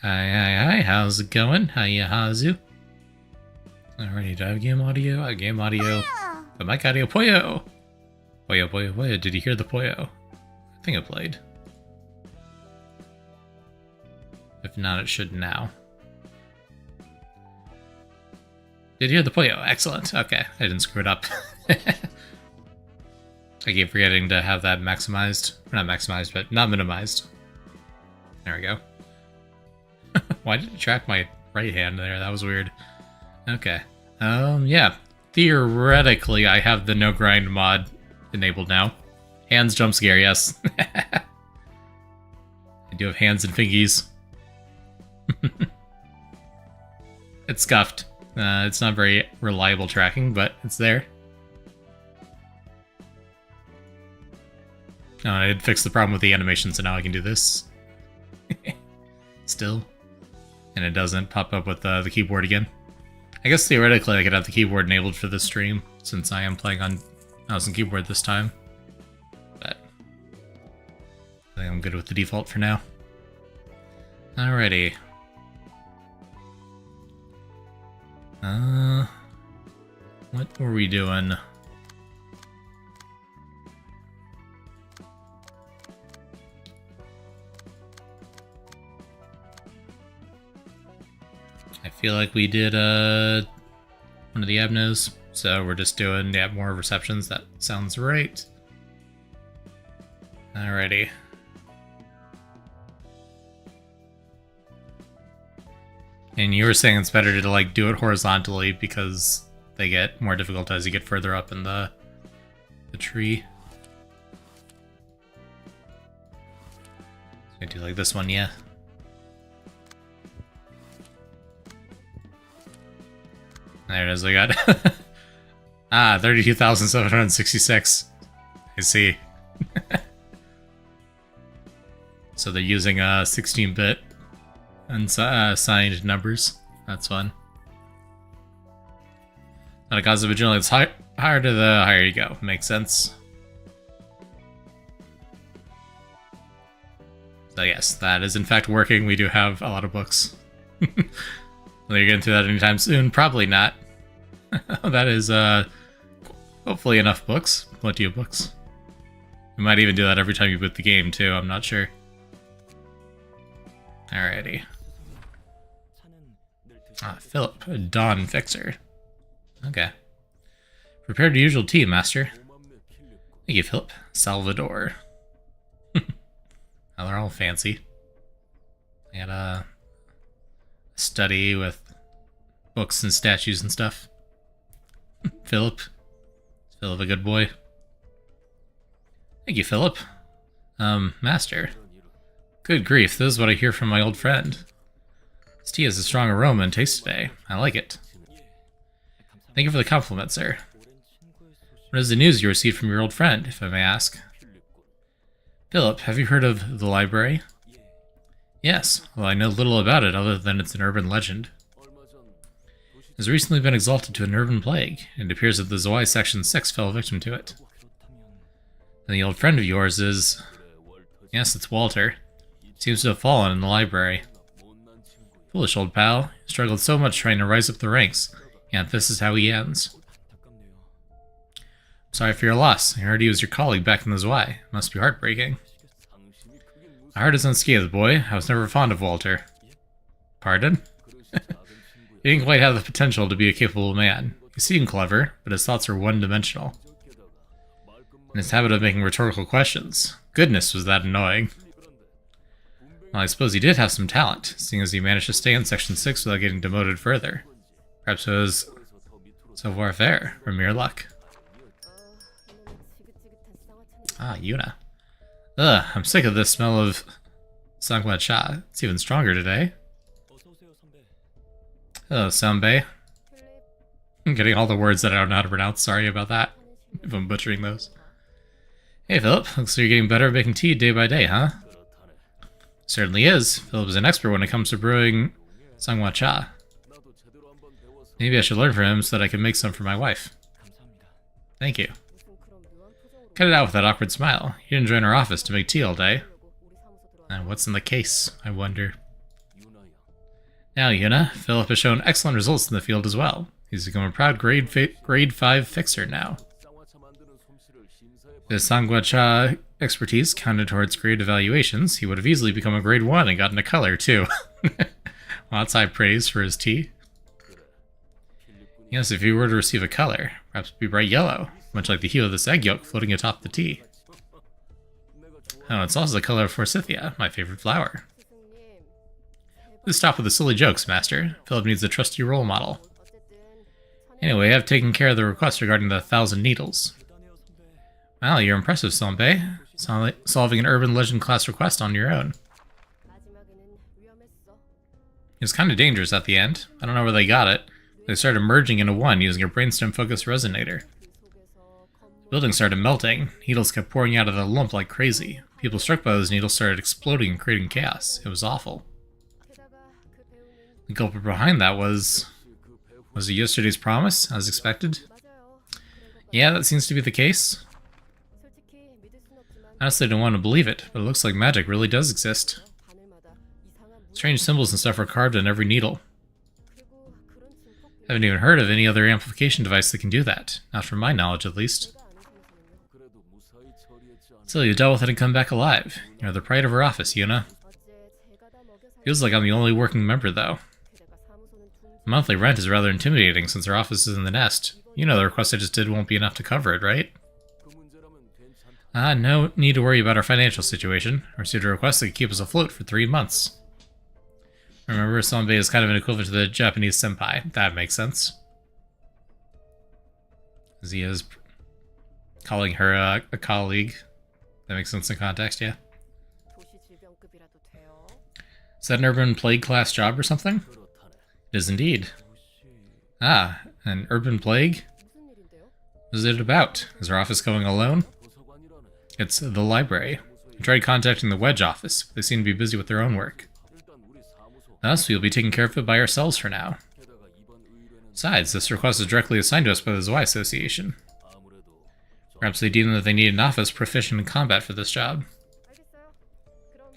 Hi, how's it going? Hiya, Hazu. Alrighty, do I have game audio? I have game audio. The mic audio, Poyo! Poyo. Did you hear the Poyo? I think it played. If not, it should now. Did you hear the Poyo? Excellent. Okay, I didn't screw it up. I keep forgetting to have that maximized. Not maximized, but not minimized. There we go. Why did it track my right hand there? That was weird. Okay. Yeah. Theoretically, I have the no grind mod enabled now. Hands jump scare, yes. I do have hands and fingies. It's scuffed. It's not very reliable tracking, but it's there. Oh, I did fix the problem with the animation, so now I can do this. Still. And it doesn't pop up with the keyboard again. I guess theoretically I could have the keyboard enabled for this stream, since I am playing on mouse and keyboard this time. But I think I'm good with the default for now. Alrighty. What were we doing? I feel like we did one of the Abnos, so we're just doing more receptions. That sounds right. Alrighty. And you were saying it's better to like do it horizontally because they get more difficult as you get further up in the tree. So I do like this one, yeah. There it is, I got 32,766. I see. So they're using 16-bit unsigned numbers. That's fun. Not a cause of vigilance. Higher to the higher you go. Makes sense. So yes, that is in fact working. We do have a lot of books. Whether you're getting through that anytime soon, probably not. That is hopefully enough books. Plenty of books. We might even do that every time you boot the game too, I'm not sure. Alrighty. Philip, a Dawn Fixer. Okay. Prepare the usual tea, master. Thank you, Philip. Salvador. Oh, they're all fancy. I got a study with books and statues and stuff. Philip. Is Philip a good boy? Thank you, Philip. Master. Good grief, this is what I hear from my old friend. This tea has a strong aroma and taste today. I like it. Thank you for the compliment, sir. What is the news you received from your old friend, if I may ask? Philip, have you heard of the library? Yes, well, I know little about it other than it's an urban legend. It has recently been exalted to an urban plague, and it appears that the Zwei Section 6 fell victim to it. And the old friend of yours is... Yes, it's Walter. Seems to have fallen in the library. Foolish old pal. He struggled so much trying to rise up the ranks, yet this is how he ends. Sorry for your loss. I heard he was your colleague back in the Zwei. It must be heartbreaking. My heart is unscathed, boy. I was never fond of Walter. Pardon? He didn't quite have the potential to be a capable man. He seemed clever, but his thoughts were one-dimensional. And his habit of making rhetorical questions. Goodness, was that annoying. Well, I suppose he did have some talent, seeing as he managed to stay in Section 6 without getting demoted further. Perhaps it was savoir-faire, or mere luck. Ah, Yuna. Ugh, I'm sick of this smell of sangwa cha. It's even stronger today. Hello, Sanbei. I'm getting all the words that I don't know how to pronounce. Sorry about that, if I'm butchering those. Hey, Philip. Looks like you're getting better at making tea day by day, huh? Certainly is. Philip is an expert when it comes to brewing sangwa cha. Maybe I should learn from him so that I can make some for my wife. Thank you. Cut it out with that awkward smile. You didn't join our office to make tea all day. And what's in the case, I wonder? Now, Yuna, Philip has shown excellent results in the field as well. He's become a proud grade 5 fixer now. If his Sangwa-cha expertise counted towards grade evaluations, he would have easily become a grade 1 and gotten a color, too. Well, that's high praise for his tea. Yes, if he were to receive a color, perhaps it would be bright yellow, much like the hue of this egg yolk floating atop the tea. Oh, it's also the color of forsythia, my favorite flower. Please stop with the silly jokes, Master. Philip needs a trusty role model. Anyway, I've taken care of the request regarding the 1,000 needles. Wow, you're impressive, Sanbei. Solving an urban legend class request on your own. It was kind of dangerous at the end. I don't know where they got it. They started merging into one using a brainstem-focused resonator. The building started melting. Needles kept pouring out of the lump like crazy. People struck by those needles started exploding and creating chaos. It was awful. The culprit behind that was it yesterday's promise, as expected? Yeah, that seems to be the case. I honestly don't want to believe it, but it looks like magic really does exist. Strange symbols and stuff are carved on every needle. I haven't even heard of any other amplification device that can do that. Not from my knowledge, at least. Still, you dealt with it and come back alive. You're the pride of our office, Yuna. Feels like I'm the only working member, though. The monthly rent is rather intimidating since our office is in the nest. You know the request I just did won't be enough to cover it, right? No need to worry about our financial situation. I received a request that could keep us afloat for 3 months. Remember, Sanbei is kind of an equivalent to the Japanese senpai. That makes sense. As he is calling her a colleague. That makes sense in context, yeah. Is that an urban plague class job or something? It is indeed. Ah, an urban plague? What is it about? Is our office going alone? It's the library. I tried contacting the Wedge office, but they seem to be busy with their own work. Thus, we'll be taking care of it by ourselves for now. Besides, this request is directly assigned to us by the Zwei Association. Perhaps they deem that they need an office proficient in combat for this job.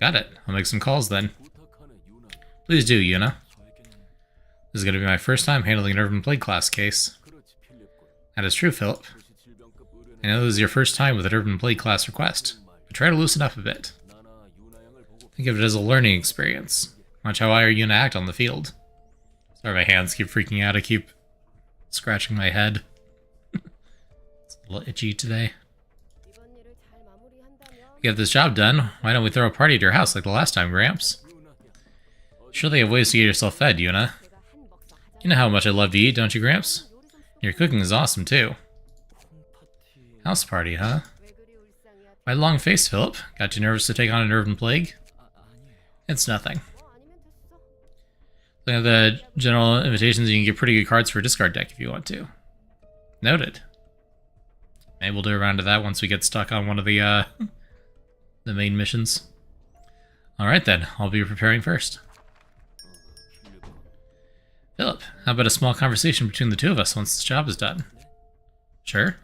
Got it. I'll make some calls then. Please do, Yuna. This is going to be my first time handling an urban plague class case. That is true, Philip. I know this is your first time with an urban plague class request, but try to loosen up a bit. Think of it as a learning experience. Watch how I or Yuna act on the field. Sorry, my hands keep freaking out. I keep scratching my head. It's a little itchy today. To get this job done, why don't we throw a party at your house like the last time, Gramps? Surely you have ways to get yourself fed, Yuna. You know how much I love to eat, don't you, Gramps? Your cooking is awesome, too. House party, huh? My long face, Philip. Got you nervous to take on an urban plague? It's nothing. Looking at the general invitations, you can get pretty good cards for a discard deck if you want to. Noted. Maybe we'll do a round of that once we get stuck on one of the main missions. Alright then, I'll be preparing first. Philip, how about a small conversation between the two of us once this job is done? Sure.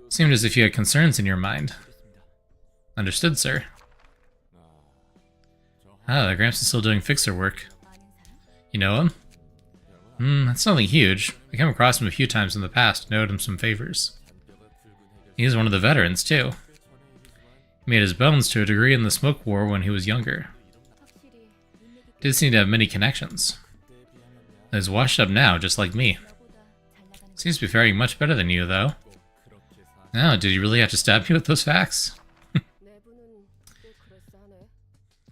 Seemed as if you had concerns in your mind. Understood, sir. Ah, the Gramps is still doing fixer work. You know him? That's nothing huge. I came across him a few times in the past and owed him some favors. He's one of the veterans, too. He made his bones to a degree in the smoke war when he was younger. Did seem to have many connections. He's washed up now, just like me. Seems to be faring much better than you, though. Oh, did you really have to stab me with those facts?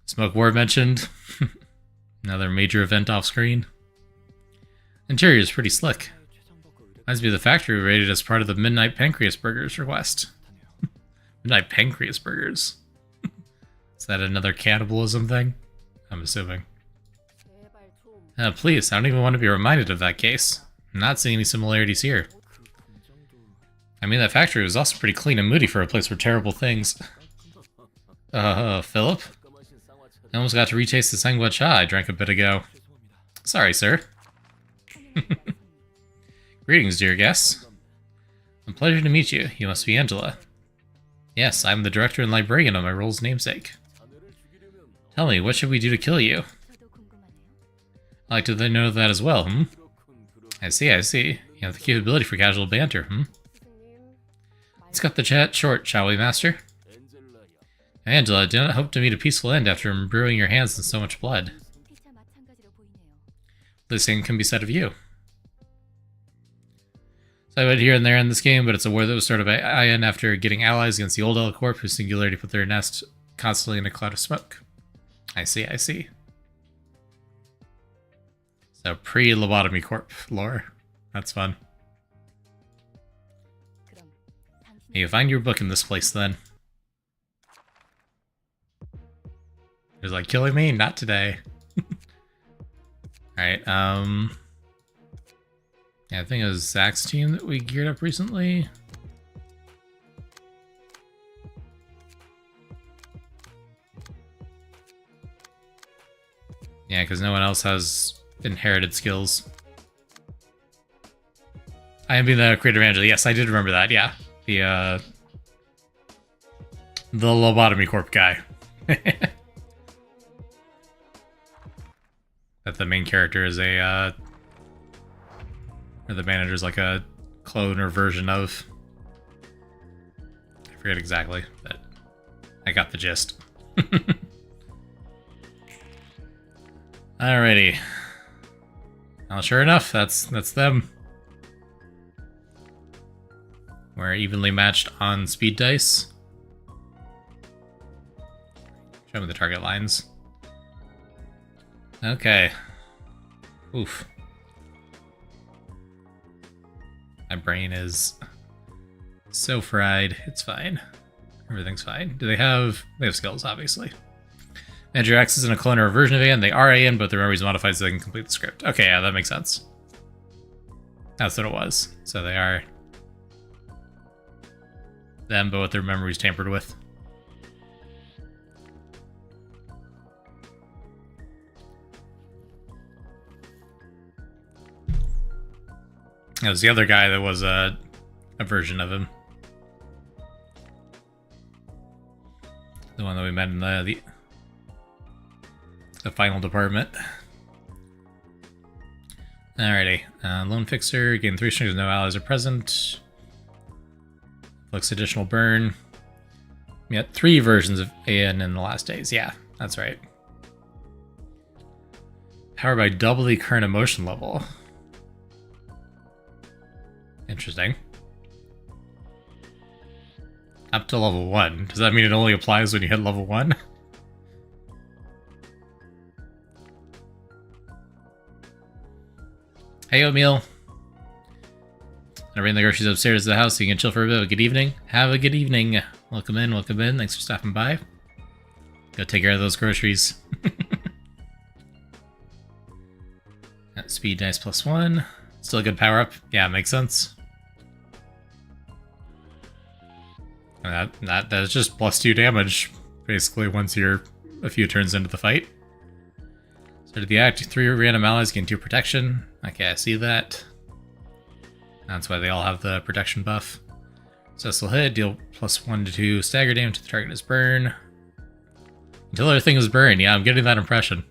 Smoke war mentioned. Another major event off screen. Interior is pretty slick. Reminds me of the factory we raided as part of the Midnight Pancreas Burgers request. Midnight Pancreas Burgers. Is that another cannibalism thing? I'm assuming. Please, I don't even want to be reminded of that case. I'm not seeing any similarities here. I mean, that factory was also pretty clean and moody for a place for terrible things. Philip? I almost got to retaste the sangwa cha I drank a bit ago. Sorry, sir. Greetings, dear guests. A pleasure to meet you. You must be Angela. Yes, I'm the director and librarian of my role's namesake. Tell me, what should we do to kill you? I like to know that as well, hmm? I see, I see. You have the capability for casual banter, hmm? Let's cut the chat short, shall we, Master? Angela, I do not hope to meet a peaceful end after imbruing your hands in so much blood. The same can be said of you. So I went here and there in this game, but it's a war that was started by Ian after getting allies against the old L-Corp, whose singularity put their nest constantly in a cloud of smoke. I see, I see. So pre-Lobotomy Corp lore. That's fun. You find your book in this place then. It was like, killing me? Not today. Alright, yeah, I think it was Zach's team that we geared up recently. Yeah, because no one else has inherited skills. I am being the creator manager. Yes, I did remember that, yeah. The Lobotomy Corp guy. That the main character is a, or the manager's like a clone or version of. I forget exactly, but I got the gist. Alrighty. Well, sure enough, that's them. We're evenly matched on speed dice. Show me the target lines. Okay. Oof. My brain is so fried. It's fine. Everything's fine. Do they have... They have skills, obviously. Manager X is in a clone or a version of AN. They are AN, but their memory is modified so they can complete the script. Okay, yeah, that makes sense. That's what it was. So they are them, but with their memories tampered with. It was the other guy that was a version of him. The one that we met in the final department. Alrighty. Lone Fixer, gain 3 strings, no allies are present. Looks additional burn. We had 3 versions of AN in the last days. Yeah, that's right. Powered by double the current emotion level. Interesting. Up to level 1. Does that mean it only applies when you hit level 1? Hey, Oatmeal. I bring the groceries upstairs to the house so you can chill for a bit. Good evening. Have a good evening. Welcome in, welcome in. Thanks for stopping by. Go take care of those groceries. Speed dice +1. Still a good power up. Yeah, makes sense. That's just +2 damage, basically, once you're a few turns into the fight. Started the act, 3 random allies gain 2 protection. Okay, I see that. That's why they all have the protection buff. Successful hit, deal +1 to 2 stagger damage to the target is burn. Until everything is burn, yeah, I'm getting that impression.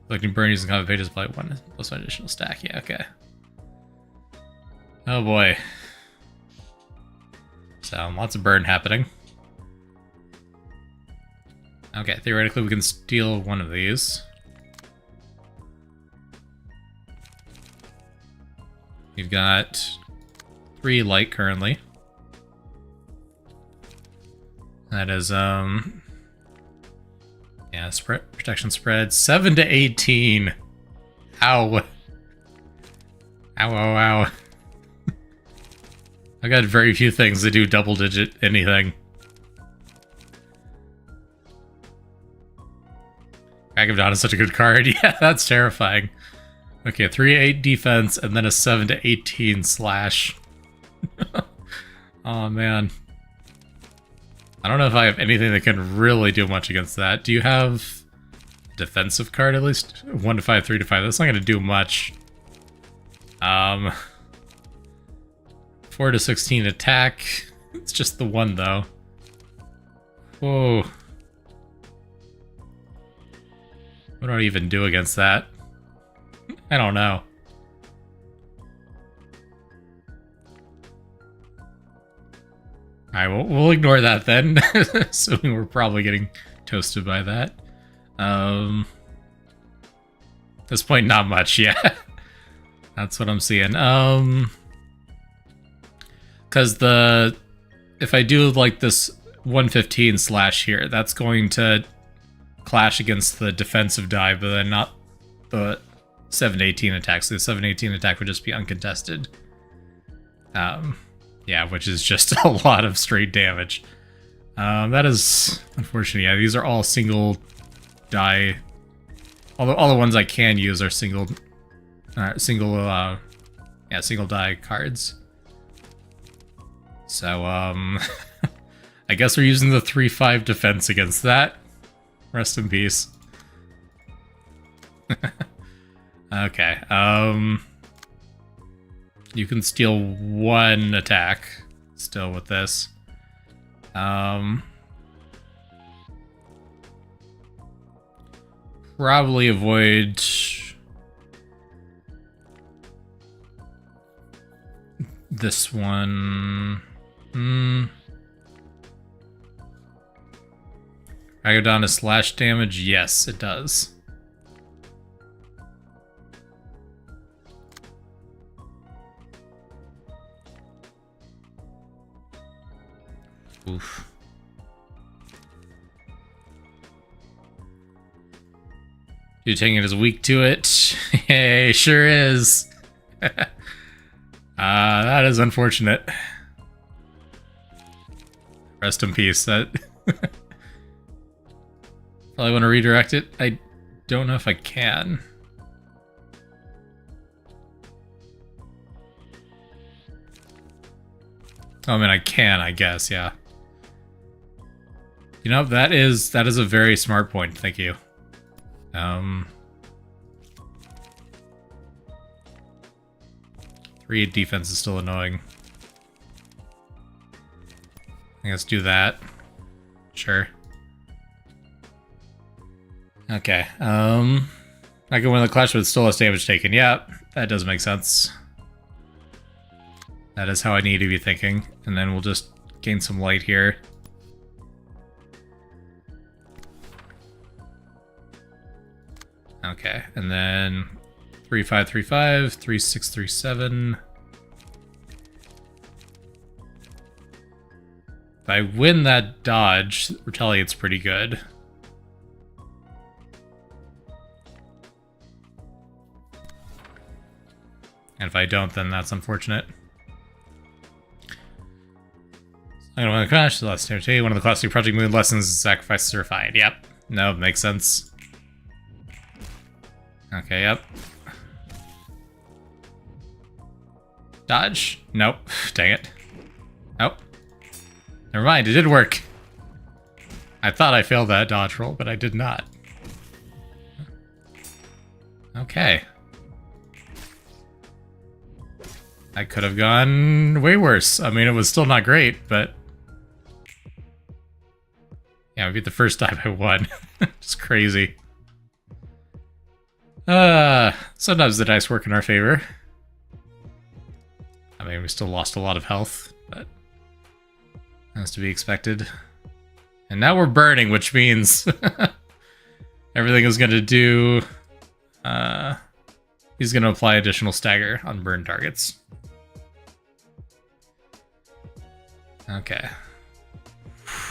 Collecting burn using combat pages apply +1 additional stack, yeah, okay. Oh boy. So, lots of burn happening. Okay, theoretically we can steal one of these. We've got 3 light currently. That is, yeah, protection spread 7 to 18. Ow. Ow, ow, ow. I got very few things that do double-digit anything. Crack of Dawn is such a good card. Yeah, that's terrifying. Okay, 3-8 defense, and then a 7 to 18 slash. Oh, man. I don't know if I have anything that can really do much against that. Do you have a defensive card at least? 1 to 5, 3 to 5. That's not going to do much. 4 to 16 attack. It's just the 1, though. Whoa. What do I even do against that? I don't know. Alright, we'll ignore that then. Assuming we're probably getting toasted by that. At this point, not much, yeah. That's what I'm seeing. Because if I do like this 115 slash here, that's going to clash against the defensive die, but then not the 718 attack. So the 718 attack would just be uncontested. Yeah, which is just a lot of straight damage. That is unfortunate. Yeah, these are all single die. All the ones I can use are single die cards. So, I guess we're using the 3-5 defense against that. Rest in peace. Okay, you can steal one attack still with this. Probably avoid this one. I go down to slash damage? Yes, it does. Oof. You taking it as weak to it? Hey, sure is. That is unfortunate. Rest in peace. That probably want to redirect it. I don't know if I can. Oh, I mean, I can, I guess, yeah. You know, that is a very smart point. Thank you. 3 defense is still annoying. Let's do that. Sure. Okay. I can win the clash with still less damage taken. Yeah, that does make sense. That is how I need to be thinking. And then we'll just gain some light here. Okay, and then 3-5-3-5, 3-6-3-7. If I win that dodge, Retaliate's pretty good. And if I don't, then that's unfortunate. I'm gonna win the crash, the last territory. One of the classic Project Moon lessons is sacrifices are refined. Yep. No, makes sense. Okay, yep. Dodge? Nope. Dang it. Nope. Never mind, it did work. I thought I failed that dodge roll, but I did not. Okay. I could have gone way worse. I mean, it was still not great, but... yeah, we beat the first time I won. It's crazy. Sometimes the dice work in our favor. I mean, we still lost a lot of health, but that's to be expected. And now we're burning, which means everything is going to do... he's going to apply additional stagger on burn targets. Okay.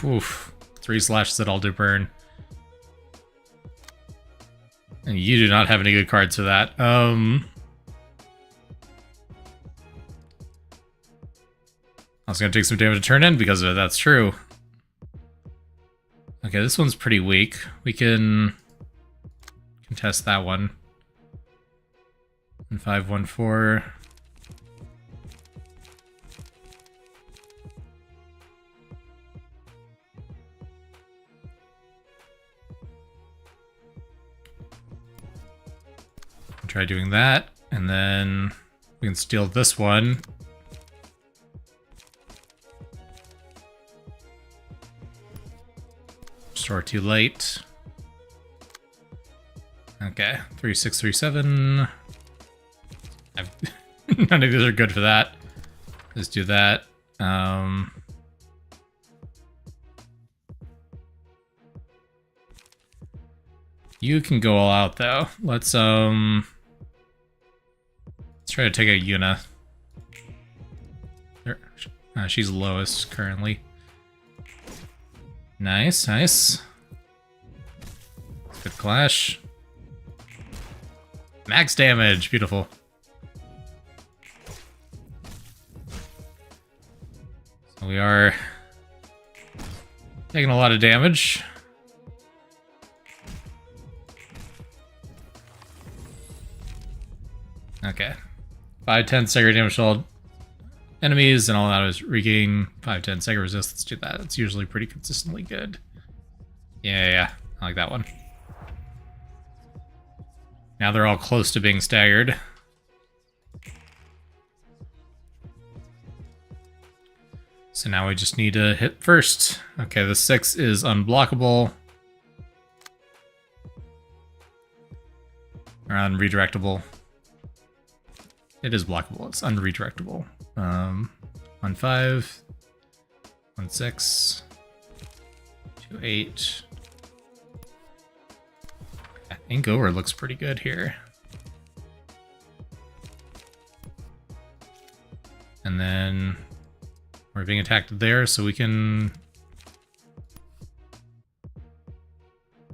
Oof. 3 slashes that all do burn. And you do not have any good cards for that. I was going to take some damage to turn in because of it, that's true. Okay, this one's pretty weak. We can contest that one. And 5-1-4. Try doing that, and then we can steal this one. Store too late. Okay, 3-6-3-7. None of these are good for that. Let's do that. You can go all out though. Let's try to take a Yuna. She's lowest currently. Nice, nice. Good clash. Max damage, beautiful. So we are taking a lot of damage. Okay. 5-10 stagger damage to all enemies, and all that is regain 5-10 stagger resist. Let's do that. It's usually pretty consistently good. Yeah, I like that one. Now they're all close to being staggered. So now we just need to hit first. Okay, the 6 is unblockable. Or unredirectable. It is blockable, it's unredirectable. 1-5, 1-6, 2-8. I think over looks pretty good here. And then we're being attacked there, so we can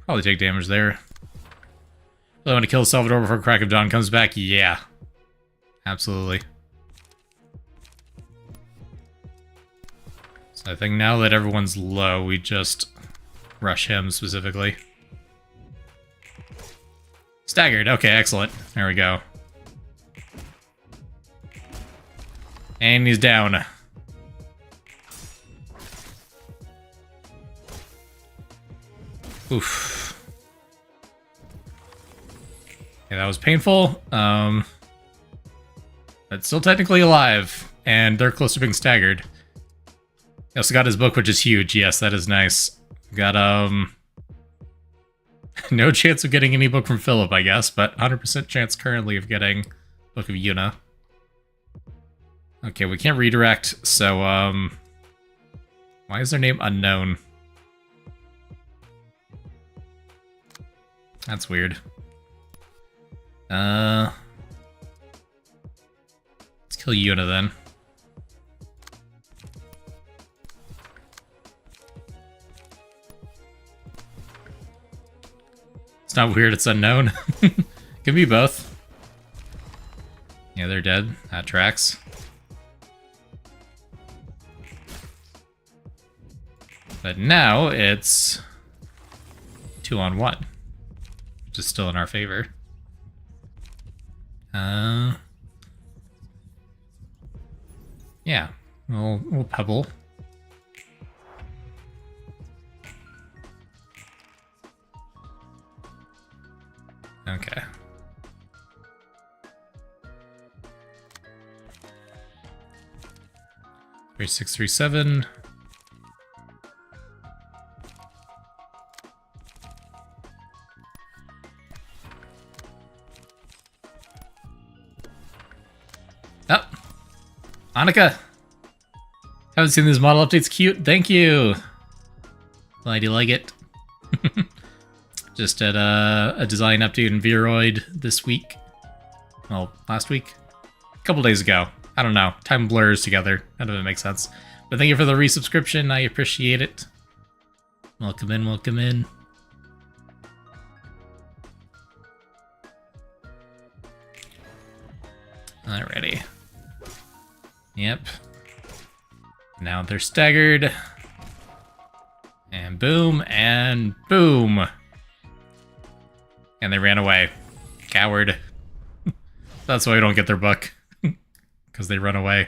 probably take damage there. I want to kill Salvador before Crack of Dawn comes back. Yeah, absolutely. So I think now that everyone's low, we just rush him specifically. Staggered. Okay, excellent. There we go. And he's down. Oof. Yeah, that was painful. But still technically alive. And they're close to being staggered. He also got his book, which is huge. Yes, that is nice. Got, no chance of getting any book from Philip, I guess, but 100% chance currently of getting Book of Yuna. Okay, we can't redirect, so, why is their name unknown? That's weird. Let's kill Yuna then. It's not weird, it's unknown. Can be both. Yeah, they're dead. That tracks. But now it's 2-on-1, which is still in our favor. Yeah, we'll pebble. Okay. Three, 6, 3, 7. Oh, Annika. Haven't seen these model updates. Cute. Thank you. Glad you like it. Just at a design update in Viroid this week. Well, last week? A couple days ago. I don't know. Time blurs together. None of it makes sense. But thank you for the resubscription. I appreciate it. Welcome in, welcome in. Alrighty. Yep. Now they're staggered. And boom, and boom. And they ran away. Coward. That's why we don't get their book. Because they run away.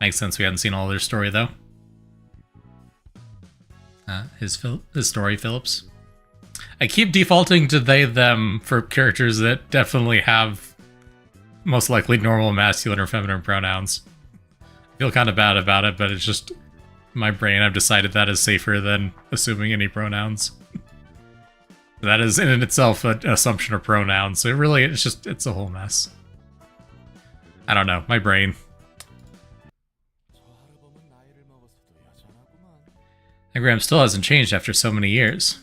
Makes sense we hadn't seen all their story, though. His story, Phillips. I keep defaulting to they, them for characters that definitely have most likely normal masculine or feminine pronouns. I feel kind of bad about it, but it's just my brain. I've decided that is safer than assuming any pronouns. That is in itself an assumption of pronouns, so it's a whole mess. I don't know, my brain. And Graham still hasn't changed after so many years.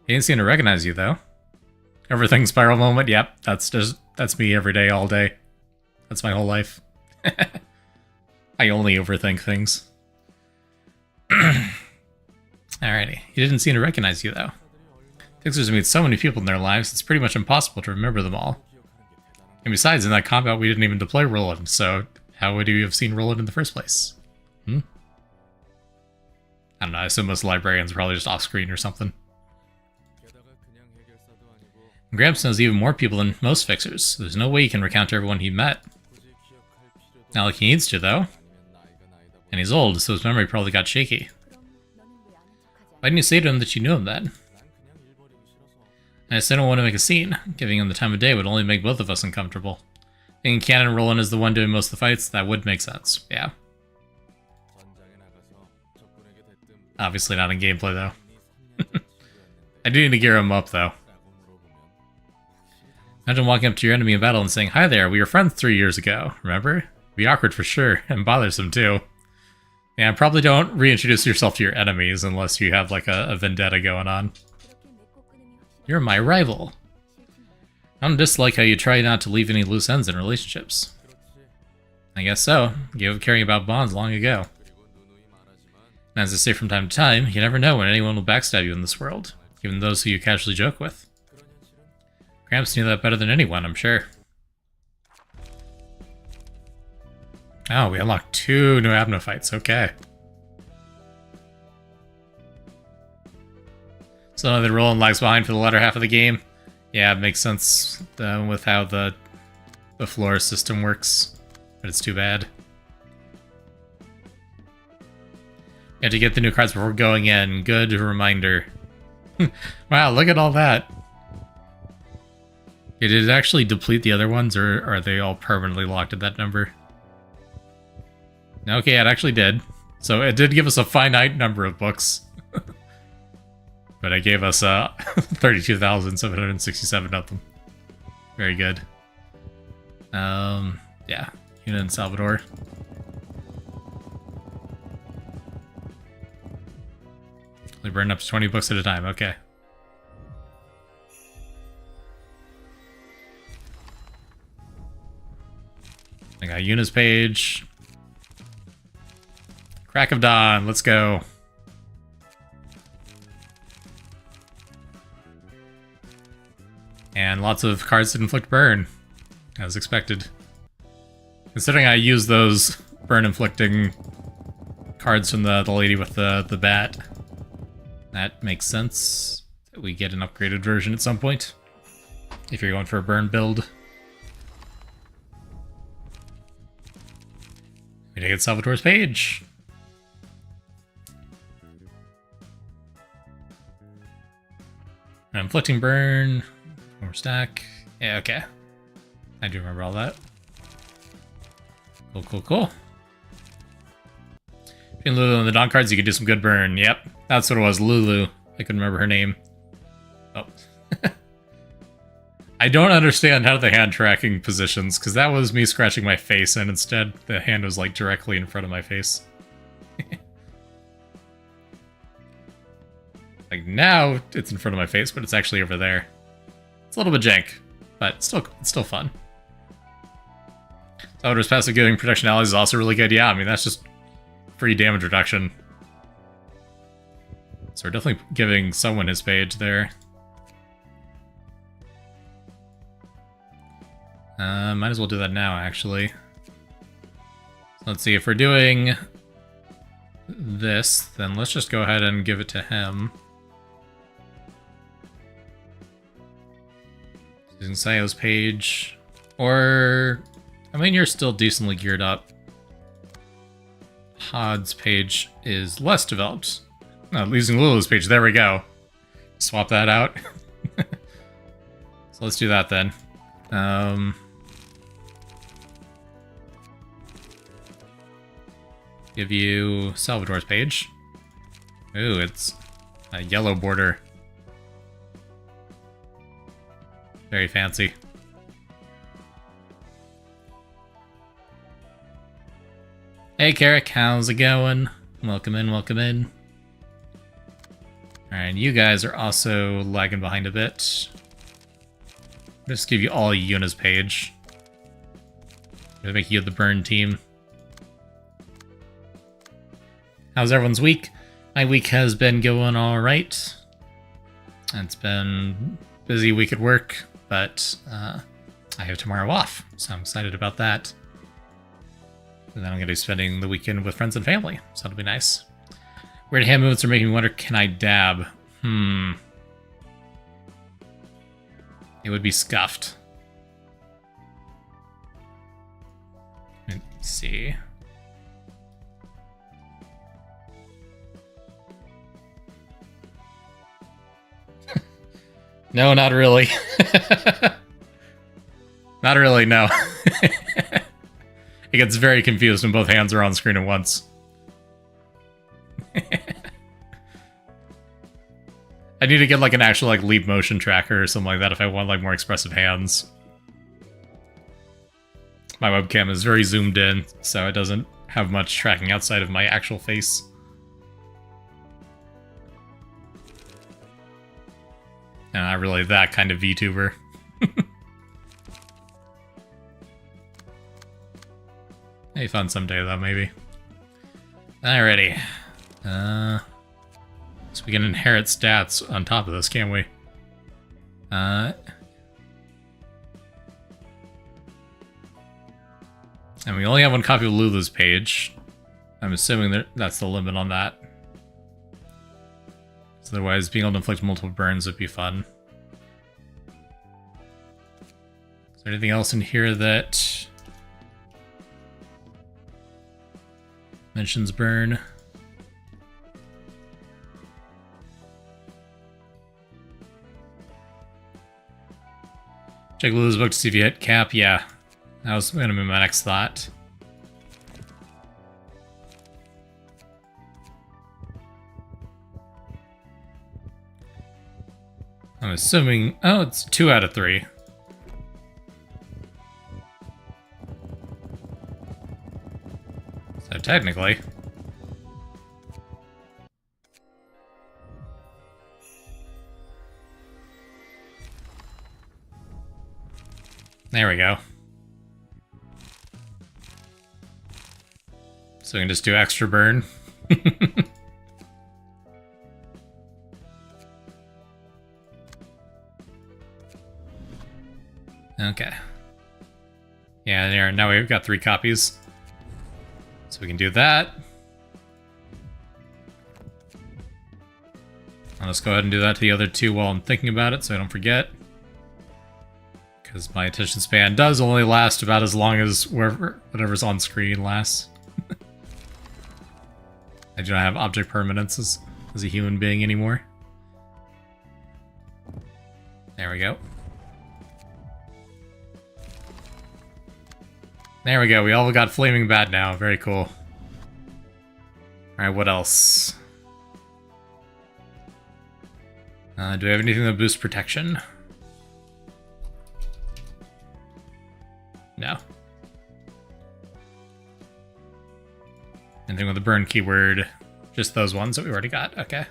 He didn't seem to recognize you, though. Everything spiral moment, yep, that's me every day, all day. That's my whole life. I only overthink things. Alrighty, he didn't seem to recognize you, though. Fixers meet so many people in their lives, it's pretty much impossible to remember them all. And besides, in that combat, we didn't even deploy Roland, so how would you have seen Roland in the first place? I don't know, I assume most librarians are probably just off-screen or something. Gramps knows even more people than most Fixers, so there's no way he can recount everyone he met. Not like he needs to, though. And he's old, so his memory probably got shaky. Why didn't you say to him that you knew him then? I said I don't want to make a scene. Giving him the time of day would only make both of us uncomfortable. Thinking Cannon Roland is the one doing most of the fights, that would make sense, yeah. Obviously not in gameplay, though. I do need to gear him up, though. Imagine walking up to your enemy in battle and saying, "Hi there, we were friends 3 years ago, remember?" Be awkward for sure, and bothersome too. Yeah, probably don't reintroduce yourself to your enemies unless you have like a vendetta going on. You're my rival. I don't dislike how you try not to leave any loose ends in relationships. I guess so. Gave up caring about bonds long ago. And as I say from time to time, you never know when anyone will backstab you in this world, even those who you casually joke with. Gramps knew that better than anyone, I'm sure. Oh, we unlocked 2 new Abnophytes, okay. So the Roland lags behind for the latter half of the game. Yeah, it makes sense with how the floor system works, but it's too bad. You had to get the new cards before going in. Good reminder. Wow, look at all that. Did it actually deplete the other ones, or are they all permanently locked at that number? Okay, it actually did. So it did give us a finite number of books. But it gave us 32,767 of them. Very good. Yeah. Una and Salvador. They burn up to 20 books at a time, okay. I got Yuna's page. Crack of Dawn, let's go. And lots of cards that inflict burn, as expected. Considering I used those burn-inflicting cards from the lady with the bat, that makes sense that we get an upgraded version at some point, if you're going for a burn build. We did get Salvador's page. Inflicting burn. More stack. Yeah, okay. I do remember all that. Cool, cool, cool. Between Lulu and the Dawn cards, you can do some good burn. Yep, that's what it was, Lulu. I couldn't remember her name. Oh. I don't understand how the hand tracking positions, because that was me scratching my face, and instead the hand was like directly in front of my face. Like now it's in front of my face, but it's actually over there. It's a little bit jank, but it's still fun. Salvador's passive giving protection allies is also really good. Yeah, I mean that's just free damage reduction. So we're definitely giving someone his page there. Might as well do that now, actually. So let's see, if we're doing this, then let's just go ahead and give it to him. Using Sayo's page. Or, I mean, you're still decently geared up. Hod's page is less developed. No, using Lulu's page, there we go. Swap that out. So let's do that then. Give you Salvador's page. Ooh, it's a yellow border. Very fancy. Hey, Carrick, how's it going? Welcome in, welcome in. Alright, you guys are also lagging behind a bit. Just give you all Yuna's page. Gonna make you the burn team. How's everyone's week? My week has been going alright. It's been a busy week at work, but I have tomorrow off, so I'm excited about that. And then I'm going to be spending the weekend with friends and family, so that'll be nice. Weird hand movements are making me wonder, can I dab? It would be scuffed. Let's see. No, not really. Not really, no. It gets very confused when both hands are on screen at once. I need to get like an actual like leap motion tracker or something like that if I want like more expressive hands. My webcam is very zoomed in, so it doesn't have much tracking outside of my actual face. And I'm not really that kind of VTuber. Hey, fun someday though, maybe. Alrighty. So we can inherit stats on top of this, can't we? And we only have one copy of Lulu's page. I'm assuming that that's the limit on that. So otherwise, being able to inflict multiple burns would be fun. Is there anything else in here that mentions burn? Check Lulu's book to see if you hit cap. Yeah, that was going to be my next thought. I'm assuming... Oh, it's 2 out of 3. So technically... There we go. So we can just do extra burn. Okay. Yeah, there. Now we've got 3 copies. So we can do that. I'll just go ahead and do that to the other 2 while I'm thinking about it so I don't forget. Because my attention span does only last about as long as whatever's on screen lasts. I do not have object permanence as a human being anymore. There we go. There we go, we all got Flaming Bat now. Very cool. Alright, what else? Do we have anything that boosts protection? No. Anything with the burn keyword? Just those ones that we already got. Okay.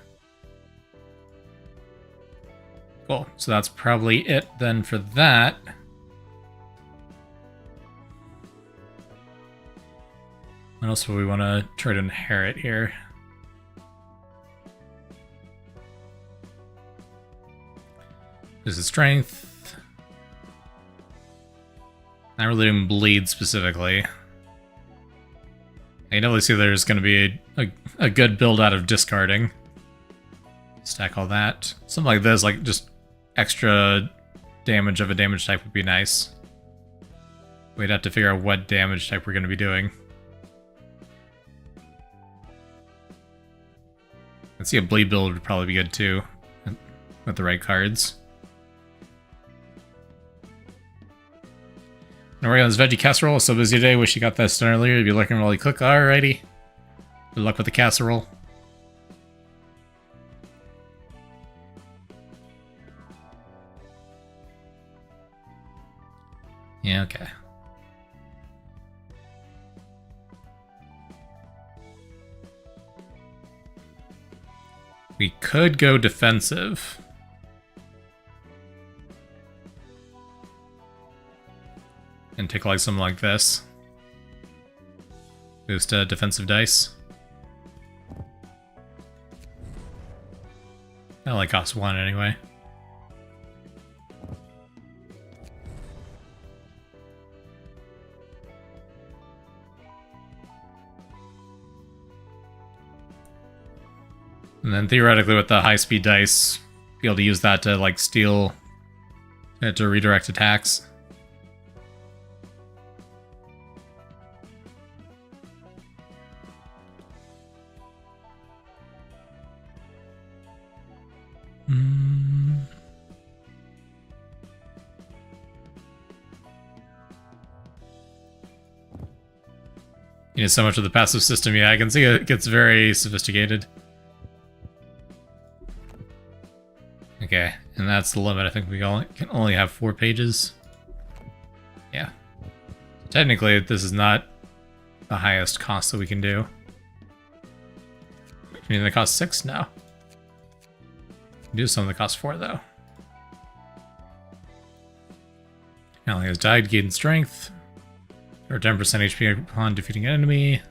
Cool. So that's probably it then for that. What else would we want to try to inherit here? This is strength. Not really doing bleed specifically. I can definitely see there's going to be a good build out of discarding. Stack all that. Something like this, like just extra damage of a damage type would be nice. We'd have to figure out what damage type we're going to be doing. Let's see, a bleed build would probably be good too, with the right cards. Norion's veggie casserole is so busy today. Wish you got that done earlier. You'd be looking really quick. Alrighty. Good luck with the casserole. Yeah, okay. We could go defensive. And take like something like this. Boost defensive dice. That only costs 1 anyway. And then theoretically with the high speed dice, be able to use that to like steal, to redirect attacks. You know, so much of the passive system, yeah, I can see it gets very sophisticated. Okay, and that's the limit. I think we can only have 4 pages. Yeah. Technically, this is not the highest cost that we can do. I mean, they cost 6 now. Do some that cost 4, though. Ally has died, gained strength. Or 10% HP upon defeating an enemy.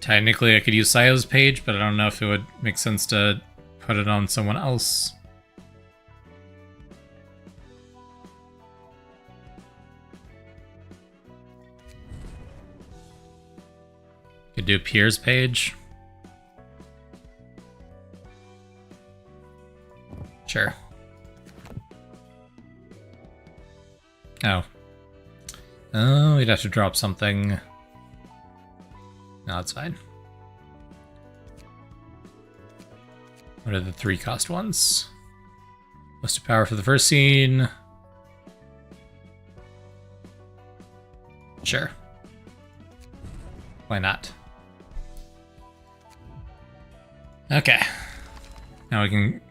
Technically, I could use Sayo's page, but I don't know if it would make sense to put it on someone else. Could do Pierre's page. Sure. Oh. Oh, we'd have to drop something. No, that's fine. What are the 3 cost ones? Most of power for the first scene. Sure. Why not? Okay. Now we can...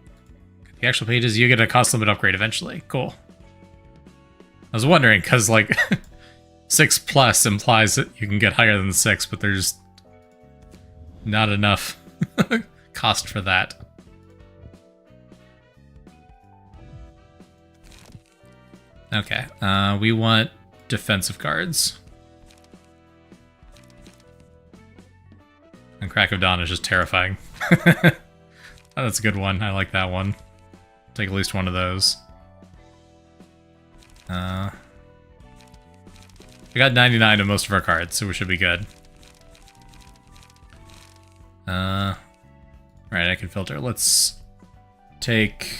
The actual pages, you get a cost limit upgrade eventually. Cool. I was wondering, because, like, 6 plus implies that you can get higher than 6, but there's not enough cost for that. Okay, we want defensive cards. And Crack of Dawn is just terrifying. Oh, that's a good one. I like that one. Take at least one of those. We got 99 of most of our cards, so we should be good. Right, I can filter. Let's take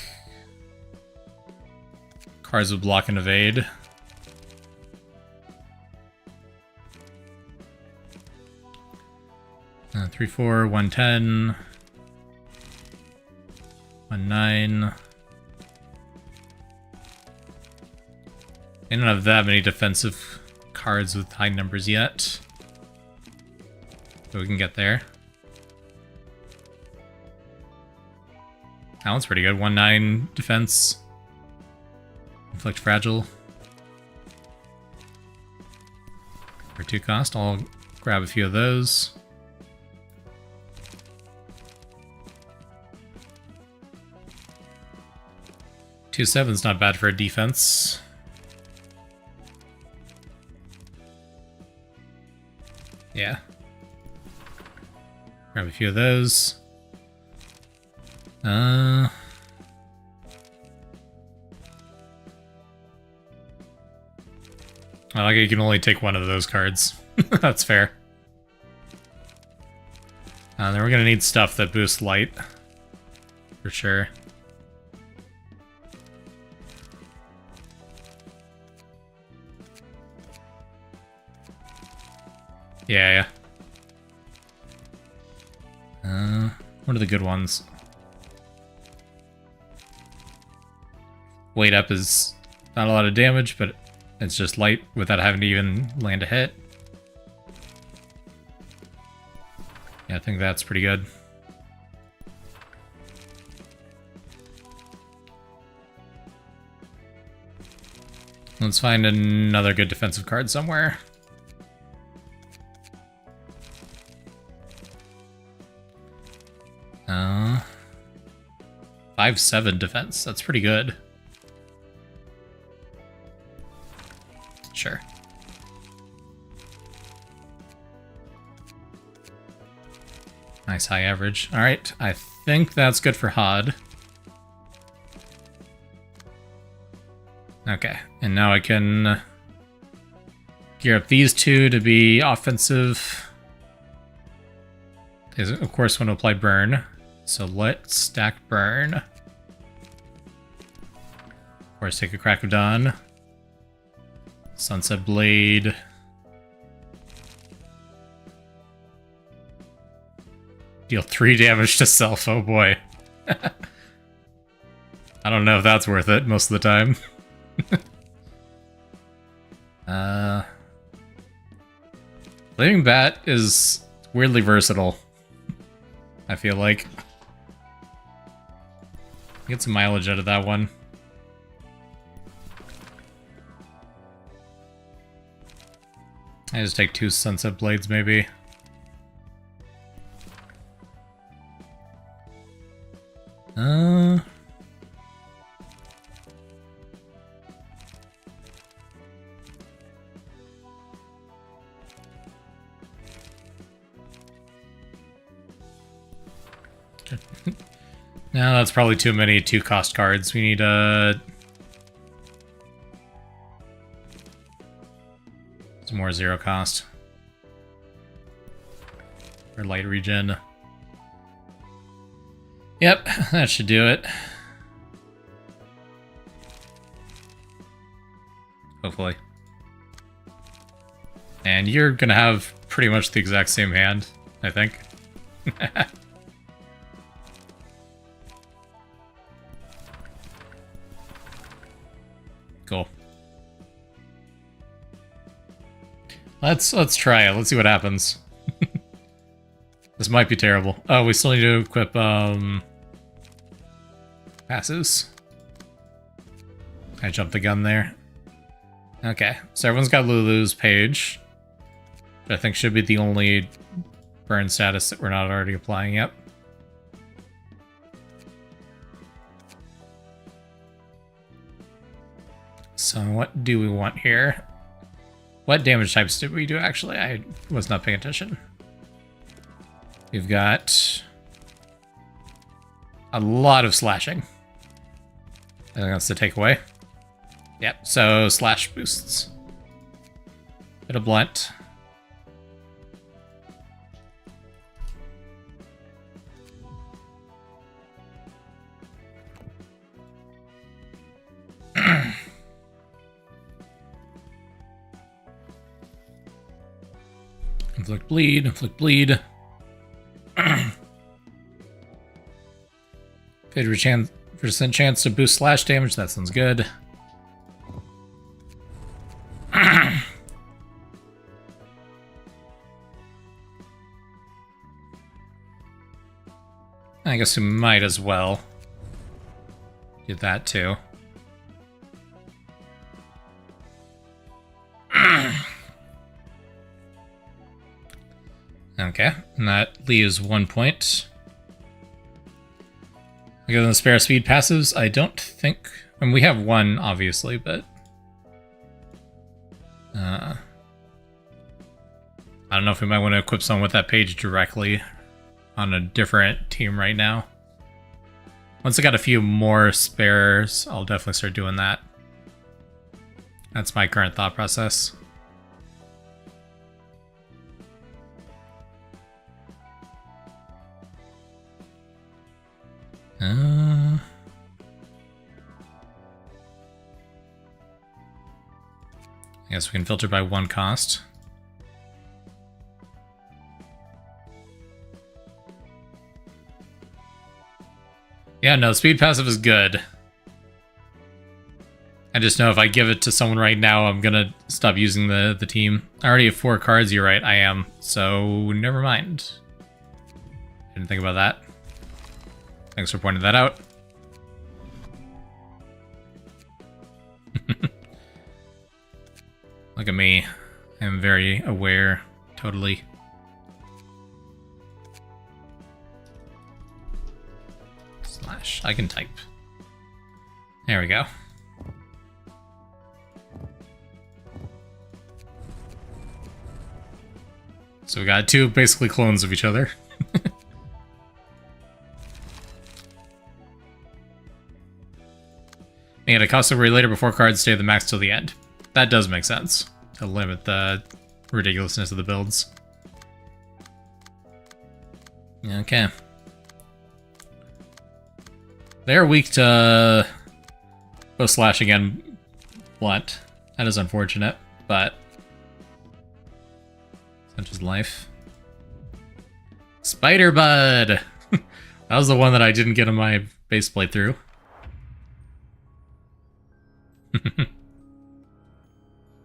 cards with block and evade. Uh, 3, 4, 110, 1, 9. I don't have that many defensive cards with high numbers yet. But we can get there. That one's pretty good. 1-9 defense. Inflict fragile. For 2 cost, I'll grab a few of those. Two 7's not bad for a defense. Yeah. Grab a few of those. I like it, you can only take one of those cards. That's fair. Then we're gonna need stuff that boosts light. For sure. Yeah. What are the good ones? Weight up is not a lot of damage, but it's just light without having to even land a hit. Yeah, I think that's pretty good. Let's find another good defensive card somewhere. Uh, 5/7 defense. That's pretty good. Sure. Nice high average. Alright, I think that's good for Hod. Okay, and now I can gear up these two to be offensive. They, of course, want to apply burn. So let's stack burn. Of course, take a Crack of Dawn. Sunset Blade. Deal 3 damage to self, oh boy. I don't know if that's worth it most of the time. Flaming Bat is weirdly versatile, I feel like. Get some mileage out of that one. I just take 2 Sunset Blades, maybe. No, that's probably too many 2-cost cards. We need some more 0-cost. Or light regen. Yep, that should do it. Hopefully. And you're gonna have pretty much the exact same hand, I think. Cool. Let's try it. Let's see what happens. This might be terrible. Oh, we still need to equip passives. I jumped the gun there. Okay, so everyone's got Lulu's page. Which I think should be the only burn status that we're not already applying yet. So what do we want here? What damage types did we do actually? I was not paying attention. We've got a lot of slashing. I think that's the takeaway. Yep, so slash boosts. Bit of blunt. Inflict bleed, inflict bleed. 50% chance to boost slash damage, that sounds good. I guess we might as well do that too. Okay, and that leaves 1 point. I go to the spare speed passives. I don't think... I mean, we have one, obviously, but... I don't know if we might want to equip someone with that page directly on a different team right now. Once I got a few more spares, I'll definitely start doing that. That's my current thought process. I guess we can filter by 1 cost. Yeah, no, speed passive is good. I just know if I give it to someone right now, I'm gonna stop using the team. I already have 4 cards, you're right, I am. So, never mind. Didn't think about that. Thanks for pointing that out. Look at me. I'm very aware. Totally. Slash. I can type. There we go. So we got two basically clones of each other. And a cost over later before cards stay the max till the end. That does make sense. To limit the ridiculousness of the builds. Okay. They're weak to both slash again blunt. That is unfortunate, but such is life. Spider Bud! That was the one that I didn't get on my base playthrough.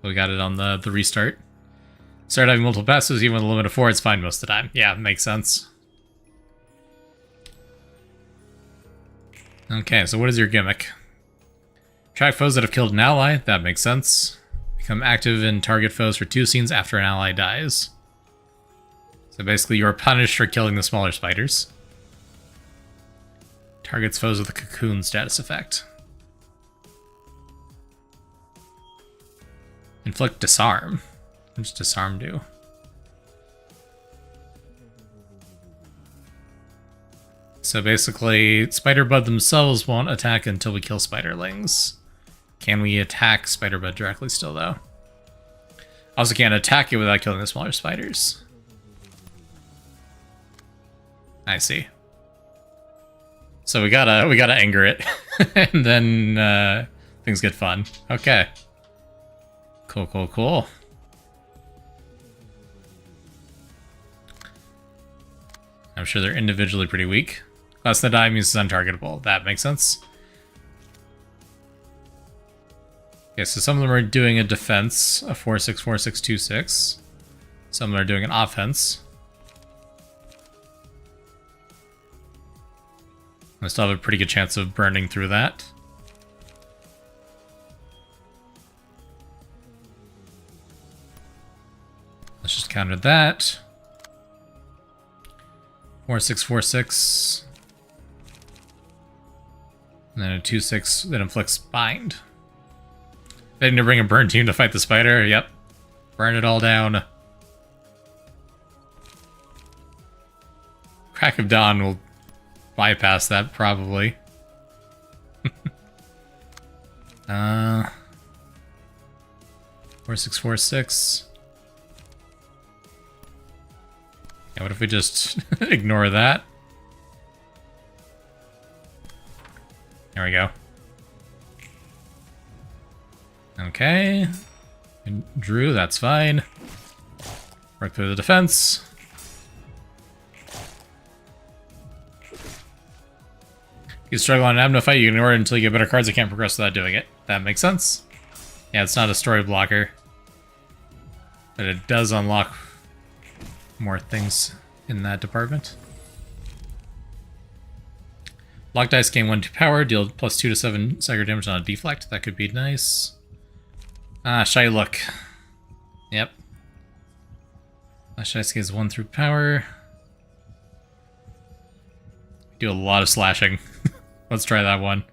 We got it on the restart. Start having multiple passes, even with a limit of 4, it's fine most of the time. Yeah, makes sense. Okay, so what is your gimmick? Track foes that have killed an ally, that makes sense. Become active in target foes for 2 scenes after an ally dies. So basically you are punished for killing the smaller spiders. Targets foes with a cocoon status effect. Inflict disarm. What does disarm do? So basically, Spider Bud themselves won't attack until we kill spiderlings. Can we attack Spider Bud directly still, though? Also can't attack it without killing the smaller spiders. I see. So we gotta anger it, and then things get fun. Okay. Cool, cool, cool. I'm sure they're individually pretty weak. Less than die means it's untargetable. That makes sense. Okay, so some of them are doing a defense, a 4-6, 4-6, 2-6. Some of them are doing an offense. I still have a pretty good chance of burning through that. Let's just counter that. 4-6, 4-6. And then a 2-6 that inflicts bind. They need to bring a burn team to fight the spider. Yep. Burn it all down. Crack of Dawn will bypass that, probably. 4-6, 4-6. Yeah, what if we just ignore that? There we go. Okay. And Drew, that's fine. Work through the defense. You struggle on an abno fight, you can ignore it until you get better cards that can't progress without doing it. That makes sense. Yeah, it's not a story blocker. But it does unlock more things in that department. Lock dice gain 1-2 power, deal +2 to 7 stagger damage on a deflect. That could be nice. Ah, Shy Look. Yep. Shy dice gains 1 through power. Do a lot of slashing. Let's try that one.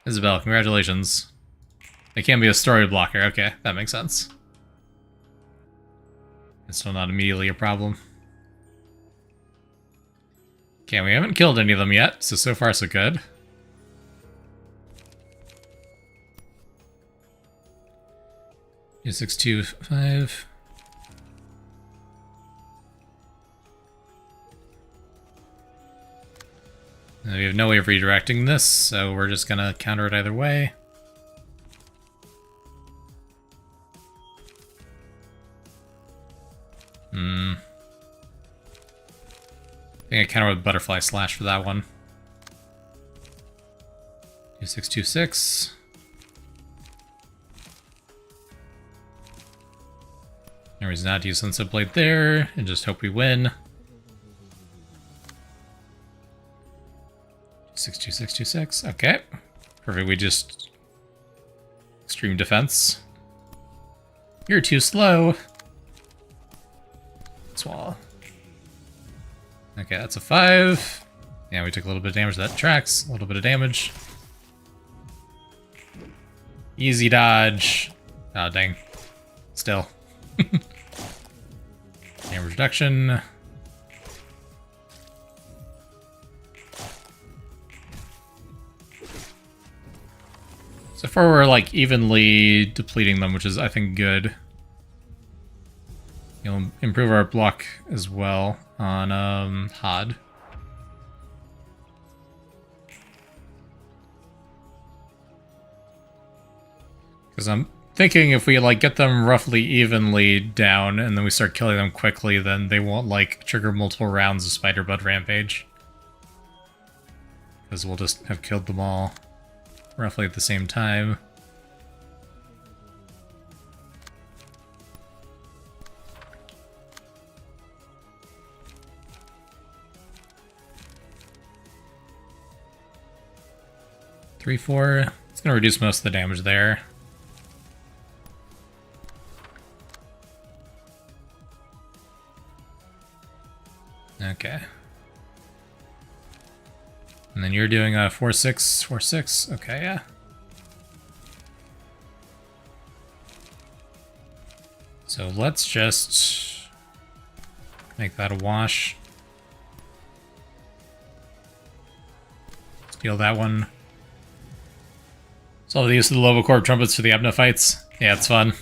Isabel, congratulations. It can be a story blocker. Okay, that makes sense. It's still not immediately a problem. Okay, we haven't killed any of them yet, so far so good. Two, 6, 2, 5. And we have no way of redirecting this, so we're just gonna counter it either way. I think I counter with Butterfly Slash for that one. 2-6, 2-6. No reason not to use Sunset Blade there, and just hope we win. 262, okay. Perfect, we just... Extreme defense. You're too slow. Swallow. Okay, that's a 5. Yeah, we took a little bit of damage. That tracks. A little bit of damage. Easy dodge. Oh, dang. Still. Damage reduction. So far we're like evenly depleting them, which is I think good. You'll improve our block as well on Hod. Because I'm thinking if we like get them roughly evenly down and then we start killing them quickly, then they won't like trigger multiple rounds of Spider Bud Rampage. Because we'll just have killed them all roughly at the same time. Three, 4. It's gonna reduce most of the damage there. Okay. And then you're doing a 4-6, 4-6. Okay, yeah. So let's just make that a wash. Steal that one. So the use of the Lobocorp trumpets for the Ebna fights. Yeah, it's fun.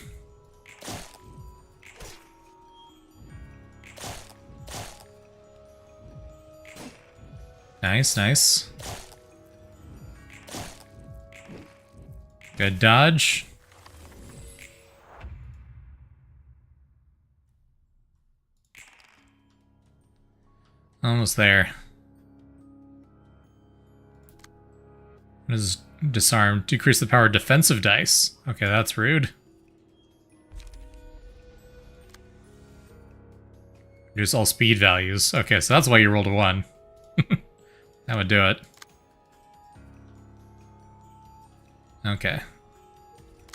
Nice, nice. Good dodge. Almost there. What is disarm? Decrease the power of defensive dice. Okay, that's rude. Reduce all speed values. Okay, so that's why you rolled a 1. That would do it. Okay.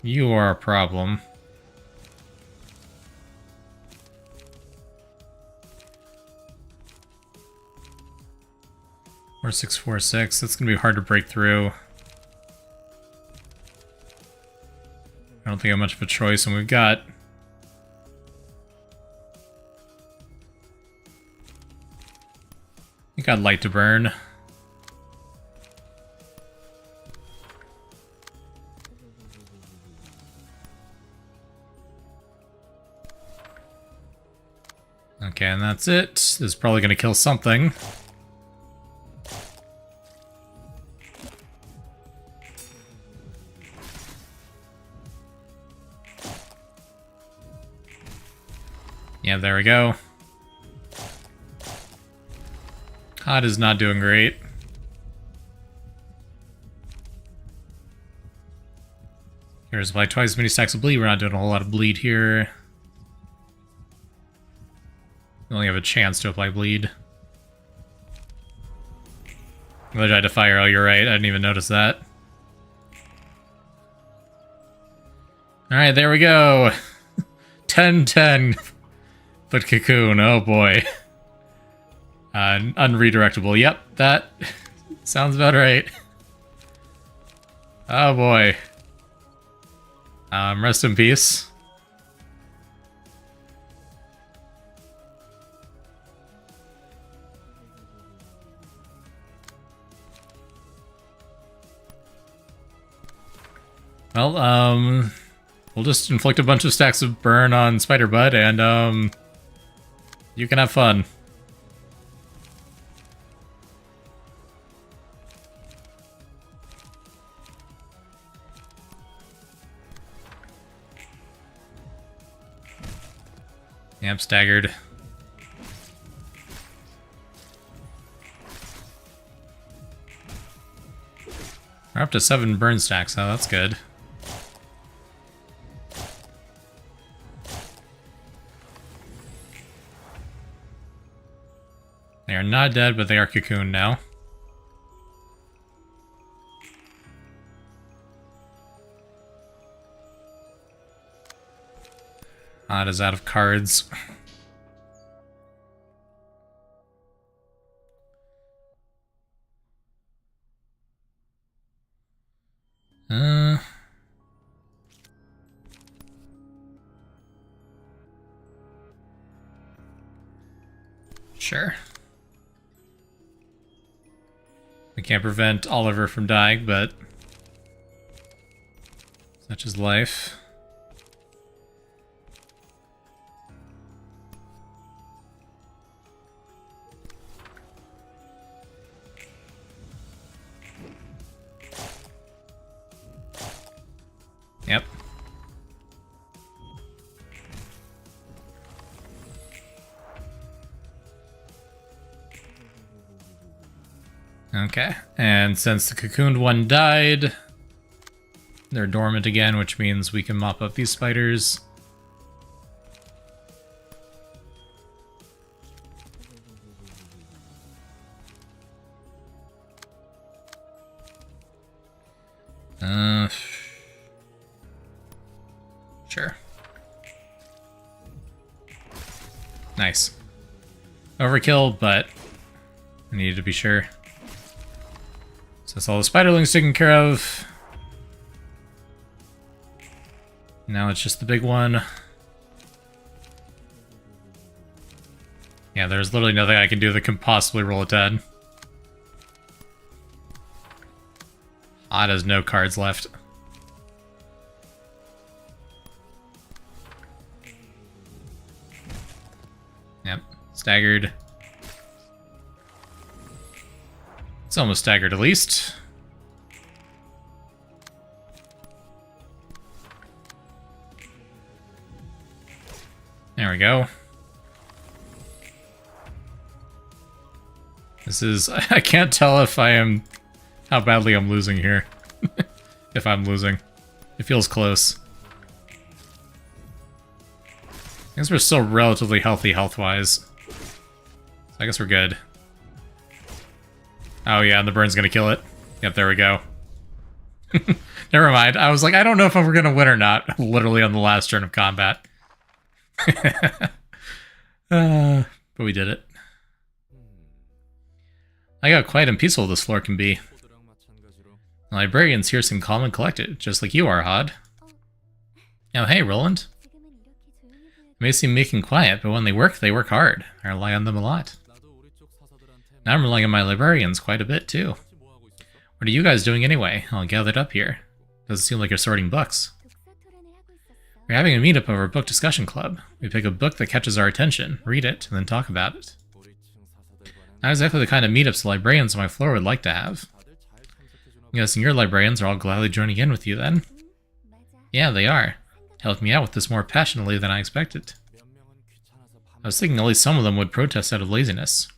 You are a problem. Or 646. That's gonna be hard to break through. I don't think I have much of a choice, and we've got... We got light to burn. Okay, and that's it. This is probably gonna kill something. Yeah, there we go. Hot is not doing great. Here's by twice as many stacks of bleed. We're not doing a whole lot of bleed here. We only have a chance to apply bleed. I tried to fire. Oh, you're right. I didn't even notice that. Alright, there we go. 10-10. But Cocoon, oh boy. Unredirectable. Yep, that sounds about right. Oh boy. Rest in peace. Well, we'll just inflict a bunch of stacks of burn on Spider Bud, and, you can have fun. Yeah, I'm staggered. We're up to 7 burn stacks, so that's good. They are not dead, but they are cocooned now. Odd is out of cards. Sure. We can't prevent Oliver from dying, but such is life. Yep. Okay, and since the cocooned one died, they're dormant again, which means we can mop up these spiders. Sure. Nice. Overkill, but I needed to be sure. So that's all the spiderlings taken care of. Now it's just the big one. Yeah, there's literally nothing I can do that can possibly roll a 10. Odd has no cards left. Yep, staggered. It's almost staggered at least. There we go. This is... I can't tell if I am... how badly I'm losing here. If I'm losing. It feels close. I guess we're still relatively healthy health-wise. So I guess we're good. Oh yeah, and the burn's gonna kill it. Yep, there we go. Never mind. I was like, I don't know if we're gonna win or not. Literally on the last turn of combat. But we did it. I got quiet and peaceful this floor can be. The librarians here seem calm and collected, just like you are, Hod. Oh, hey, Roland. They may seem meek and quiet, but when they work hard. I rely on them a lot. Now I'm relying on my librarians quite a bit, too. What are you guys doing anyway, all gathered up here? Doesn't seem like you're sorting books. We're having a meetup over a book discussion club. We pick a book that catches our attention, read it, and then talk about it. Not exactly the kind of meetups the librarians on my floor would like to have. I'm guessing your librarians are all gladly joining in with you then? Yeah, they are. Helped me out with this more passionately than I expected. I was thinking at least some of them would protest out of laziness.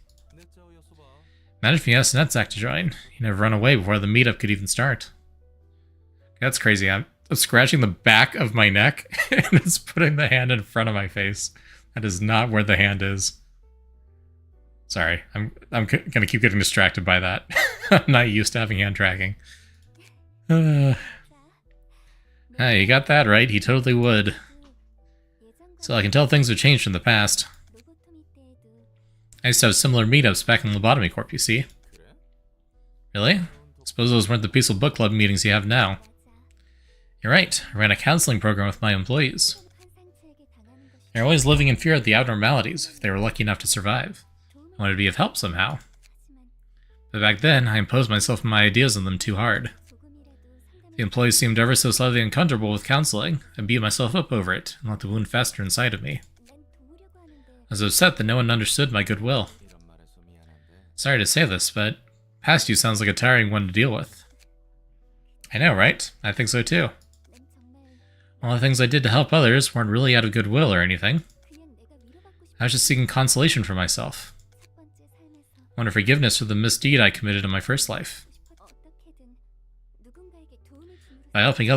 Imagine if you asked Netzak to join. He'd have run away before the meetup could even start. That's crazy. I'm scratching the back of my neck and it's putting the hand in front of my face. That is not where the hand is. Sorry, I'm gonna keep getting distracted by that. I'm not used to having hand tracking. Hey, you got that right. He totally would. So I can tell things have changed from the past. I used to have similar meetups back in Lobotomy Corp, you see. Really? Suppose those weren't the peaceful book club meetings you have now. You're right. I ran a counseling program with my employees. They're always living in fear of the abnormalities if they were lucky enough to survive. I wanted to be of help somehow. But back then, I imposed myself and my ideas on them too hard. The employees seemed ever so slightly uncomfortable with counseling. I beat myself up over it and let the wound fester inside of me. I was upset that no one understood my goodwill. Sorry to say this, but past you sounds like a tiring one to deal with. I know, right? I think so too. All the things I did to help others weren't really out of goodwill or anything. I was just seeking consolation for myself. I wanted forgiveness for the misdeed I committed in my first life. By being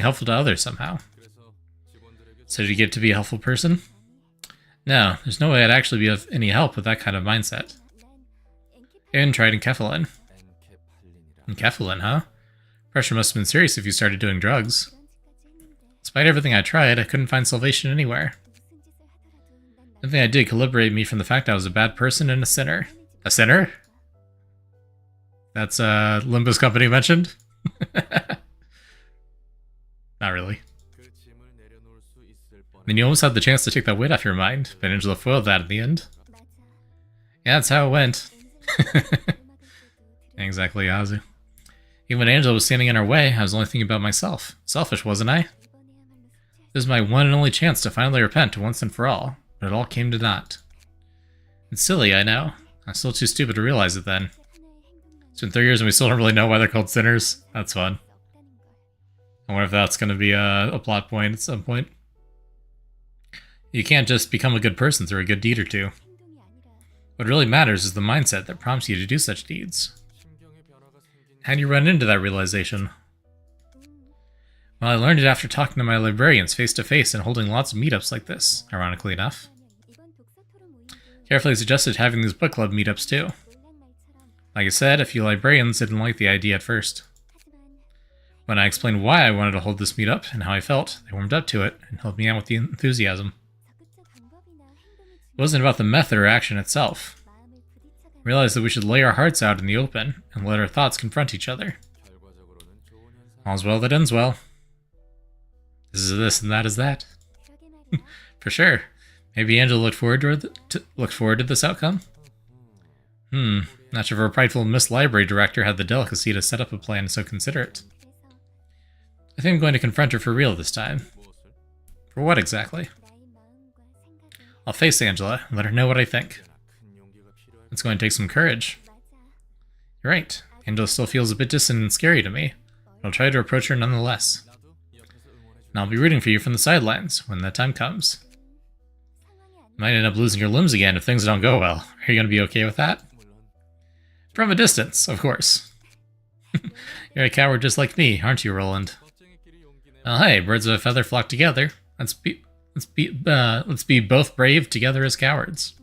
helpful to others somehow. So did you get to be a helpful person? No, there's no way I'd actually be of any help with that kind of mindset. I even tried enkephalin. Enkephalin, huh? Pressure must have been serious if you started doing drugs. Despite everything I tried, I couldn't find salvation anywhere. Nothing I did could liberate me from the fact I was a bad person and a sinner. A sinner? That's Limbus Company mentioned? Not really. I mean, you almost had the chance to take that weight off your mind, but Angela foiled that in the end. Yeah, that's how it went. Exactly, Azu. Even when Angela was standing in our way, I was only thinking about myself. Selfish, wasn't I? This was my one and only chance to finally repent once and for all, but it all came to naught. It's silly, I know. I'm still too stupid to realize it then. It's been 3 years and we still don't really know why they're called sinners. That's fun. I wonder if that's going to be a plot point at some point. You can't just become a good person through a good deed or two. What really matters is the mindset that prompts you to do such deeds. How do you run into that realization? Well, I learned it after talking to my librarians face to face and holding lots of meetups like this, ironically enough. Carefully suggested having these book club meetups too. Like I said, a few librarians didn't like the idea at first. When I explained why I wanted to hold this meetup and how I felt, they warmed up to it and helped me out with the enthusiasm. It wasn't about the method or action itself. I realized that we should lay our hearts out in the open and let our thoughts confront each other. All's well that ends well. This is this and that is that. For sure. Maybe Angela looked forward to this outcome? Not sure if our prideful Miss Library Director had the delicacy to set up a plan so considerate. I think I'm going to confront her for real this time. For what exactly? I'll face Angela and let her know what I think. It's going to take some courage. You're right. Angela still feels a bit distant and scary to me, but I'll try to approach her nonetheless. And I'll be rooting for you from the sidelines when that time comes. You might end up losing your limbs again if things don't go well. Are you going to be okay with that? From a distance, of course. You're a coward just like me, aren't you, Roland? Well, hey, birds of a feather flock together. Let's be both brave together as cowards.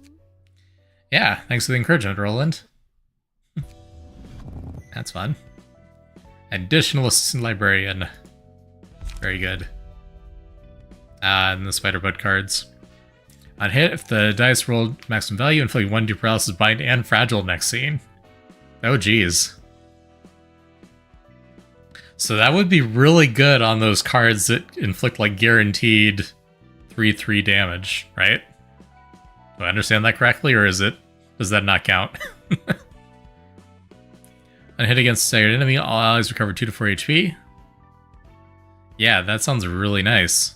Yeah, thanks for the encouragement, Roland. That's fun. Additional assistant librarian. Very good. And the spider bud cards. On hit, if the dice rolled maximum value, inflict 1 paralysis, bind, and fragile next scene. Oh, geez. So that would be really good on those cards that inflict, like, guaranteed 3/3 damage, right? Do I understand that correctly, or does that not count? On hit against a staggered enemy, all allies recover 2 to 4 HP. Yeah, that sounds really nice.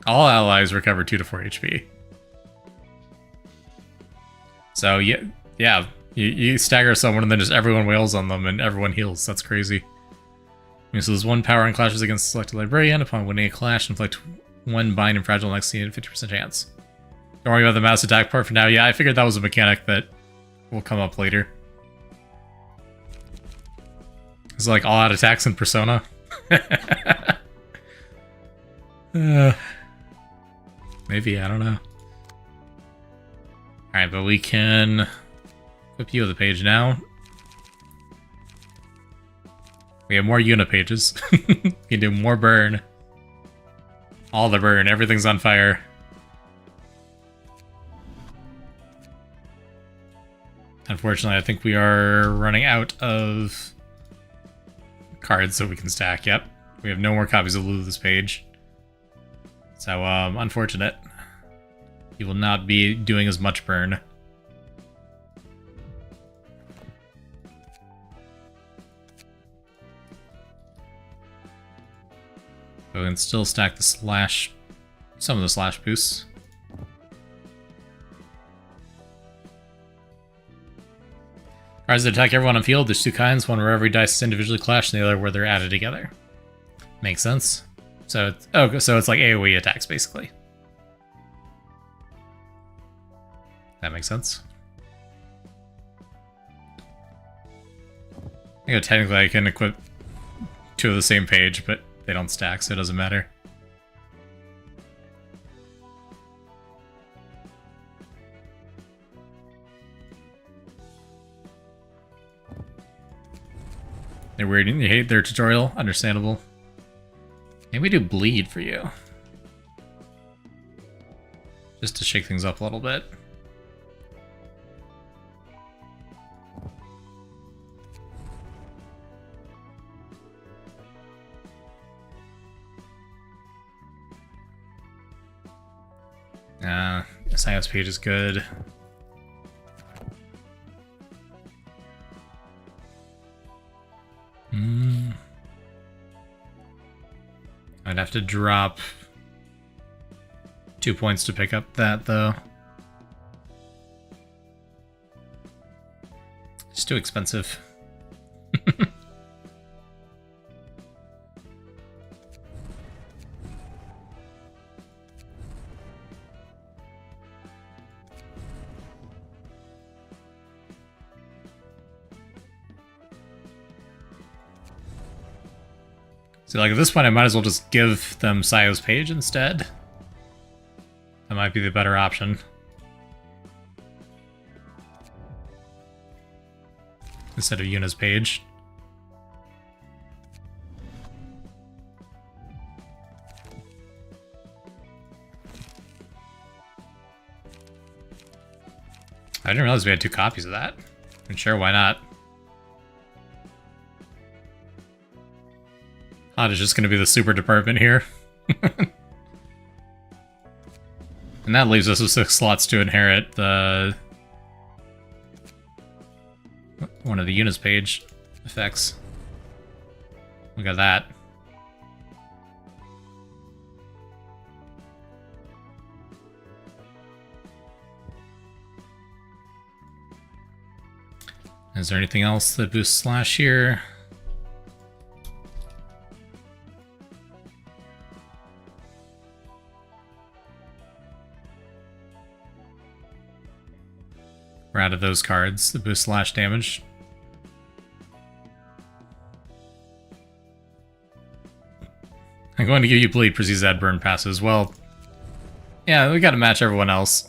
All allies recover 2 to 4 HP. So, yeah, you stagger someone and then just everyone wails on them and everyone heals. That's crazy. Okay, so there's 1 power and clashes against the selected librarian. Upon winning a clash, inflict 1 bind and fragile next scene at 50% chance. Don't worry about the mass attack part for now. Yeah, I figured that was a mechanic that will come up later. It's like all-out attacks in Persona. Maybe, I don't know. Alright, but we can equip you with the page now. We have more unit pages. We can do more burn. All the burn, everything's on fire. Unfortunately, I think we are running out of cards that we can stack. Yep. We have no more copies of Lulu this page. So, unfortunate. You will not be doing as much burn. So we can still stack the slash, some of the slash boosts. Cards that attack everyone on field, there's 2 kinds, one where every dice is individually clashed and the other where they're added together. Makes sense. So it's like AoE attacks, basically. That makes sense. I think technically I can equip 2 of the same page, but they don't stack, so it doesn't matter. They're weird. You hate their tutorial? Understandable. Maybe we do bleed for you. Just to shake things up a little bit. Science page is good. I'd have to drop 2 points to pick up that, though. It's too expensive. So, like, at this point, I might as well just give them Sayo's page instead. That might be the better option. Instead of Yuna's page. I didn't realize we had 2 copies of that. And sure, why not? Hot is just going to be the super department here. And that leaves us with 6 slots to inherit the... one of the Yuna's page effects. Look at that. Is there anything else that boosts slash here? We're out of those cards that boost slash damage. I'm going to give you bleed for Zad burn passes. Well, yeah, we gotta match everyone else.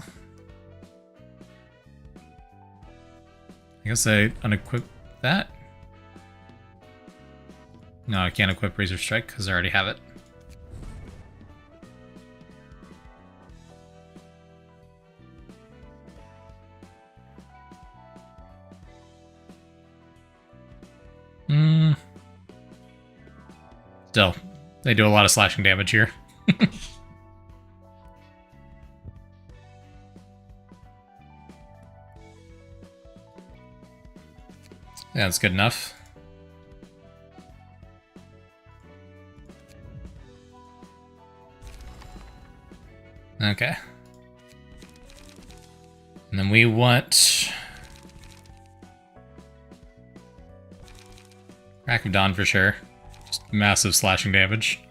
I guess I unequip that. No, I can't equip Razor Strike because I already have it. Still, they do a lot of slashing damage here. Yeah, that's good enough. Okay. And then we want... Crack of Dawn for sure. Just massive slashing damage.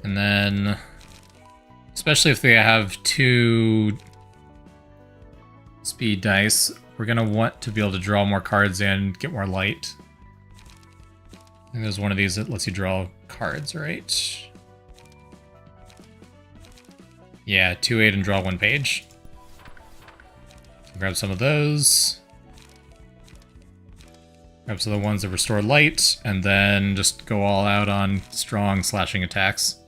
And then... especially if they have 2... speed dice, we're gonna want to be able to draw more cards and get more light. I think there's one of these that lets you draw cards, right? Yeah, 2/8 and draw 1 page. Grab some of those. Grab some of the ones that restore light, and then just go all out on strong slashing attacks.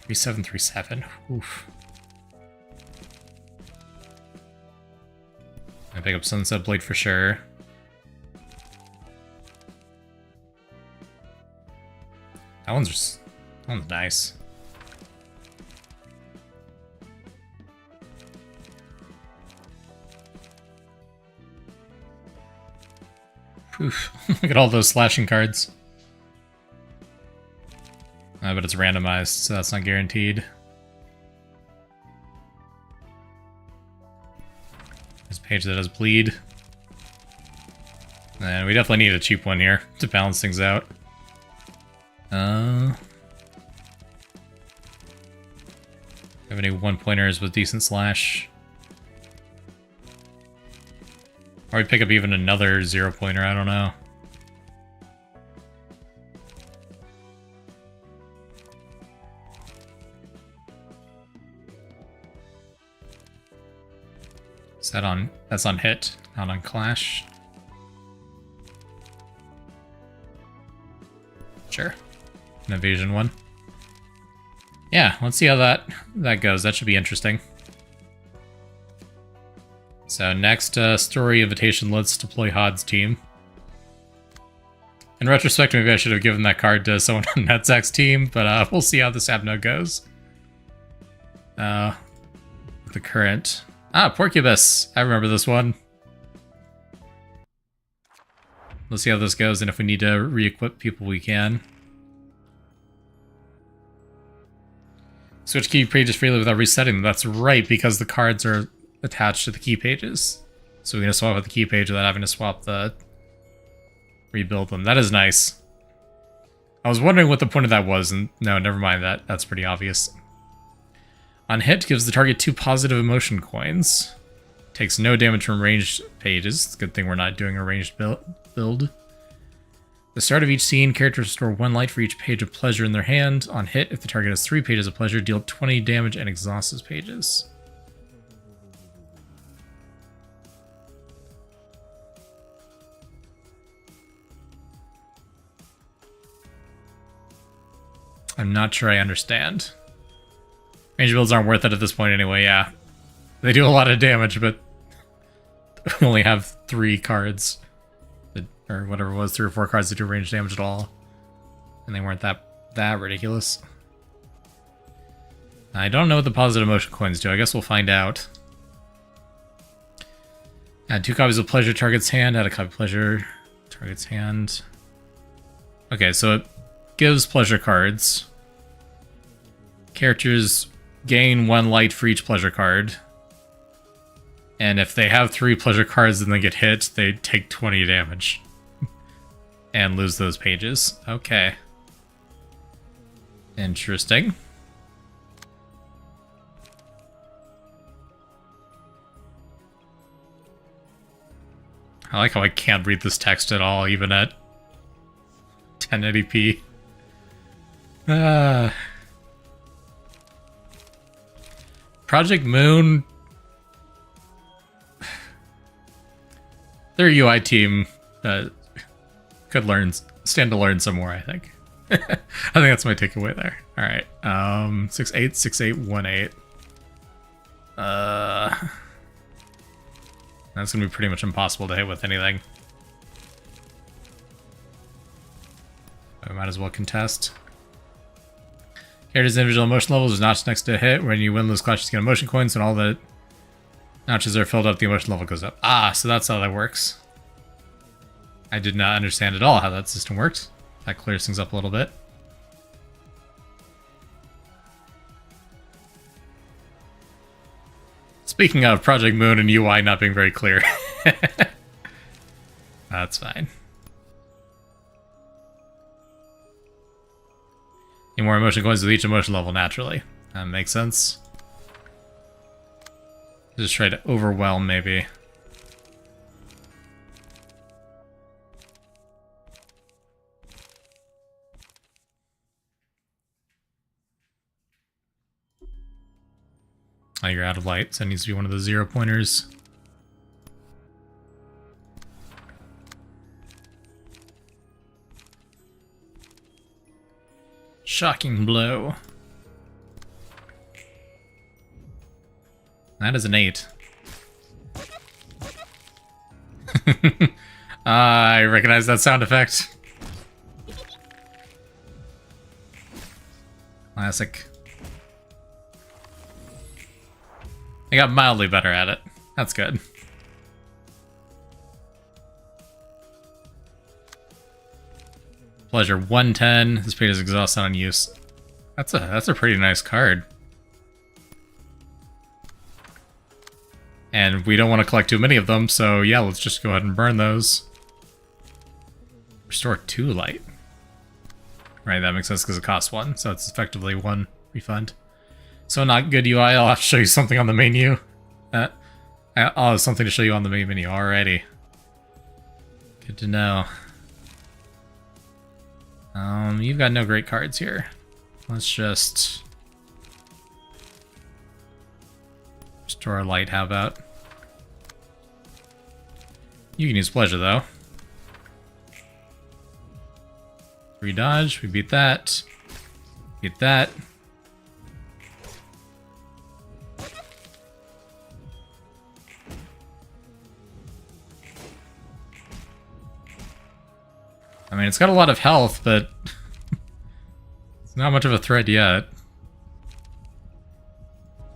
3737. Oof. I pick up Sunset Blade for sure. That one's nice. Oof. Look at all those slashing cards. But it's randomized, so that's not guaranteed. There's a page that does bleed. And we definitely need a cheap one here to balance things out. Have any 1-pointers with decent slash? Or we pick up even another 0-pointer, I don't know. Is that on... that's on hit, not on clash. Sure. An evasion one. Yeah, let's see how that goes. That should be interesting. So next story invitation, let's deploy Hod's team. In retrospect, maybe I should have given that card to someone on Netzak's team, but we'll see how this Abno goes. The current... Porcubus! I remember this one. Let's see how this goes, and if we need to re-equip people, we can. Switch key pages freely without resetting them. That's right, because the cards are attached to the key pages. So we're going to swap out the key page without having to swap the... rebuild them. That is nice. I was wondering what the point of that was, and no, never mind that. That's pretty obvious. On hit, gives the target 2 positive emotion coins. Takes no damage from ranged pages. It's a good thing we're not doing a ranged build. The start of each scene, characters restore 1 light for each page of pleasure in their hand. On hit, if the target has 3 pages of pleasure, deal 20 damage and exhaust his pages. I'm not sure I understand. Range builds aren't worth it at this point anyway, yeah. They do a lot of damage, but we only have 3 cards. Or whatever it was, 3 or 4 cards that do range damage at all. And they weren't that ridiculous. I don't know what the positive emotion coins do. I guess we'll find out. Add 2 copies of pleasure target's hand. Add a copy of pleasure target's hand. Okay, so it gives pleasure cards. Characters gain 1 light for each pleasure card. And if they have 3 pleasure cards and they get hit, they take 20 damage. And lose those pages. Okay. Interesting. I like how I can't read this text at all, even at 1080p. Project Moon. Their UI team could stand to learn some more, I think. I think that's my takeaway there. Alright. 6-8, 6-8, 1-8. That's gonna be pretty much impossible to hit with anything. I might as well contest. Character's individual emotion levels is notched next to a hit. When you win those clashes, you get emotion coins, and all the notches are filled up, the emotion level goes up. Ah, so that's how that works. I did not understand at all how that system worked. That clears things up a little bit. Speaking of Project Moon and UI not being very clear. That's fine. Need more emotion coins with each emotion level, naturally. That makes sense. Just try to overwhelm, maybe. Oh, you're out of light, so it needs to be one of the 0 pointers. Shocking blow. That is an 8. I recognize that sound effect. Classic. I got mildly better at it. That's good. Pleasure 110. This page is exhausted on use. That's a pretty nice card. And we don't want to collect too many of them, so yeah, let's just go ahead and burn those. Restore 2 light. Right, that makes sense because it costs 1, so it's effectively 1 refund. So not good UI, I'll have to show you something on the menu. I'll have something to show you on the main menu already. Good to know. You've got no great cards here. Let's just... restore a light, how about? You can use pleasure, though. Free dodge. We beat that. Beat that. I mean, it's got a lot of health, but it's not much of a threat yet.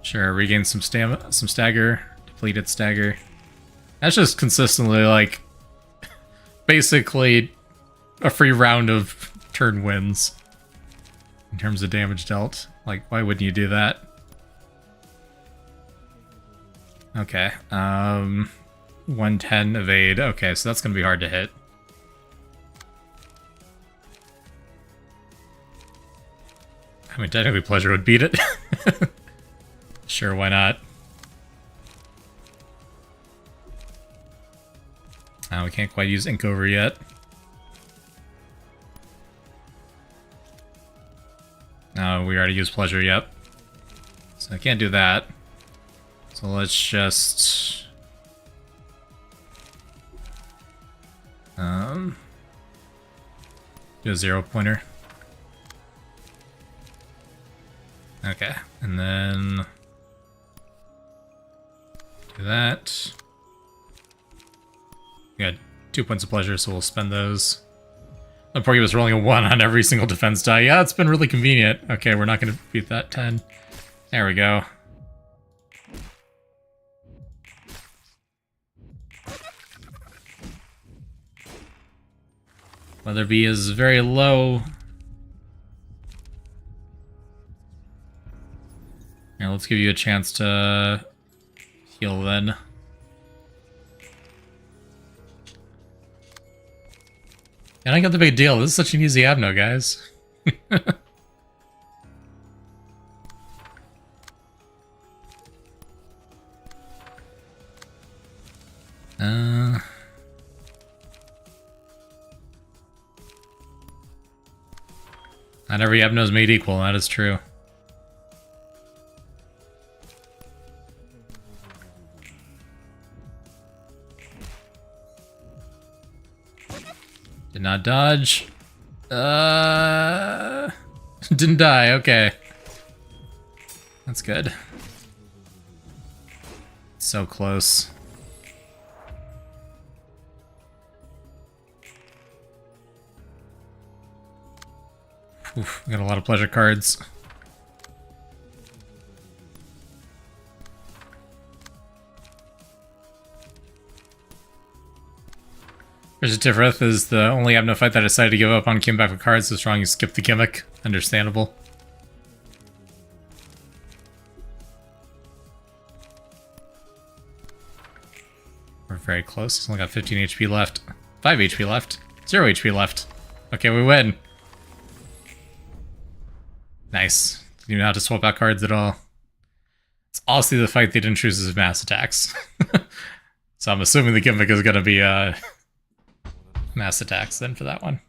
Sure, regain some stamina, some stagger, depleted stagger. That's just consistently, like, basically a free round of turn wins in terms of damage dealt. Like, why wouldn't you do that? Okay, 110 evade. Okay, so that's gonna be hard to hit. I mean, technically Pleasure would beat it. Sure, why not? We can't quite use Ink Over yet. No, we already used Pleasure, yep. So I can't do that. So let's just... do a 0-pointer. Okay, and then... do that. We got 2 points of pleasure, so we'll spend those. The poor was rolling a 1 on every single defense die. Yeah, it's been really convenient. Okay, we're not going to beat that 10. There we go. Weatherby is very low. Now let's give you a chance to heal then. And I got the big deal. This is such an easy Abno, guys. Not every Abno is made equal, that is true. Did not dodge. Didn't die, okay. That's good. So close. Oof, we got a lot of pleasure cards. Tifrith is the only Abno fight that I decided to give up on, came back with cards so strong you skip the gimmick. Understandable. We're very close. He's only got 15 HP left. 5 HP left. 0 HP left. Okay, we win. Nice. Didn't even have to swap out cards at all. It's honestly the fight they didn't choose his mass attacks. So I'm assuming the gimmick is going to be mass attacks then for that one.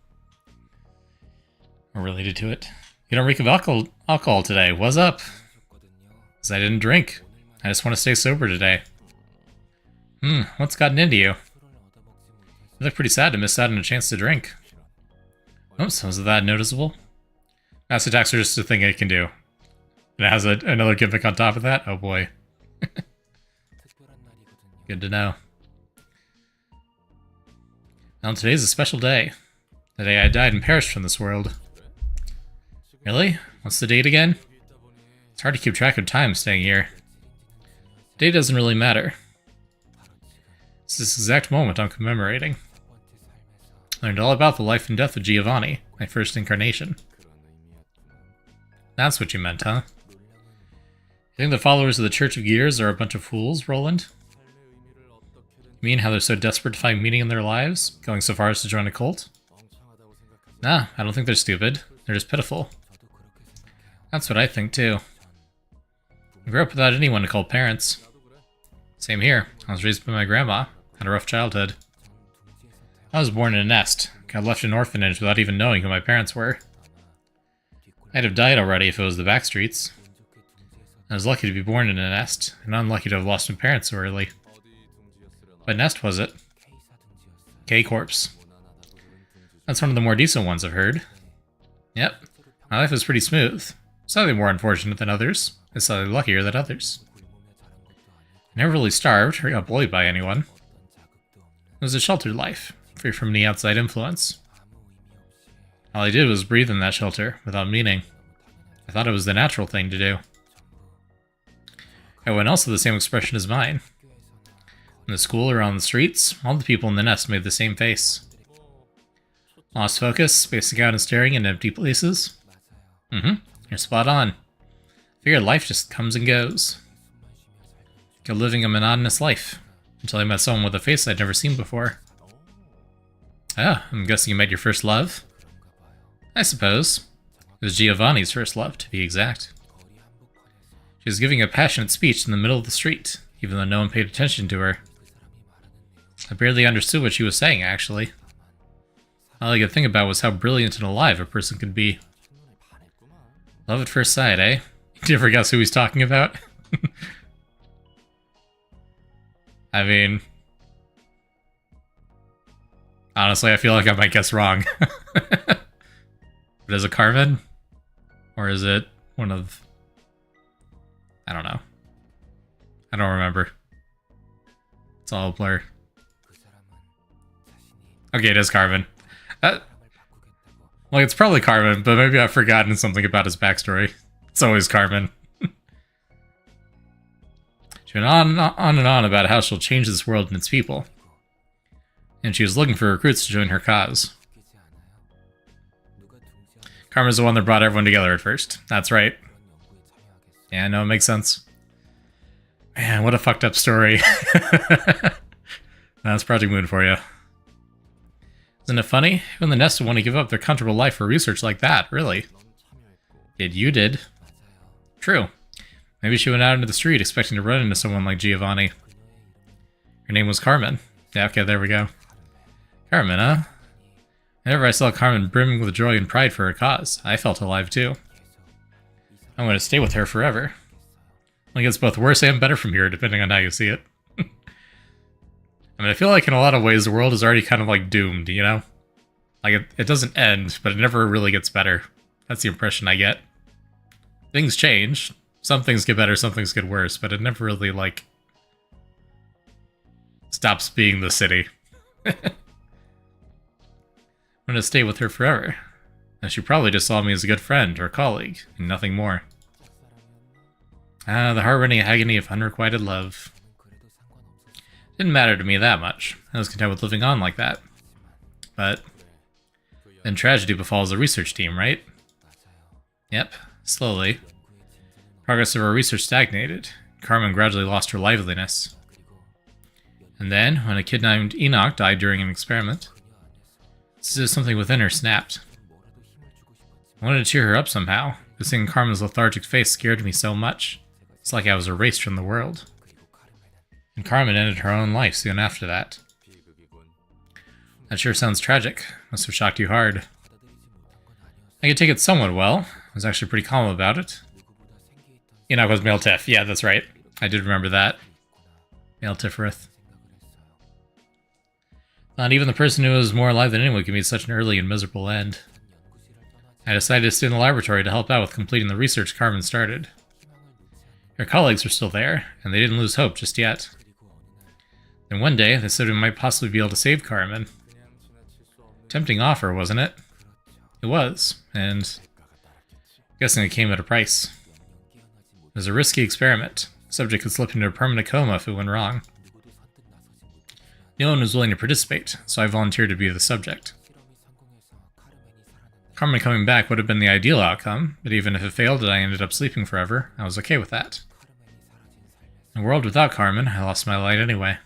Or related to it. You don't reek of alcohol today. What's up? Because I didn't drink. I just want to stay sober today. What's gotten into you? You look pretty sad to miss out on a chance to drink. Oops, was that noticeable? Mass attacks are just a thing it can do. And it has another gimmick on top of that? Oh boy. Good to know. Now today's a special day. The day I died and perished from this world. Really? What's the date again? It's hard to keep track of time staying here. The date doesn't really matter. It's this exact moment I'm commemorating. I learned all about the life and death of Giovanni, my first incarnation. That's what you meant, huh? You think the followers of the Church of Gears are a bunch of fools, Roland? You mean how they're so desperate to find meaning in their lives, going so far as to join a cult? Nah, I don't think they're stupid. They're just pitiful. That's what I think, too. I grew up without anyone to call parents. Same here. I was raised by my grandma. Had a rough childhood. I was born in a nest. Got left in an orphanage without even knowing who my parents were. I'd have died already if it was the Backstreets. I was lucky to be born in a nest, and unlucky to have lost my parents so early. What nest was it? K-Corpse. That's one of the more decent ones, I've heard. Yep, my life was pretty smooth. Slightly more unfortunate than others, and slightly luckier than others. I never really starved or got bullied by anyone. It was a sheltered life, free from any outside influence. All I did was breathe in that shelter, without meaning. I thought it was the natural thing to do. Everyone else had the same expression as mine. In the school or on the streets, all the people in the nest made the same face. Lost focus, spacing out and staring into empty places. You're spot on. Figured life just comes and goes. Like living a monotonous life, until I met someone with a face I'd never seen before. Ah, I'm guessing you met your first love? I suppose. It was Giovanni's first love, to be exact. She was giving a passionate speech in the middle of the street, even though no one paid attention to her. I barely understood what she was saying, actually. All I could think about was how brilliant and alive a person could be. Love at first sight, eh? Did you ever guess who he's talking about? I mean... honestly, I feel like I might guess wrong. But is it Carmen? Or is it one of... I don't know. I don't remember. It's all a blur. Okay, it is Carmen. Well, it's probably Carmen, but maybe I've forgotten something about his backstory. It's always Carmen. She went on and on about how she'll change this world and its people. And she was looking for recruits to join her cause. Carmen's the one that brought everyone together at first. That's right. Yeah, no, it makes sense. Man, what a fucked up story. That's Project Moon for you. Isn't it funny? Who in the nest would want to give up their comfortable life for research like that, really? You did. True. Maybe she went out into the street expecting to run into someone like Giovanni. Her name was Carmen. Yeah, okay, there we go. Carmen, huh? Whenever I saw Carmen brimming with joy and pride for her cause, I felt alive too. I'm going to stay with her forever. It gets both worse and better from here, depending on how you see it. I mean, I feel like in a lot of ways the world is already kind of like doomed, you know? Like, it doesn't end, but it never really gets better. That's the impression I get. Things change. Some things get better, some things get worse, but it never really, like, stops being the city. I'm gonna stay with her forever. And she probably just saw me as a good friend or colleague, and nothing more. Ah, the heart-rending agony of unrequited love. Didn't matter to me that much. I was content with living on like that. But then tragedy befalls the research team, right? Yep, slowly. Progress of our research stagnated. Carmen gradually lost her liveliness. And then, when a kid named Enoch died during an experiment, something within her snapped. I wanted to cheer her up somehow, but seeing Carmen's lethargic face scared me so much. It's like I was erased from the world. And Carmen ended her own life soon after that. That sure sounds tragic. Must have shocked you hard. I could take it somewhat well. I was actually pretty calm about it. Enoch was male Tiff. Yeah, that's right. I did remember that. Male Tiffereth. Not even the person who was more alive than anyone could meet such an early and miserable end. I decided to stay in the laboratory to help out with completing the research Carmen started. Her colleagues were still there, and they didn't lose hope just yet. Then one day, they said we might possibly be able to save Carmen. Tempting offer, wasn't it? It was, and I'm guessing it came at a price. It was a risky experiment. The subject could slip into a permanent coma if it went wrong. No one was willing to participate, so I volunteered to be the subject. Carmen coming back would have been the ideal outcome, but even if it failed and I ended up sleeping forever, I was okay with that. In a world without Carmen, I lost my light anyway.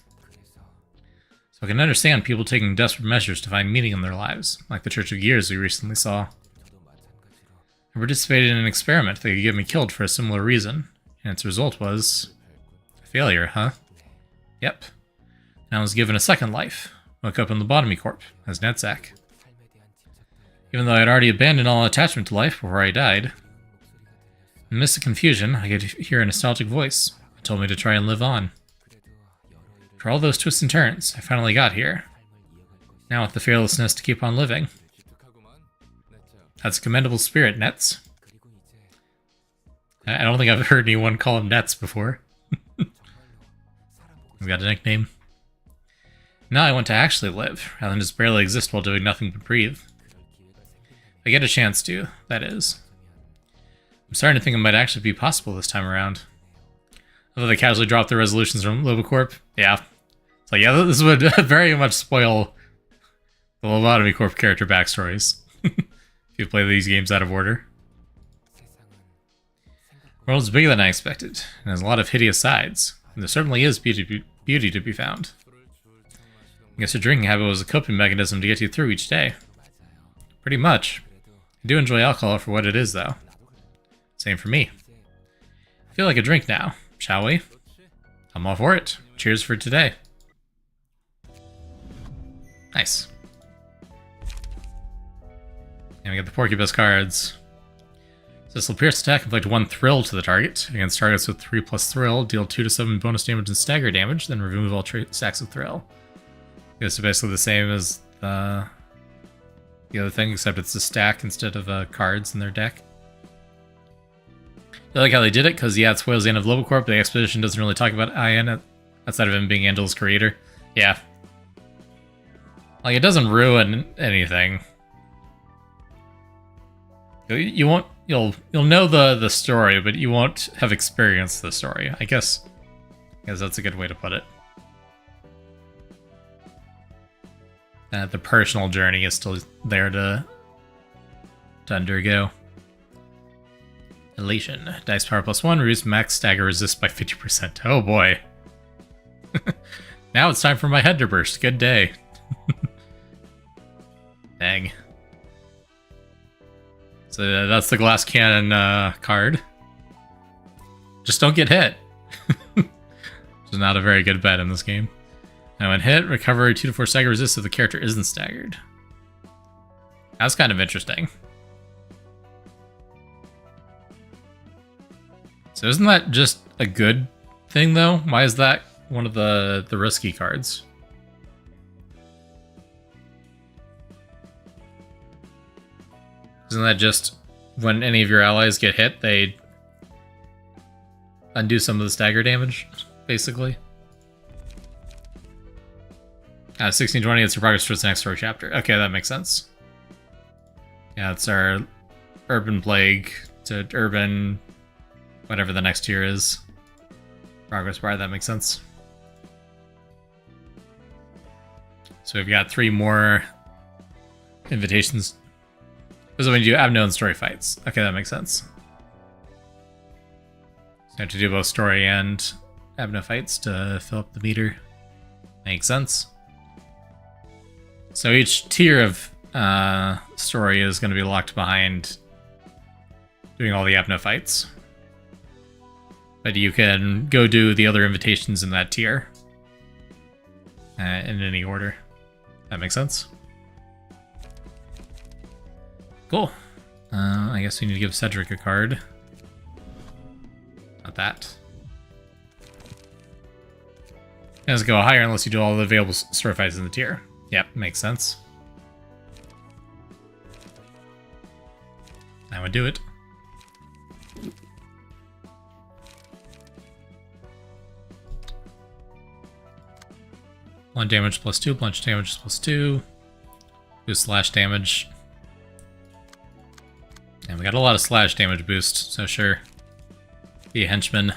So I can understand people taking desperate measures to find meaning in their lives, like the Church of Gears we recently saw. I participated in an experiment that could get me killed for a similar reason, and its result was... a failure, huh? Yep. And I was given a second life. Woke up in the Lobotomy Corp as Netzack. Even though I had already abandoned all attachment to life before I died. In the midst of confusion, I could hear a nostalgic voice. It told me to try and live on. For all those twists and turns, I finally got here. Now with the fearlessness to keep on living. That's a commendable spirit, Nets. I don't think I've heard anyone call him Nets before. We've got a nickname. Now I want to actually live, rather than just barely exist while doing nothing but breathe. If I get a chance to, that is. I'm starting to think it might actually be possible this time around. Although they casually dropped their resolutions from Lobocorp. Yeah. It's like, yeah, this would very much spoil the Lobotomy Corp character backstories. If you play these games out of order. The world is bigger than I expected, and has a lot of hideous sides. And there certainly is beauty to be found. I guess your drinking habit was a coping mechanism to get you through each day. Pretty much. I do enjoy alcohol for what it is, though. Same for me. I feel like a drink now, shall we? I'm all for it. Cheers for today. Nice. And we got the Porcupus cards. So this will pierce attack, inflict 1 thrill to the target. Against targets with 3+ thrill, deal 2 to 7 bonus damage and stagger damage, then remove all stacks of thrill. It's basically the same as the other thing, except it's a stack instead of cards in their deck. I like how they did it, because yeah, it spoils the end of Lobocorp, but the Expedition doesn't really talk about IN outside of him being Angel's creator. Yeah. Like, it doesn't ruin anything. You won't, you'll know the story, but you won't have experienced the story. I guess that's a good way to put it. The personal journey is still there to undergo. Elation. Dice power +1, reduce max stagger resist by 50%. Oh boy. Now it's time for my head to burst. Good day. Dang. So that's the glass cannon card. Just don't get hit. Which is not a very good bet in this game. And when hit, recover 2 to 4 stagger resist if the character isn't staggered. That's kind of interesting. So isn't that just a good thing, though? Why is that one of the risky cards? Isn't that just when any of your allies get hit, they undo some of the stagger damage, basically? 1620, it's your progress towards the next story chapter. Okay, that makes sense. Yeah, it's our urban plague to urban whatever the next tier is. Progress bar, that makes sense. So we've got 3 more invitations. This is when you do Abno and story fights. Okay, that makes sense. So you have to do both story and Abno fights to fill up the meter. Makes sense. So each tier of story is going to be locked behind doing all the Abno fights. But you can go do the other invitations in that tier. In any order. That makes sense? Cool. I guess we need to give Cedric a card. Not that. It doesn't go higher unless you do all the available story fights in the tier. Yep, makes sense. I would do it. Blunt damage +2, blunt damage +2. Boost slash damage. And we got a lot of slash damage boost, so sure. Be a henchman.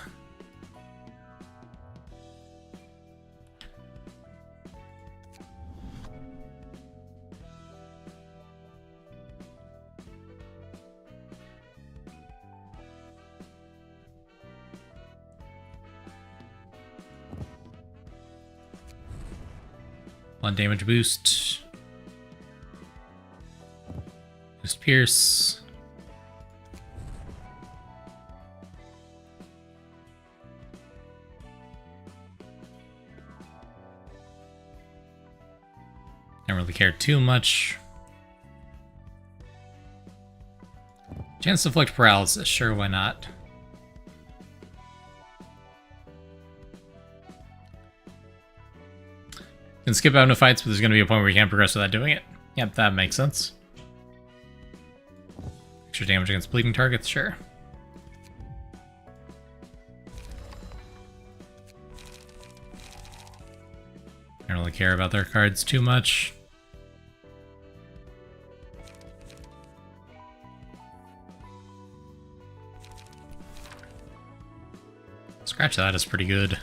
Blunt damage boost. Boost pierce. Don't really care too much. Chance to inflict paralysis, sure, why not? You can skip out no fights, but there's going to be a point where you can't progress without doing it. Yep, that makes sense. Extra damage against bleeding targets, sure. I don't really care about their cards too much. Scratch that is pretty good.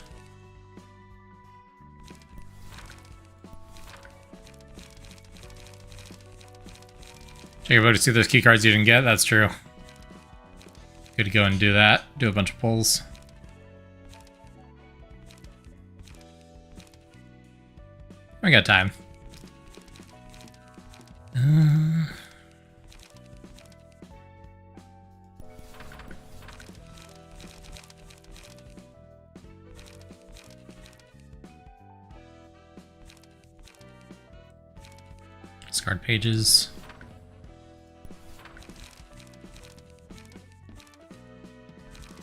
Check your vote to see those key cards you didn't get, that's true. Good to go and do that. Do a bunch of pulls. We got time. Discard pages.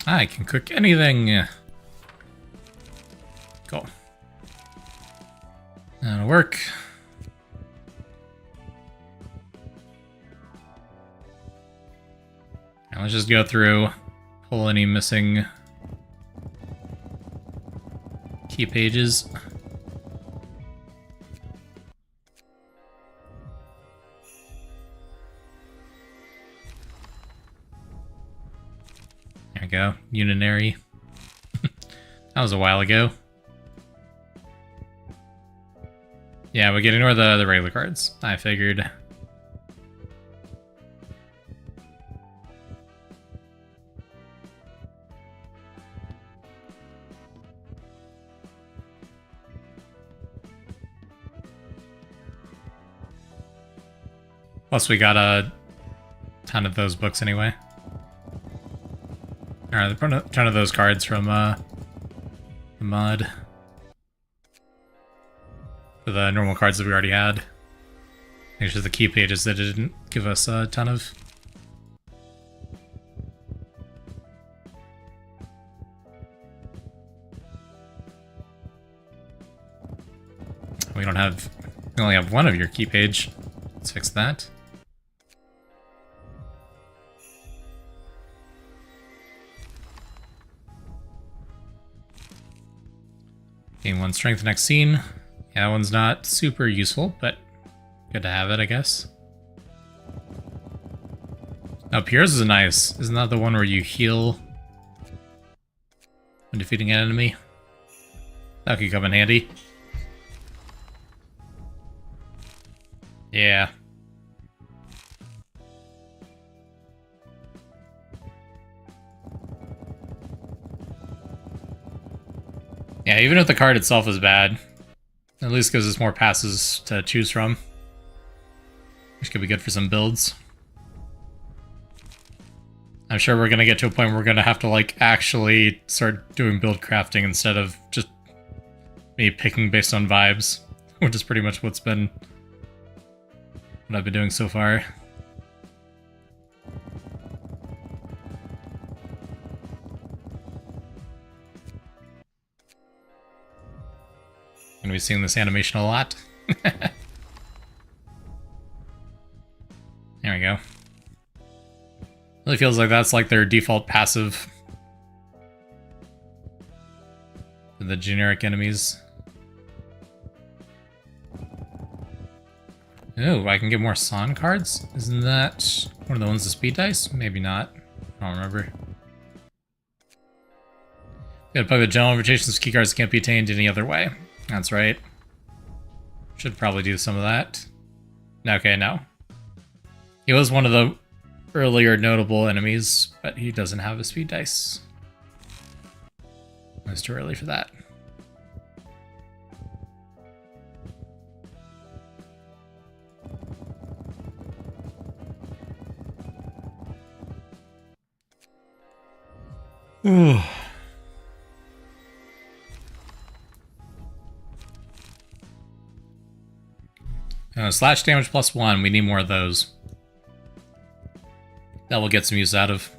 I can cook anything. Cool. That'll work. Now let's just go through, pull any missing key pages. There we go, Uninary. That was a while ago. Yeah, we can ignore the regular cards. I figured. Plus, we got a ton of those books anyway. Or a ton of those cards from the mod. For the normal cards that we already had. It's just the key pages that it didn't give us a ton of. We don't have... We only have one of your key page. Let's fix that. Gain 1 strength next scene. Yeah, that one's not super useful, but good to have it, I guess. Oh, Pierre's is nice. Isn't that the one where you heal when defeating an enemy? That could come in handy. Yeah. Yeah, even if the card itself is bad, at least gives us more passes to choose from. Which could be good for some builds. I'm sure we're gonna get to a point where we're gonna have to, like, actually start doing build crafting instead of just me picking based on vibes, which is pretty much what I've been doing so far. Gonna be seeing this animation a lot. There we go. Really feels like that's like their default passive for the generic enemies. Oh, I can get more Son cards? Isn't that one of the ones with speed dice? Maybe not. I don't remember. Gotta plug the general invitations, key cards can't be attained any other way. That's right. Should probably do some of that. Okay, no. He was one of the earlier notable enemies, but he doesn't have a speed dice. It's too early for that. Ooh. Slash damage +1. We need more of those. That will get some use out of.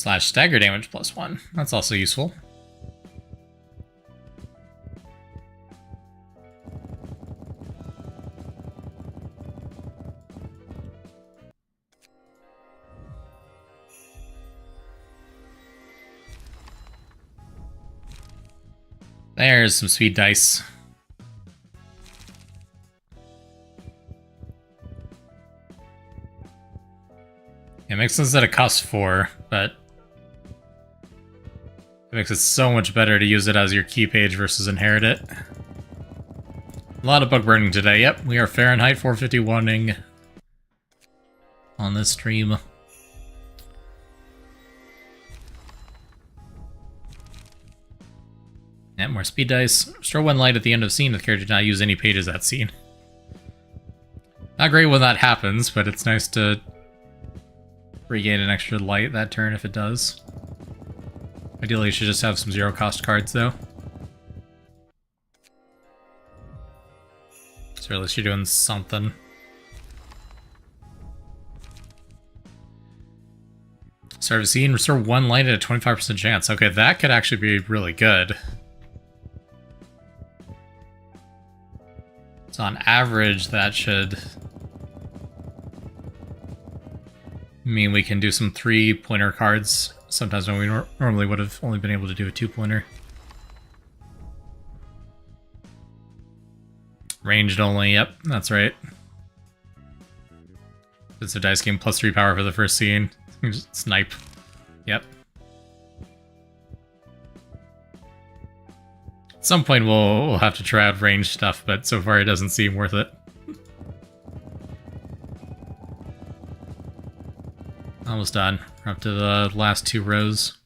Slash stagger damage +1. That's also useful. There's some speed dice. It makes sense that it costs 4, but it makes it so much better to use it as your key page versus inherit it. A lot of book burning today. Yep, we are Fahrenheit 451ing on this stream. Yeah, more speed dice. Restore 1 light at the end of scene if the character did not use any pages that scene. Not great when that happens, but it's nice to regain an extra light that turn if it does. Ideally, you should just have some zero-cost cards, though. So at least you're doing something. Start of a scene, restore 1 light at a 25% chance. Okay, that could actually be really good. So on average, that should mean we can do some 3-pointer cards sometimes when we normally would have only been able to do a 2-pointer. Ranged only, yep, that's right. It's a dice game +3 power for the first scene. Just snipe. Yep. At some point we'll have to try out ranged stuff, but so far it doesn't seem worth it. Almost done. We're up to the last 2 rows.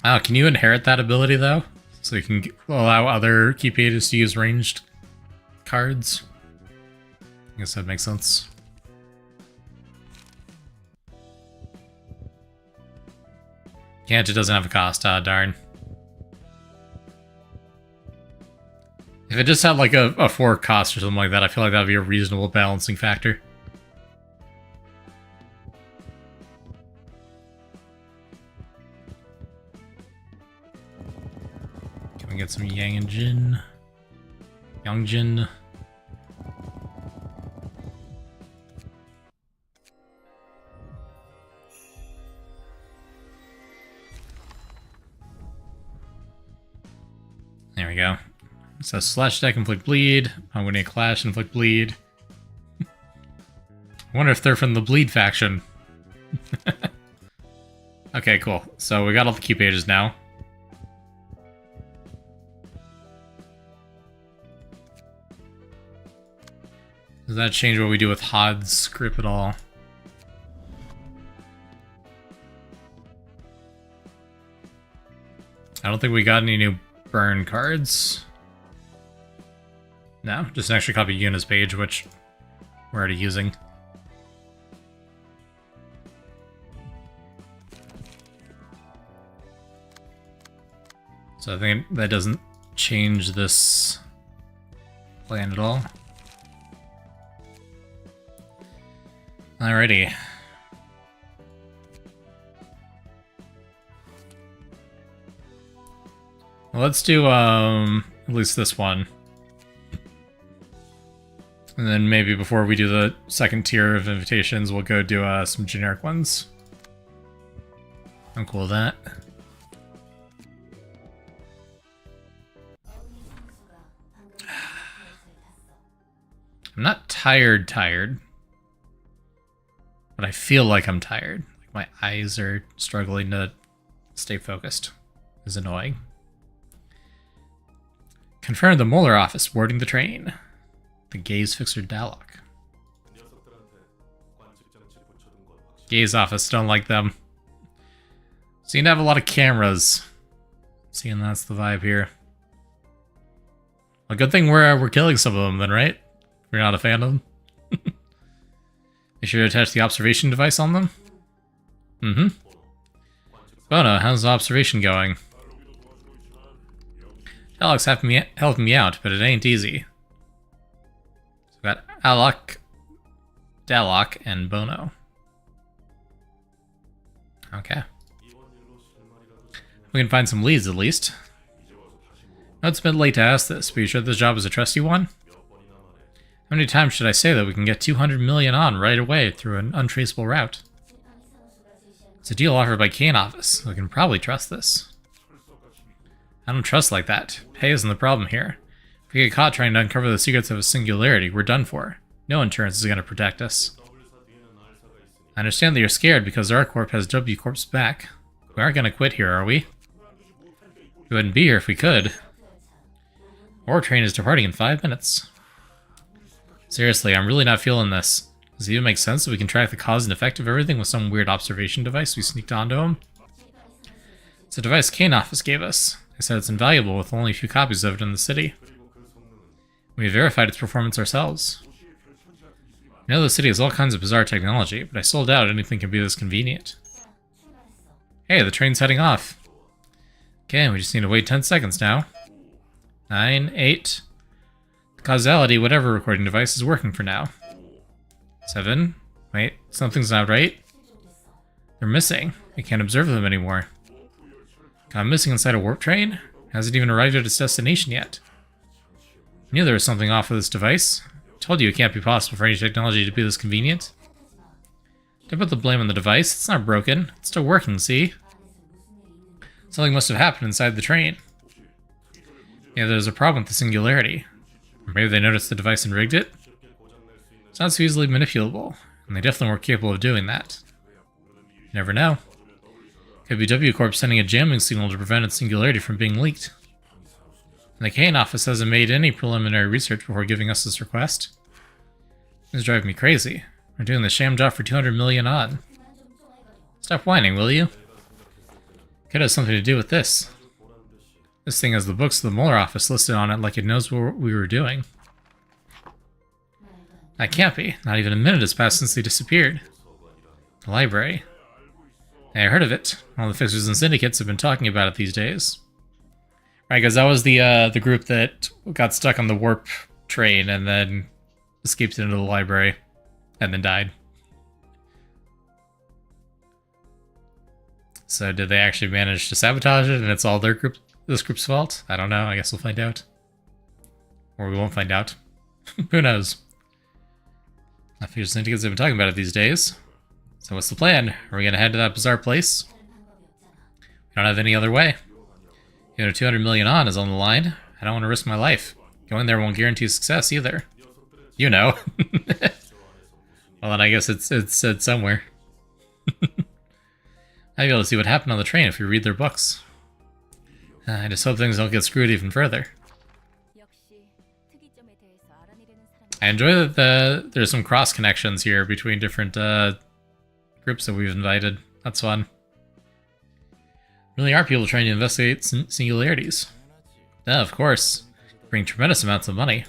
Oh, can you inherit that ability though? So you can allow other key pages to use ranged cards? I guess that makes sense. Can't, it doesn't have a cost. Ah, darn. If it just had like a 4 cost or something like that, I feel like that would be a reasonable balancing factor. Can we get some Yangjin? Yangjin. There we go. So slash deck, inflict bleed. I'm winning a clash, inflict bleed. I wonder if they're from the bleed faction. Okay, cool. So we got all the key pages now. Does that change what we do with Hod's script at all? I don't think we got any new burn cards. No, just an extra copy of Yuna's page, which we're already using. So I think that doesn't change this plan at all. Alrighty. Well, let's do at least this one. And then maybe before we do the second tier of invitations, we'll go do some generic ones. I'm cool with that. I'm not tired, but I feel like I'm tired. Like my eyes are struggling to stay focused. It's annoying. Confirm the Molar office boarding the train. The gaze fixer Dalok. Gaze office, don't like them. Seem to have a lot of cameras. Seeing that's the vibe here. A good thing we're killing some of them then, right? We're not a fan of them. Make sure to attach the observation device on them. Bono, how's the observation going? Dalek's helping me out, but it ain't easy. So we've got Alok, Dalek, and Bono. Okay. We can find some leads at least. No, it's a bit late to ask this, but you sure this job is a trusty one? How many times should I say that we can get 200 million on right away through an untraceable route? It's a deal offered by Kane office, so we can probably trust this. I don't trust like that. Pay isn't the problem here. If we get caught trying to uncover the secrets of a singularity, we're done for. No insurance is going to protect us. I understand that you're scared because our corp has W Corp's back. We aren't going to quit here, are we? We wouldn't be here if we could. Our train is departing in 5 minutes. Seriously, I'm really not feeling this. Does it even make sense that we can track the cause and effect of everything with some weird observation device we sneaked onto him? It's a device Kane office gave us. They said it's invaluable with only a few copies of it in the city. We verified its performance ourselves. I know the city has all kinds of bizarre technology, but I still doubt anything can be this convenient. Hey, the train's heading off. Okay, we just need to wait 10 seconds now. 9, 8... The causality, whatever recording device, is working for now. 7... Wait, something's not right. They're missing. We can't observe them anymore. Gone missing inside a warp train? Hasn't even arrived at its destination yet. I knew there was something off with this device. I told you it can't be possible for any technology to be this convenient. Don't put the blame on the device. It's not broken. It's still working, see? Something must have happened inside the train. Yeah, there's a problem with the singularity. Or maybe they noticed the device and rigged it? It's not so easily manipulable, and they definitely weren't capable of doing that. You never know. Could be W Corp sending a jamming signal to prevent its singularity from being leaked. And the Kane office hasn't made any preliminary research before giving us this request. This is driving me crazy. We're doing the sham job for 200 million odd. Stop whining, will you? Could have something to do with this. This thing has the books of the Mueller office listed on it like it knows what we were doing. That can't be. Not even a minute has passed since they disappeared. The library. Hey, I heard of it. All the fixers and syndicates have been talking about it these days. Right, because that was the group that got stuck on the warp train and then escaped into the library and then died. So did they actually manage to sabotage it and it's all this group's fault? I don't know. I guess we'll find out. Or we won't find out. Who knows? I figure syndicates have been talking about it these days. So what's the plan? Are we going to head to that bizarre place? We don't have any other way. 200 million on is on the line. I don't want to risk my life. Going there won't guarantee success either. You know. Well, then I guess it's said somewhere. I'll be able to see what happened on the train if we read their books. I just hope things don't get screwed even further. I enjoy that there's some cross connections here between different groups that we've invited. That's fun. Really are people trying to investigate singularities. Yeah, of course. Bring tremendous amounts of money.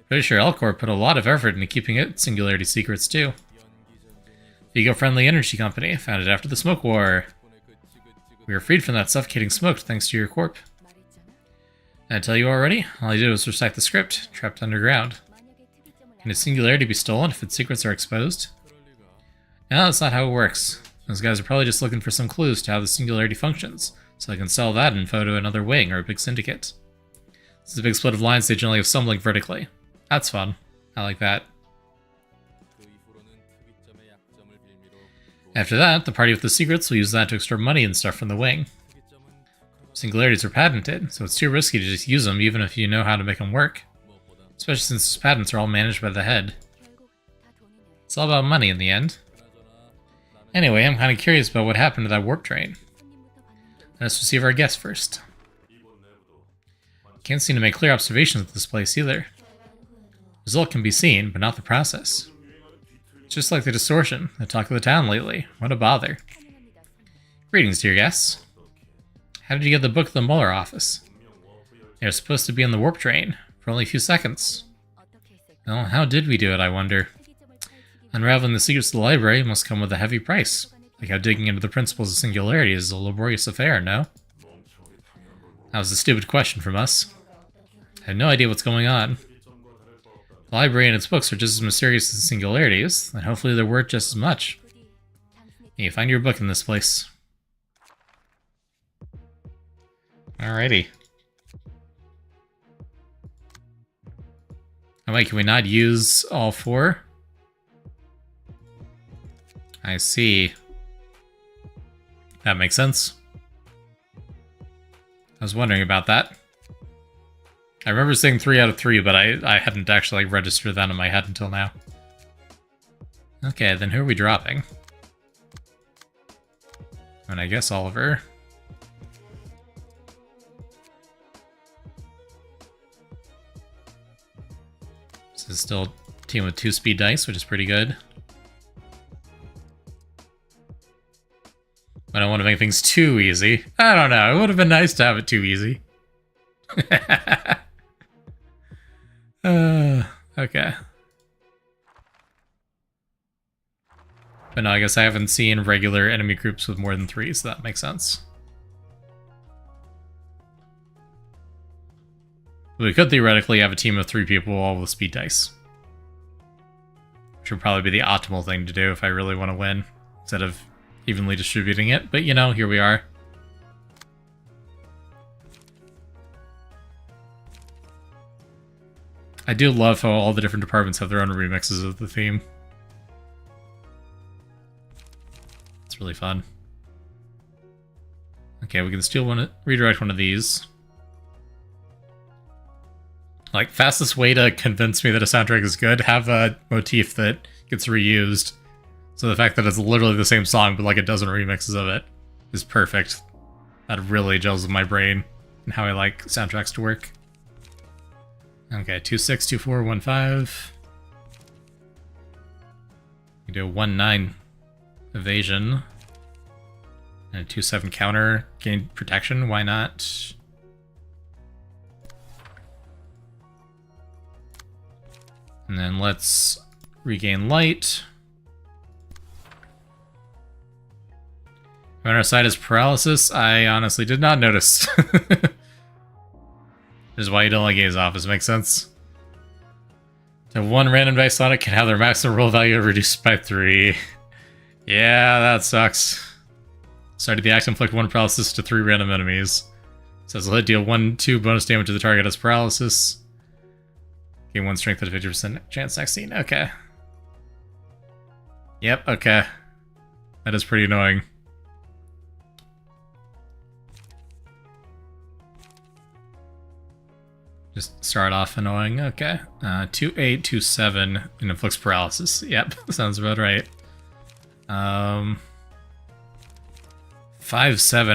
Pretty sure Elcor put a lot of effort into keeping its singularity secrets too. Eco-friendly energy company, founded after the smoke war. We were freed from that suffocating smoke thanks to your corp. Did I tell you already? All I did was recite the script, trapped underground. Can a singularity be stolen if its secrets are exposed? No, that's not how it works. Those guys are probably just looking for some clues to how the singularity functions, so they can sell that info to another wing or a big syndicate. This is a big split of lines, they generally have some link vertically. That's fun. I like that. After that, the party with the secrets will use that to extort money and stuff from the wing. Singularities are patented, so it's too risky to just use them even if you know how to make them work. Especially since patents are all managed by the head. It's all about money in the end. Anyway, I'm kind of curious about what happened to that warp train. Let's receive our guest first. Can't seem to make clear observations of this place either. Result can be seen, but not the process. It's just like the distortion, the talk of the town lately. What a bother. Greetings, dear guests. How did you get the book to the Mueller office? They were supposed to be on the warp train, for only a few seconds. Well, how did we do it, I wonder? Unraveling the secrets of the library must come with a heavy price. Like how digging into the principles of singularity is a laborious affair, no? That was a stupid question from us. I have no idea what's going on. The library and its books are just as mysterious as singularities, and hopefully they're worth just as much. You find your book in this place. Alrighty. Oh wait, can we not use all 4? I see. That makes sense. I was wondering about that. I remember saying 3 out of 3, but I hadn't actually registered that in my head until now. Okay, then who are we dropping? And I guess Oliver. This is still a team with 2 speed dice, which is pretty good. I don't want to make things too easy. I don't know, it would have been nice to have it too easy. Okay. But no, I guess I haven't seen regular enemy groups with more than 3, so that makes sense. We could theoretically have a team of 3 people all with speed dice. Which would probably be the optimal thing to do if I really want to win, instead of evenly distributing it, but you know, here we are. I do love how all the different departments have their own remixes of the theme. It's really fun. Okay, we can still redirect one of these. Like, fastest way to convince me that a soundtrack is good, have a motif that gets reused. So the fact that it's literally the same song, but like a dozen remixes of it, is perfect. That really gels with my brain and how I like soundtracks to work. Okay, 2-6, 2-4, 1-5. We do a 1-9 evasion. And a 2-7 counter, gain protection, why not? And then let's regain light. On our side is paralysis. I honestly did not notice. This is why you don't like Gaze Office, makes sense. So 1 random dice on it can have their maximum roll value reduced by 3. Yeah, that sucks. Started the act, inflict 1 paralysis to 3 random enemies. Says let deal 1-2 bonus damage to the target as paralysis. Gain 1 strength at a 50% chance next scene. Okay. Yep, okay. That is pretty annoying. Just start off annoying. Okay. 2-8, 2-7, and inflicts paralysis. Yep, sounds about right. 5-7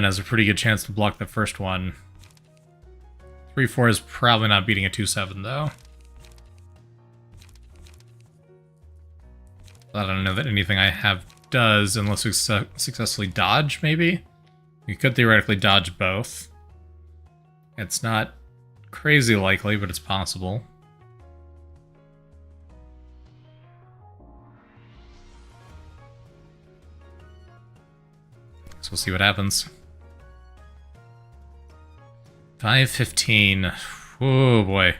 has a pretty good chance to block the first one. 3-4 is probably not beating a 2-7 though. I don't know that anything I have does unless we successfully dodge, maybe? We could theoretically dodge both. It's not crazy likely, but it's possible. So we'll see what happens. 5-15. Oh boy.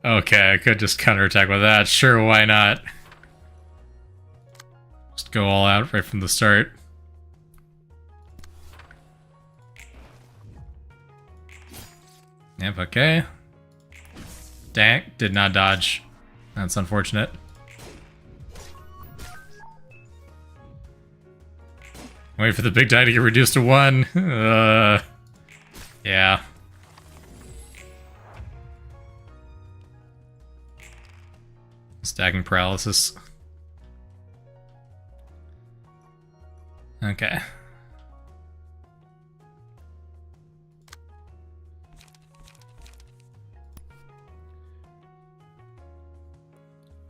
Okay, I could just counterattack with that. Sure, why not? Just go all out right from the start. Yep, okay. Dang, did not dodge. That's unfortunate. Wait for the big die to get reduced to 1. Yeah. Stacking paralysis. Okay.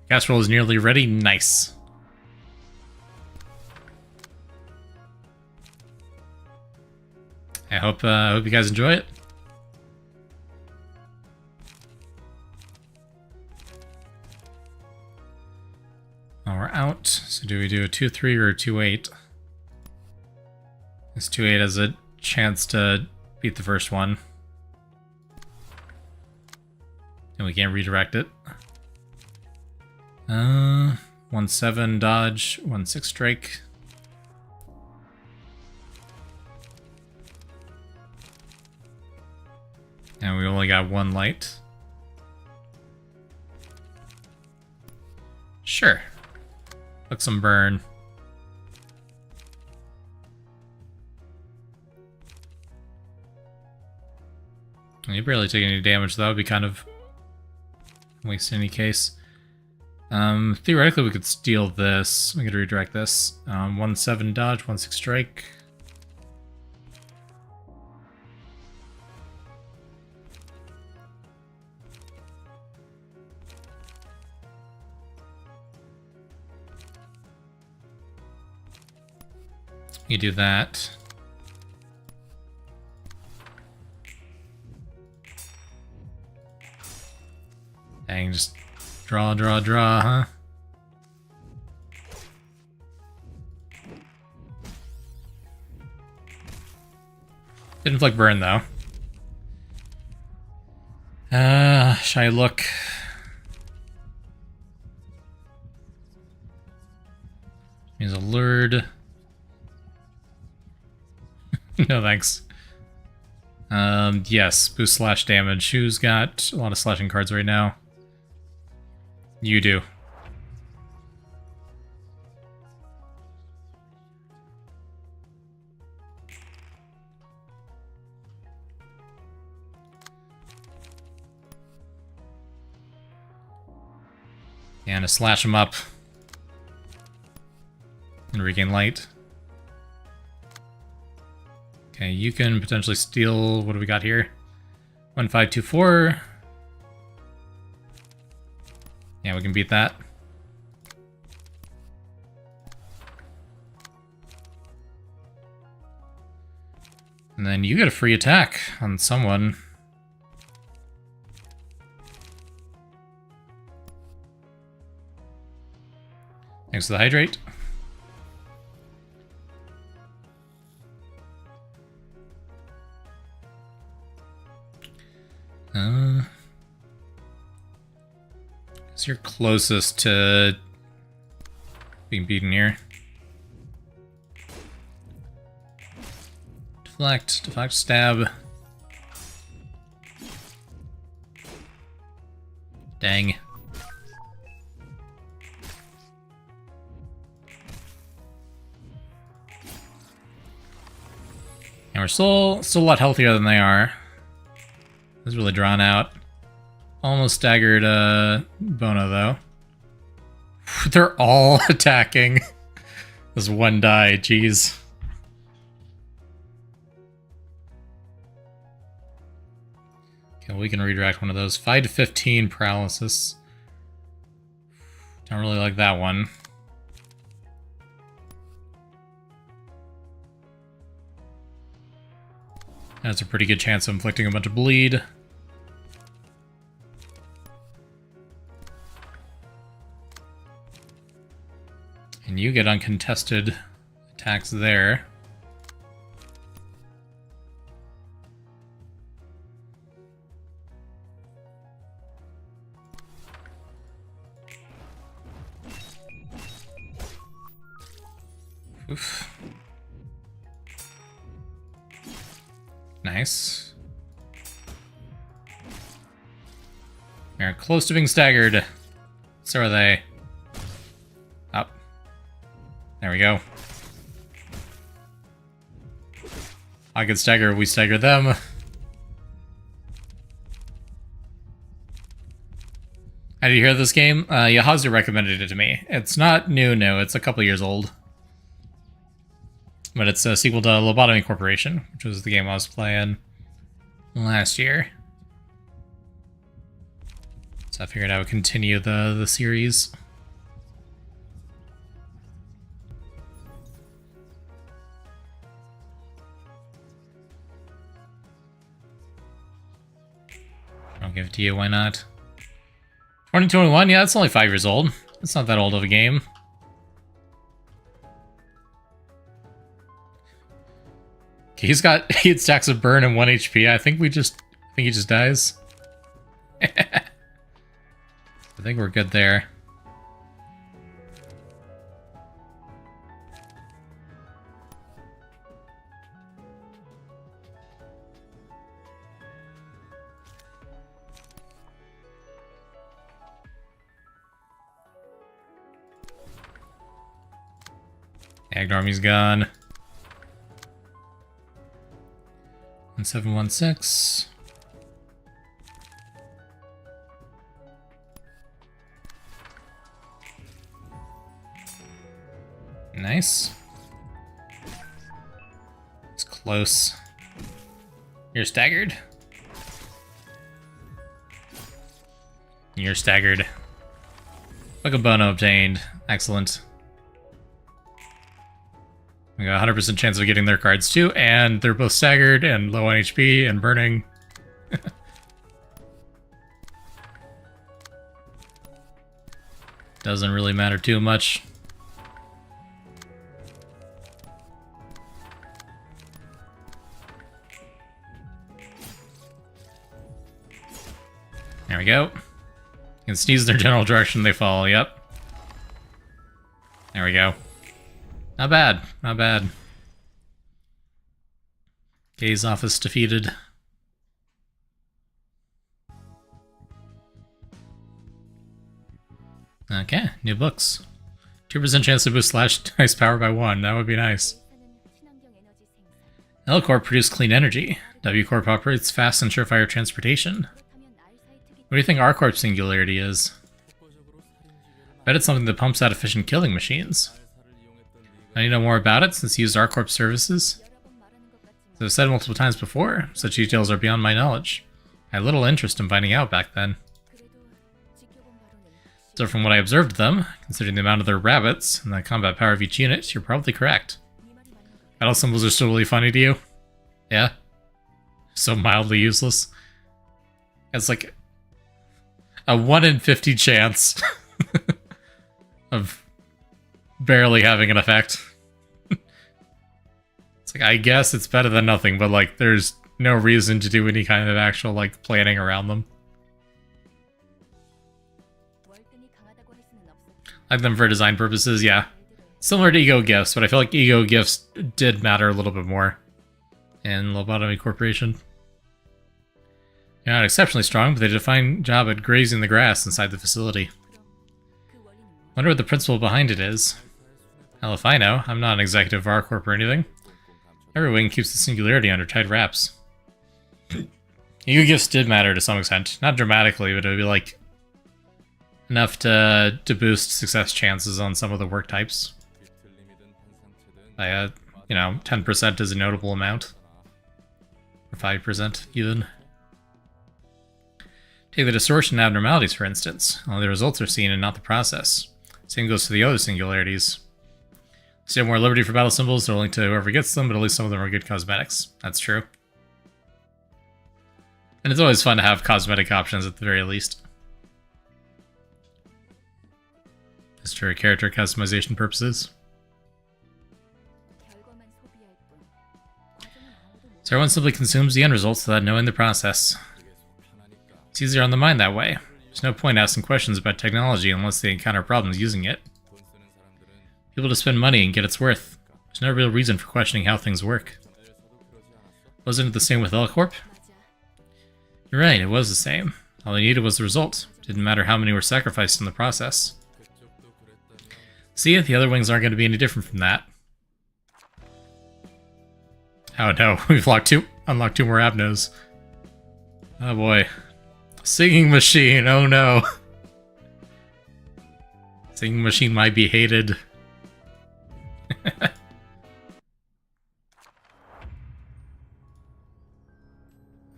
Casserole is nearly ready. Nice. I hope you guys enjoy it. Now we're out. So do we do a 2-3 or a 2-8? This 2-8 has a chance to beat the first one. And we can't redirect it. 1-7 dodge, 1-6 strike. And we only got 1 light. Sure. Look some burn. You barely take any damage, so that would be kind of a waste in any case. Theoretically, we could steal this. We could redirect this. 1-7 dodge, 1-6 strike. You do that. Dang, just draw, huh? Didn't flick burn, though. Should I look? Means allured. No thanks. Yes, boost slash damage. Who's got a lot of slashing cards right now? You do. And to slash him up. And regain light. Okay, you can potentially steal. What do we got here? 1-5-2-4. Yeah, we can beat that. And then you get a free attack on someone. Thanks for the hydrate. So you're closest to being beaten here. Deflect, stab. Dang. And we're still a lot healthier than they are. This is really drawn out. Almost staggered Bono, though. They're all attacking. This one die, jeez. Okay, we can redirect one of those. 5-15 paralysis. Don't really like that one. That's a pretty good chance of inflicting a bunch of bleed. And you get uncontested attacks there. Oof. Nice. We're close to being staggered. So are they. Up. There we go. I could stagger, we stagger them. How did you hear this game? Yahazu recommended it to me. It's not new, no, it's a couple years old. But it's a sequel to Lobotomy Corporation, which was the game I was playing last year. So I figured I would continue the series. I'll give it to you, why not? 2021, yeah, it's only 5 years old. It's not that old of a game. He's got 8 stacks of burn and 1 HP. I think he just dies. I think we're good there. Ag Army's gone. 1716. Nice. It's close. You're staggered. You're staggered. Bono obtained. Excellent. We got 100% chance of getting their cards too, and they're both staggered and low on HP and burning. Doesn't really matter too much. There we go. You can sneeze in their general direction, they fall, yep. There we go. Not bad, not bad. Gaze office defeated. Okay, new books. 2% chance to boost slash dice power by 1, that would be nice. L Corp produced clean energy. W Corp operates fast and surefire transportation. What do you think R Corp's singularity is? Bet it's something that pumps out efficient killing machines. I need to know more about it since you used R Corp services. As I've said multiple times before, such details are beyond my knowledge. I had little interest in finding out back then. So from what I observed of them, considering the amount of their rabbits and the combat power of each unit, you're probably correct. Battle symbols are still really funny to you? Yeah? So mildly useless. It's like a 1 in 50 chance of barely having an effect. It's like, I guess it's better than nothing, but like, there's no reason to do any kind of actual like planning around them. Like them for design purposes, yeah. Similar to Ego Gifts, but I feel like Ego Gifts did matter a little bit more in Lobotomy Corporation. They're not exceptionally strong, but they did a fine job at grazing the grass inside the facility. Wonder what the principle behind it is. Hell if I know, I'm not an executive of R-Corp or anything. Every wing keeps the singularity under tight wraps. Ego Gifts did matter to some extent. Not dramatically, but it would be like enough to boost success chances on some of the work types. By, you know, 10% is a notable amount. Or 5% even. Take the distortion abnormalities, for instance. Only the results are seen and not the process. Same goes for the other singularities. Still more liberty for battle symbols, they're linked to whoever gets them, but at least some of them are good cosmetics. That's true. And it's always fun to have cosmetic options at the very least. Just for character customization purposes. So everyone simply consumes the end results without knowing the process. It's easier on the mind that way. There's no point asking questions about technology unless they encounter problems using it. People just spend money and get its worth. There's no real reason for questioning how things work. Wasn't it the same with L-Corp? You're right, it was the same. All they needed was the result. Didn't matter how many were sacrificed in the process. See, the other wings aren't going to be any different from that. Oh no, we've unlocked two more Abnos. Oh boy. Singing machine, oh no. Singing machine might be hated.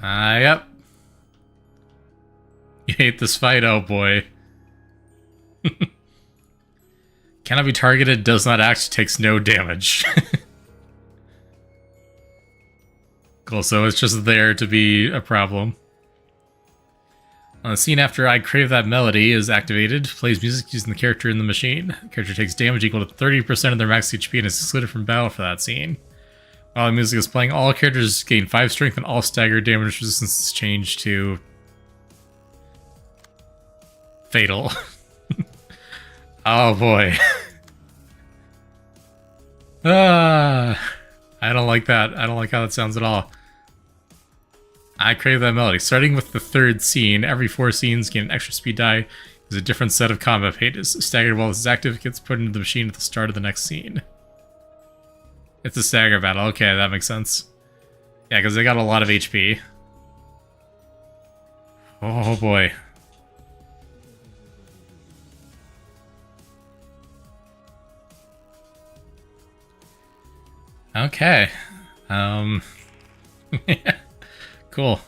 Yep. You hate this fight, oh boy. Cannot be targeted, does not act, takes no damage. Cool, so it's just there to be a problem. The scene after I Crave That Melody is activated, plays music using the character in the machine. The character takes damage equal to 30% of their max HP and is excluded from battle for that scene. While the music is playing, all characters gain 5 strength and all staggered damage resistance is changed to fatal. Oh boy. I don't like that. I don't like how that sounds at all. I crave that melody. Starting with the 3rd scene, every 4 scenes gain an extra speed die. There's a different set of combat pages. Staggered while this is active gets put into the machine at the start of the next scene. It's a stagger battle. Okay, that makes sense. Yeah, because they got a lot of HP. Oh boy. Okay. Cool.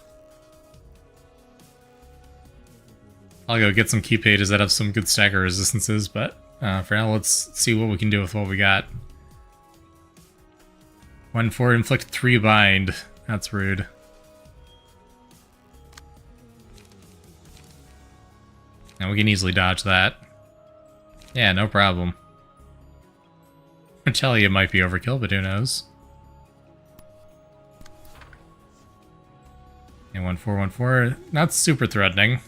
I'll go get some key pages that have some good stagger resistances, but for now, let's see what we can do with what we got. 1-4, inflict 3 bind. That's rude. Now we can easily dodge that. Yeah, no problem. I tell you, it might be overkill, but who knows? And 1-4-1-4, not super threatening.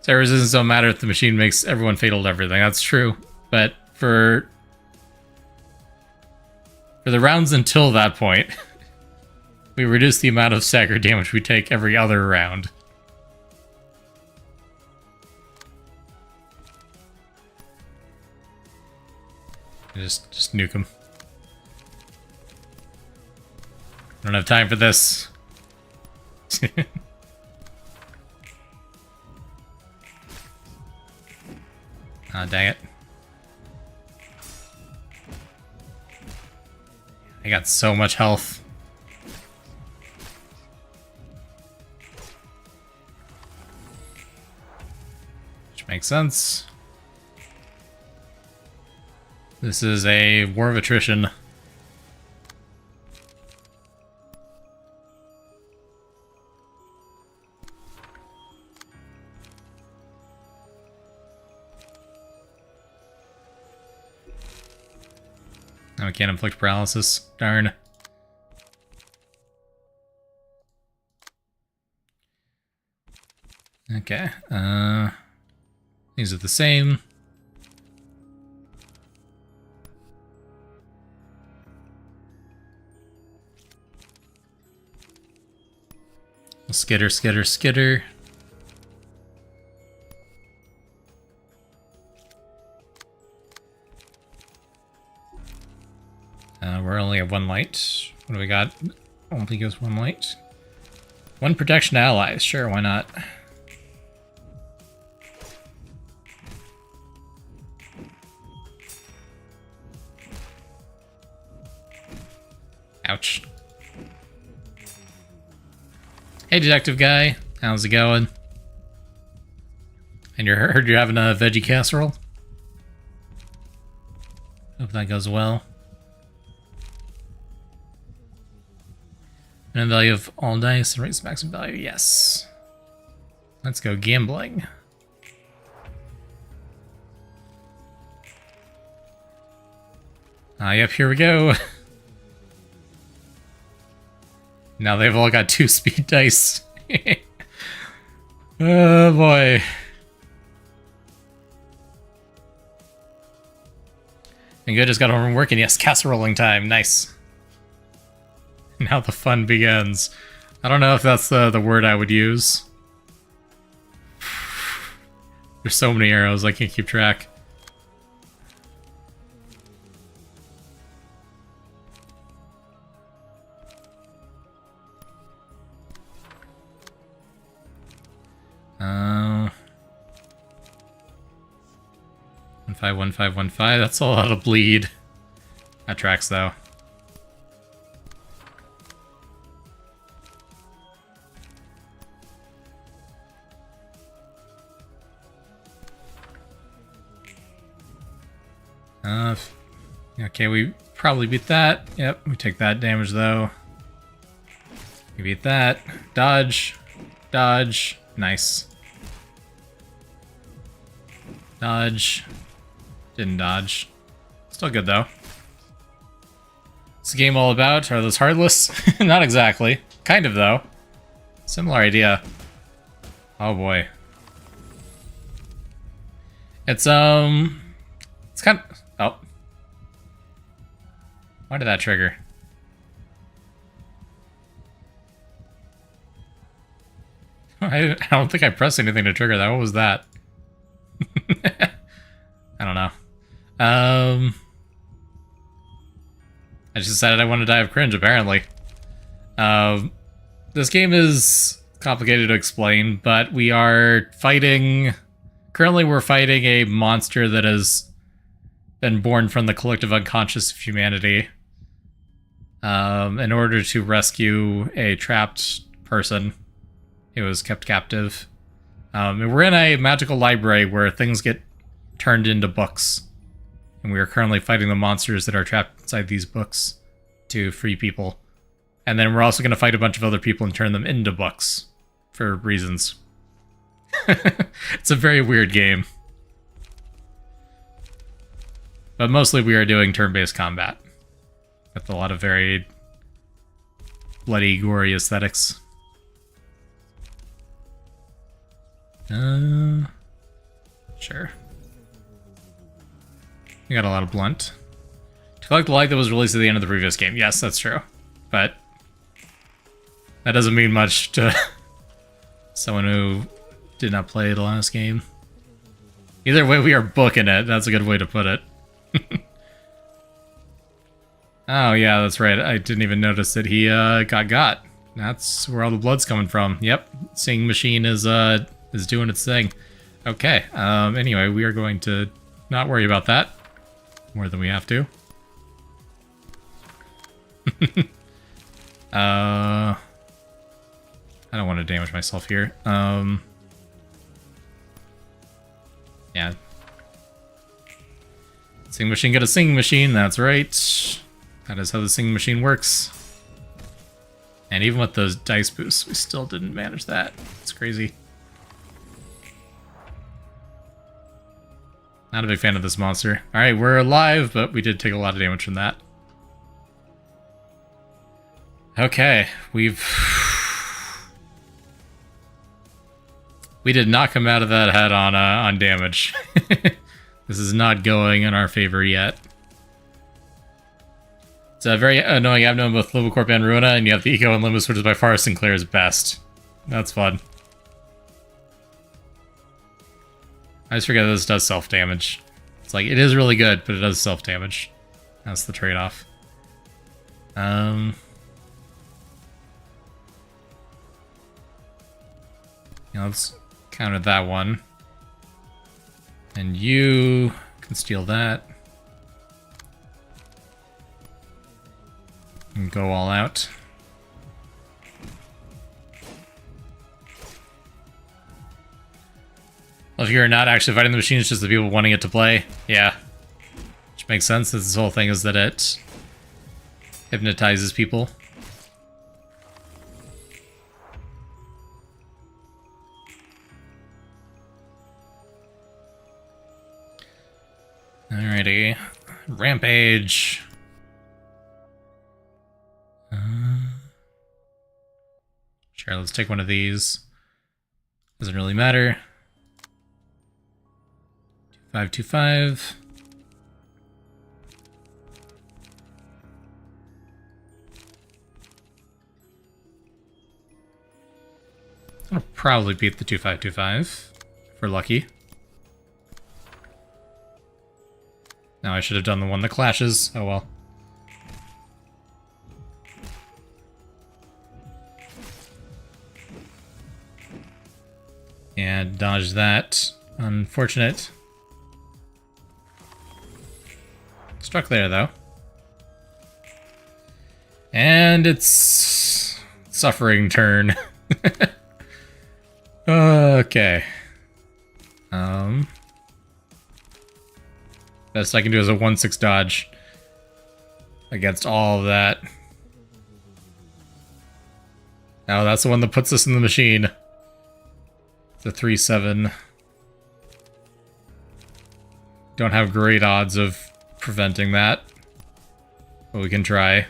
Stagger resistance don't matter if the machine makes everyone fatal to everything. That's true, but for the rounds until that point, we reduce the amount of stagger damage we take every other round. Just nuke him. I don't have time for this. Ah, dang it. I got so much health. Which makes sense. This is a war of attrition. Oh, I can't inflict paralysis. Darn. Okay. These are the same. Skitter, skitter, skitter. We're only at 1 light. What do we got? Only goes 1 light. 1 protection to allies. Sure, why not? Ouch. Hey, detective guy. How's it going? And you heard you're having a veggie casserole? Hope that goes well. And value of all dice and raise maximum value. Yes. Let's go gambling. Yep, here we go. Now they've all got 2 speed dice. Oh boy. And good, just got home from work, and yes, casserolling time. Nice. Now the fun begins. I don't know if that's the word I would use. There's so many arrows, I can't keep track. Uh, 1-5, 1-5, 1-5. That's a lot of bleed. That tracks though. Okay, we probably beat that. Yep, we take that damage though. We beat that. Dodge. Dodge. Nice. Dodge. Didn't dodge. Still good though. the game all about? Are those heartless? Not exactly. Kind of, though. Similar idea. Oh, boy. It's kind of... Oh. Why did that trigger? I don't think I pressed anything to trigger that. What was that? I don't know. I just decided I wanted to die of cringe, apparently. This game is complicated to explain, but we are fighting... Currently, we're fighting a monster that has been born from the collective unconscious of humanity. In order to rescue a trapped person who was kept captive. And we're in a magical library where things get turned into books. And we are currently fighting the monsters that are trapped inside these books to free people. And then we're also going to fight a bunch of other people and turn them into books for reasons. It's a very weird game. But mostly we are doing turn-based combat. With a lot of very bloody, gory aesthetics. Sure. We got a lot of blunt. To collect the light that was released at the end of the previous game. Yes, that's true. But that doesn't mean much to someone who did not play the last game. Either way, we are booking it. That's a good way to put it. Oh, yeah, that's right. I didn't even notice that he got. That's where all the blood's coming from. Yep, Sing Machine is doing its thing. Okay, anyway, we are going to not worry about that more than we have to. I don't want to damage myself here. Yeah. Sing Machine get a Sing Machine, that's right. That is how the Sing Machine works. And even with those dice boosts, we still didn't manage that. It's crazy. Not a big fan of this monster. Alright, we're alive, but we did take a lot of damage from that. Okay, we did not come out of that head on damage. This is not going in our favor yet. It's very annoying. I've known both Library and Ruina, and you have the Eco and Limbus, which is by far Sinclair's best. That's fun. I just forget that this does self-damage. It's like, it is really good, but it does self-damage. That's the trade-off. Let's counter that one. And you can steal that. And go all out. Well, if you're not actually fighting the machine, it's just the people wanting it to play. Yeah. Which makes sense, since this whole thing is that it hypnotizes people. Alrighty. Rampage. Sure, let's take one of these. Doesn't really matter. 2525. I'll probably beat the 2525 if we're lucky. Now I should have done the one that clashes. Oh well. And dodge that. Unfortunate. Struck there, though. And it's suffering turn. Okay. Best I can do is a 1/6 dodge against all of that. Oh, that's the one that puts us in the machine. The 3/7. Don't have great odds of preventing that, but we can try.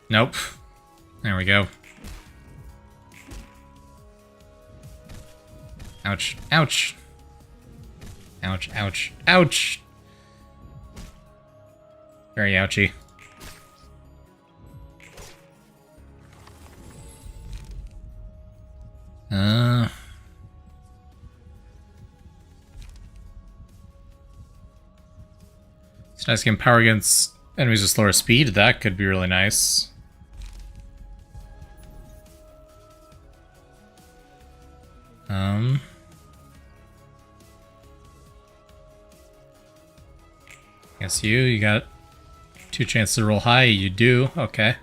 Nope. There we go. Ouch. Ouch. Ouch, ouch, ouch! Very ouchy. It's nice getting power against enemies with slower speed. That could be really nice. Guess you got 2 chances to roll high. You do. Okay.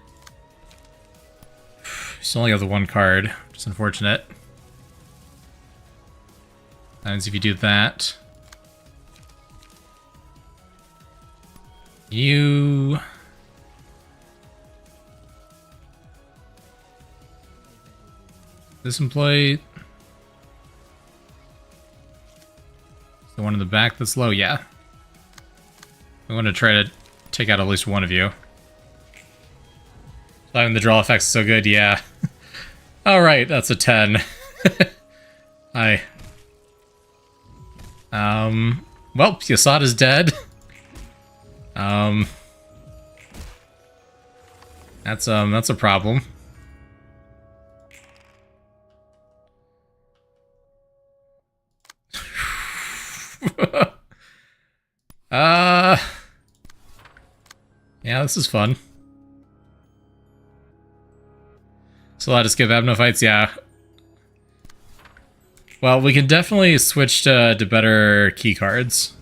Still only have the 1 card, which is unfortunate. That means if you do that, you... This employee... The one in the back that's low? Yeah. We want to try to take out at least one of you. Having the draw effect's so good, yeah. Alright, that's a 10. Hi. Well, Yasada's dead. That's a problem. Yeah, this is fun. So let us skip Abno fights, yeah. Well, we can definitely switch to better key cards.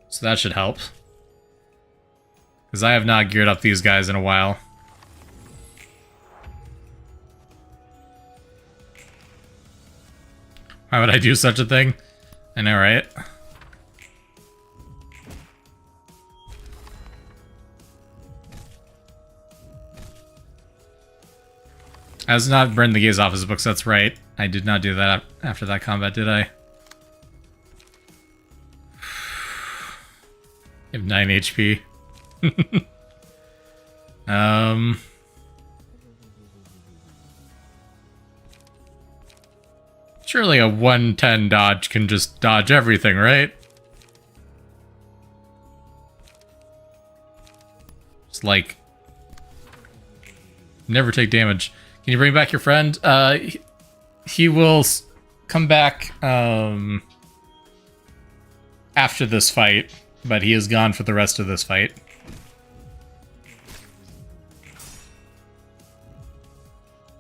So that should help. Because I have not geared up these guys in a while. Why would I do such a thing? I know, right? I was not burned the gaze off his books, that's right. I did not do that after that combat, did I? You have 9 HP. Surely a 110 dodge can just dodge everything, right? Just like... never take damage. Can you bring back your friend? He will come back after this fight, but he is gone for the rest of this fight.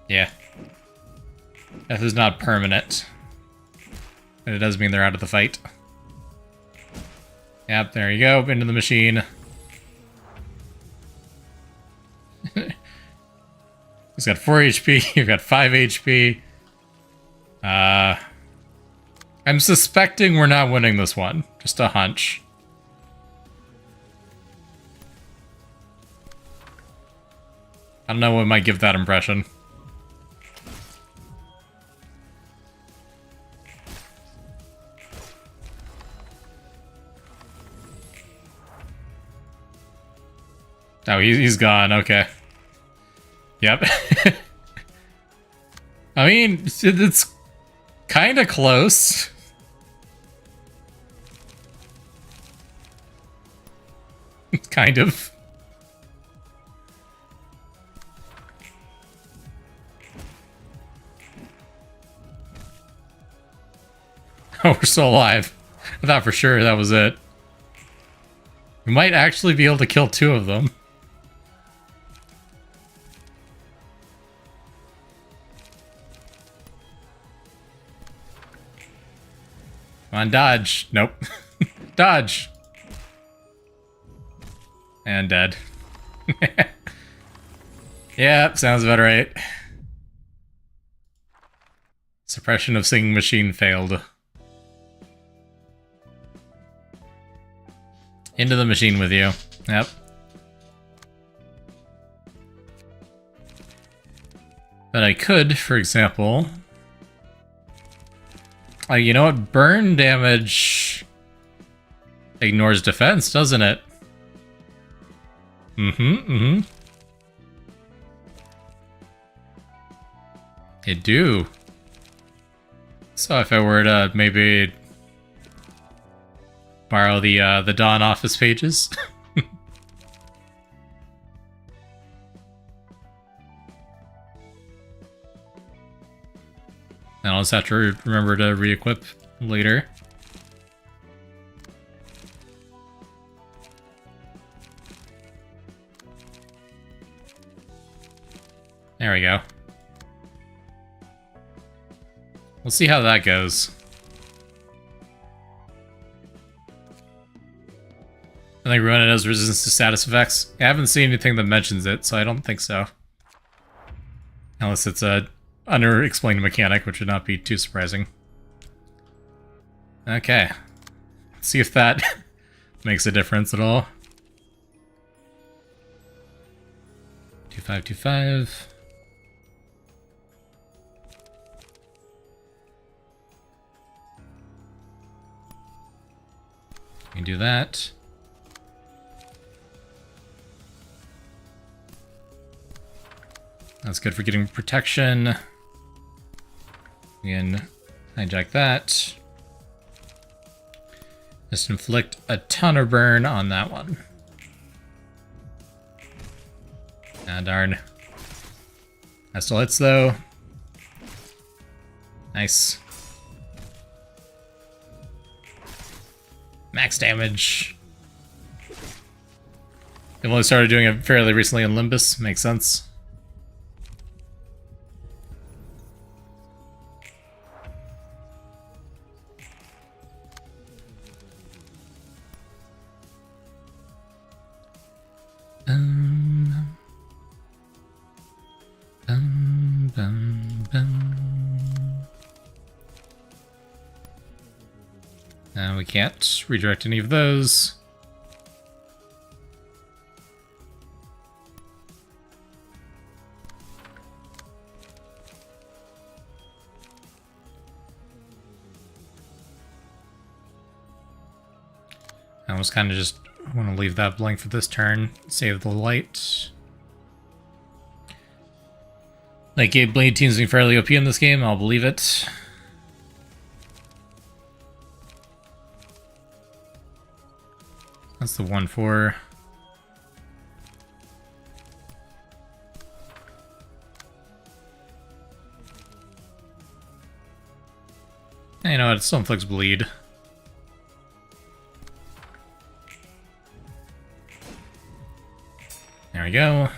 Yeah. Death is not permanent. But it does mean they're out of the fight. Yep, there you go. Into the machine. He's got 4 HP, you've got 5 HP. I'm suspecting we're not winning this one. Just a hunch. I don't know what might give that impression. Oh, he's gone, okay. Yep. I mean, it's kind of close. Kind of. Oh, we're still alive. I thought for sure that was it. We might actually be able to kill 2 of them. Come on, dodge. Nope. Dodge. And dead. Yep, sounds about right. Suppression of singing machine failed. Into the machine with you. Yep. But I could, for example... you know what? Burn damage ignores defense, doesn't it? It do. So if I were to maybe borrow the Dawn office pages. And I'll just have to remember to re-equip later. There we go. We'll see how that goes. I think Ruina has resistance to status effects. I haven't seen anything that mentions it, so I don't think so. Unless it's a under-explained mechanic, which would not be too surprising. Okay. Let's see if that makes a difference at all. 2525. You can do that. That's good for getting protection. We can hijack that. Just inflict a ton of burn on that one. Ah, darn. That still hits, though. Nice. Max damage. They've only started doing it fairly recently in Limbus. Makes sense. We can't redirect any of those. I was kind of just want to leave that blank for this turn. Save the light. Like, Blade teams being fairly OP in this game, I'll believe it. That's the 1-4. You know what? It still inflicts bleed. There we go.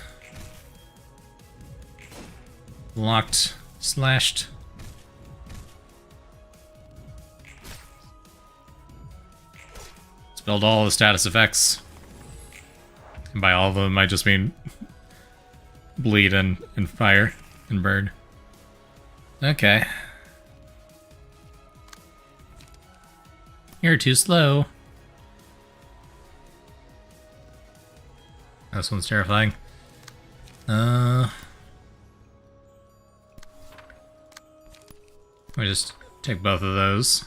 Locked, slashed. Spelled all the status effects. And by all of them, I just mean bleed and fire and burn. Okay. You're too slow. This one's terrifying. Let me just take both of those.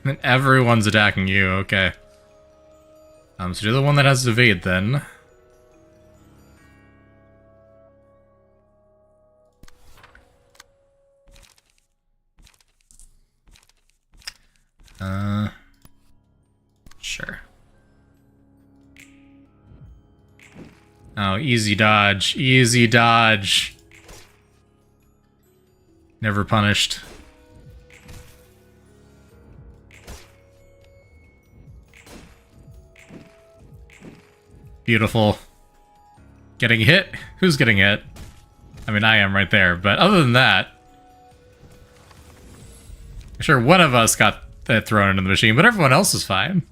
And then everyone's attacking you, okay. So do the one that has evade then. Sure. Oh, easy dodge. Easy dodge. Never punished. Beautiful. Getting hit? Who's getting hit? I mean, I am right there, but other than that... I'm sure one of us got that thrown into the machine, but everyone else is fine.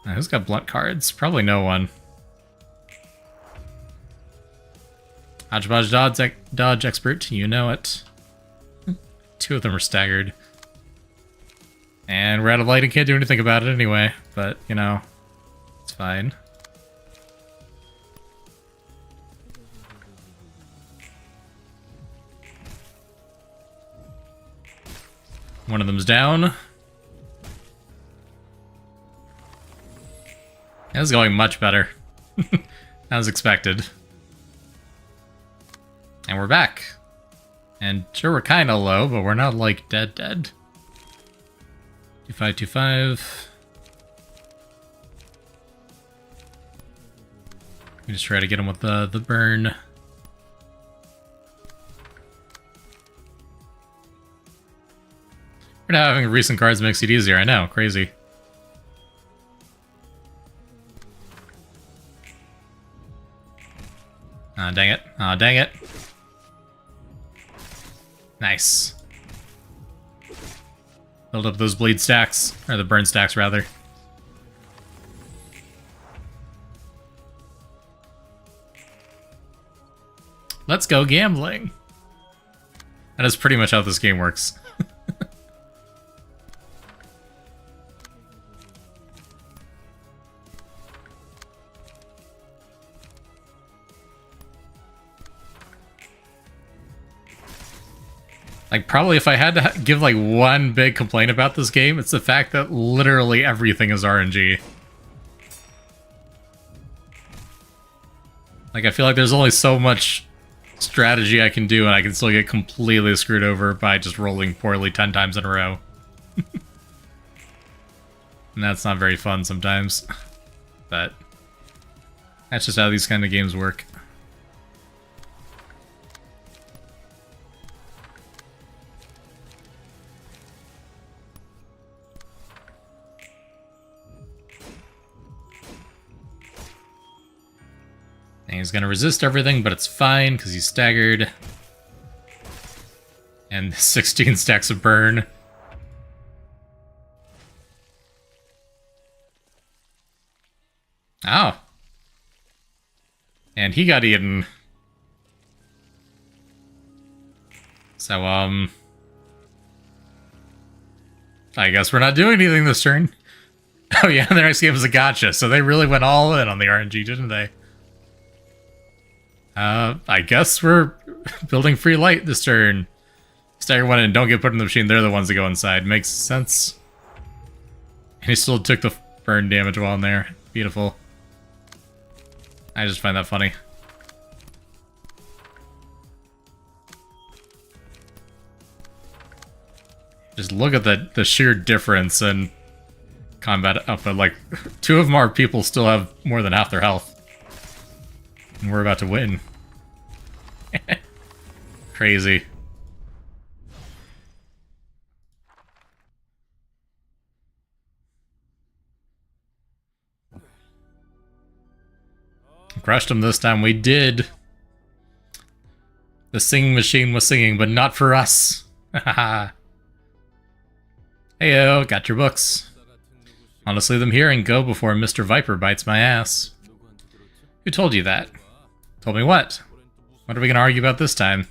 Who's got blunt cards? Probably no one. Hodgepodge dodge expert, you know it. Two of them are staggered. And we're out of light and can't do anything about it anyway, but, you know, it's fine. One of them's down. That was going much better. As expected. And we're back. And sure, we're kind of low, but we're not, like, dead. 2525. We just try to get him with the burn. We're not having recent cards makes it easier, I know, crazy. Aw, dang it. Aw, dang it. Nice. Build up those bleed stacks, or the burn stacks, rather. Let's go gambling. That is pretty much how this game works. Like, probably if I had to give, like, one big complaint about this game, it's the fact that literally everything is RNG. Like, I feel like there's only so much strategy I can do, and I can still get completely screwed over by just rolling poorly 10 times in a row. And that's not very fun sometimes. But that's just how these kind of games work. And he's gonna resist everything, but it's fine because he's staggered. And 16 stacks of burn. Oh. And he got eaten. So, I guess we're not doing anything this turn. Oh yeah, the next game is a gotcha, so they really went all in on the RNG, didn't they? I guess we're building free light this turn. Stagger one and don't get put in the machine, they're the ones that go inside. Makes sense. And he still took the burn damage while in there. Beautiful. I just find that funny. Just look at the sheer difference in combat output. Like, two of our people still have more than half their health. And we're about to win. Crazy. Crushed him this time. We did. The singing machine was singing, but not for us. Heyo, got your books. I'll just leave them here and go before Mr. Viper bites my ass. Who told you that? Told me what? What are we going to argue about this time?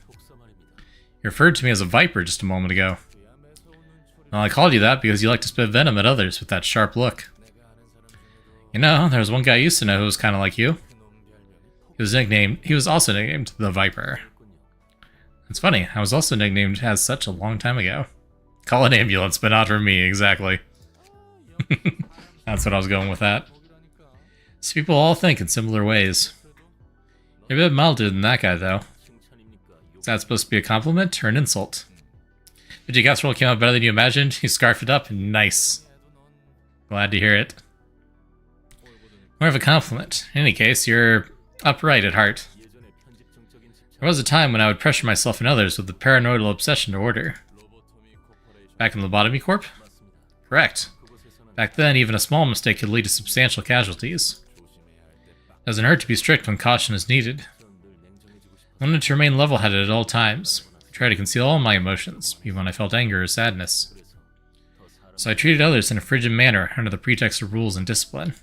You referred to me as a viper just a moment ago. Well, I called you that because you like to spit venom at others with that sharp look. You know, there was one guy I used to know who was kind of like you. He was also nicknamed the Viper. It's funny, I was also nicknamed as such a long time ago. Call an ambulance, but not for me, exactly. That's what I was going with that. So people all think in similar ways. You're a bit milder than that guy, though. Is that supposed to be a compliment or an insult? Did your casserole came out better than you imagined? You scarfed it up? Nice. Glad to hear it. More of a compliment. In any case, you're upright at heart. There was a time when I would pressure myself and others with the paranoidal obsession to order. Back in the Lobotomy Corp? Correct. Back then, even a small mistake could lead to substantial casualties. It doesn't hurt to be strict when caution is needed. I wanted to remain level-headed at all times. I tried to conceal all my emotions, even when I felt anger or sadness. So I treated others in a frigid manner under the pretext of rules and discipline.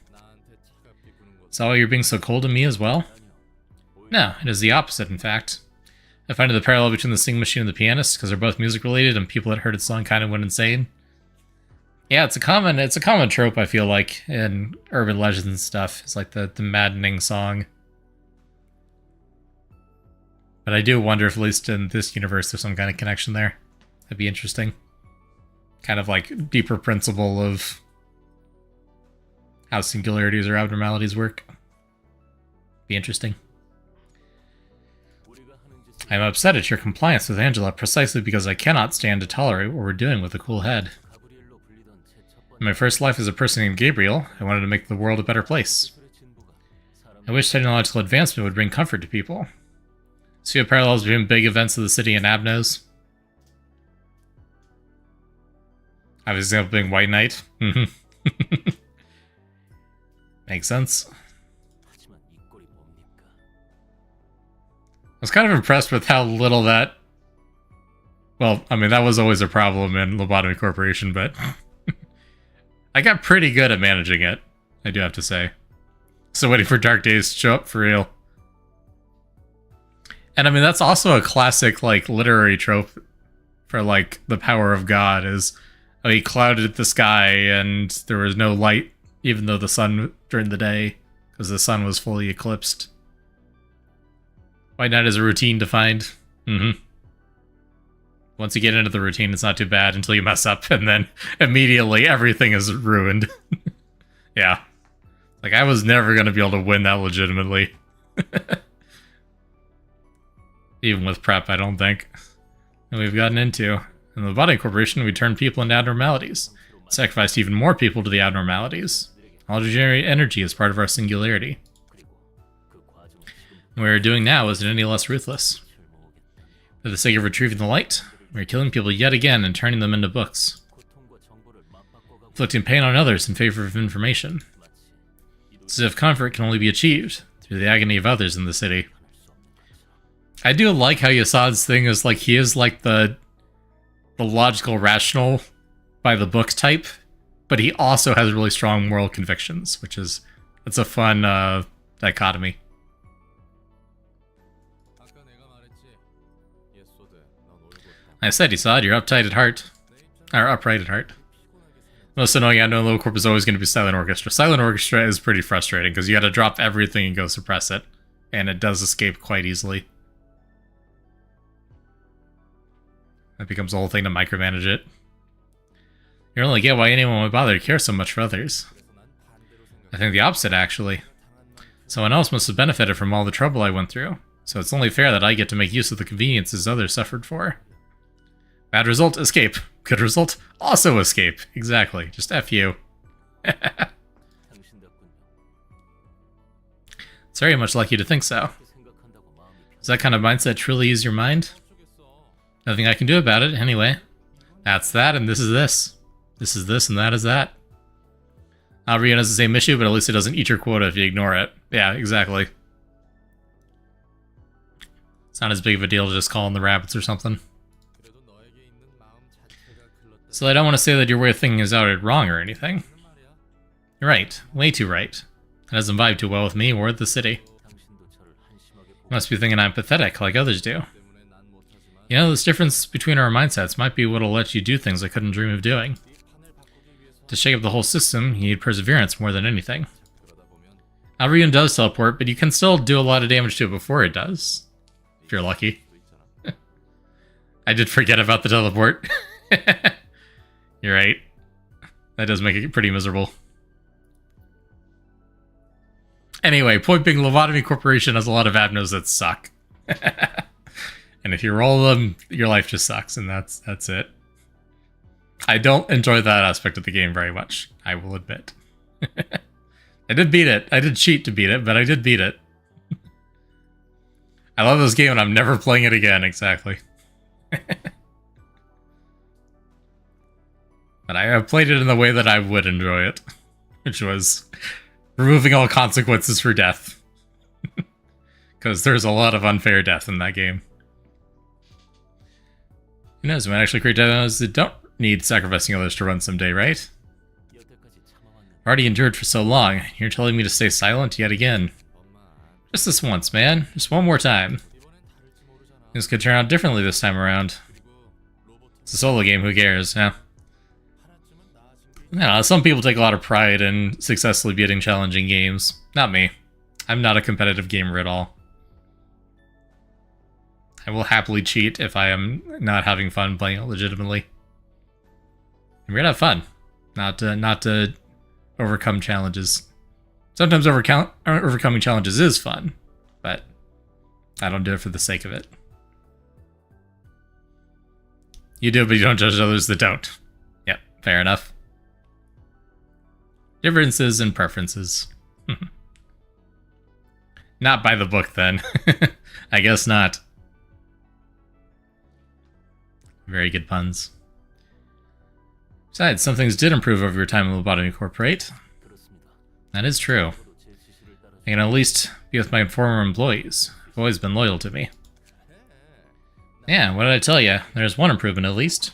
Is that why you're being so cold to me as well? No, it is the opposite, in fact. I find the parallel between the singing machine and the pianist, because they're both music-related, and people that heard it song kind of went insane. Yeah, it's a common trope, I feel like, in urban legends and stuff. It's like the maddening song. But I do wonder if, at least in this universe, there's some kind of connection there. That'd be interesting. Kind of like deeper principle of how singularities or abnormalities work. Be interesting. I am upset at your compliance with Angela precisely because I cannot stand to tolerate what we're doing with a cool head. In my first life as a person named Gabriel, I wanted to make the world a better place. I wish technological advancement would bring comfort to people. See what parallels between big events of the city and Abnos? I have an example being White Knight. Makes sense. I was kind of impressed with how little that... Well, I mean, that was always a problem in Lobotomy Corporation, but... I got pretty good at managing it, I do have to say. So waiting for Dark Days to show up for real. And I mean, that's also a classic, like, literary trope for, like, the power of God is... Oh, he clouded the sky and there was no light, even though the sun during the day, because the sun was fully eclipsed. White Knight is a routine to find. Once you get into the routine, it's not too bad until you mess up, and then immediately everything is ruined. Yeah. Like, I was never going to be able to win that legitimately. Even with prep, I don't think. And we've gotten into. In the Body Corporation, we turn people into abnormalities. Sacrificed even more people to the abnormalities. All to generate energy as part of our singularity. What we're doing now isn't any less ruthless. For the sake of retrieving the light, we're killing people yet again and turning them into books. Inflicting pain on others in favor of information. As if comfort can only be achieved through the agony of others in the city. I do like how Yasad's thing is like, he is like the logical, rational, by the book type, but he also has really strong moral convictions, which is, it's a fun dichotomy. I said, Yasad, you're uptight at heart. Or upright at heart. Most annoying at No Low Corp is always going to be Silent Orchestra. Silent Orchestra is pretty frustrating, because you gotta drop everything and go suppress it. And it does escape quite easily. That becomes the whole thing to micromanage it. You don't really get why anyone would bother to care so much for others. I think the opposite, actually. Someone else must have benefited from all the trouble I went through, so it's only fair that I get to make use of the conveniences others suffered for. Bad result, escape. Good result, also escape. Exactly, just F you. It's very much like you to think so. Does that kind of mindset truly use your mind? Nothing I can do about it, anyway. That's that, and this is this. This is this, and that is that. Rion has the same issue, but at least it doesn't eat your quota if you ignore it. Yeah, exactly. It's not as big of a deal to just call in the rabbits or something. So I don't want to say that your way of thinking is outright wrong or anything. You're right. Way too right. It doesn't vibe too well with me or the city. You must be thinking I'm pathetic, like others do. You know, this difference between our mindsets might be what'll let you do things I couldn't dream of doing. To shake up the whole system, you need perseverance more than anything. Alrion does teleport, but you can still do a lot of damage to it before it does. If you're lucky. I did forget about the teleport. You're right. That does make it pretty miserable. Anyway, point being, Lobotomy Corporation has a lot of Abnos that suck. And if you roll them, your life just sucks, and that's it. I don't enjoy that aspect of the game very much, I will admit. I did beat it. I did cheat to beat it, but I did beat it. I love this game, and I'm never playing it again, exactly. But I have played it in the way that I would enjoy it, which was removing all consequences for death. Because there's a lot of unfair death in that game. Who knows, we might actually create demos that don't need sacrificing others to run someday, right? I've already endured for so long, you're telling me to stay silent yet again. Just this once, man. Just one more time. Things could turn out differently this time around. It's a solo game, who cares, yeah? No, some people take a lot of pride in successfully beating challenging games. Not me. I'm not a competitive gamer at all. I will happily cheat if I am not having fun playing it legitimately. And we're gonna have fun. Not to overcome challenges. Sometimes overcoming challenges is fun, but I don't do it for the sake of it. You do, but you don't judge others that don't. Yep, fair enough. Differences and preferences. Not by the book, then. I guess not. Very good puns. Besides, some things did improve over your time in Lobotomy Corporate. That is true. I can at least be with my former employees, who've always been loyal to me. Yeah, what did I tell you? There's one improvement at least.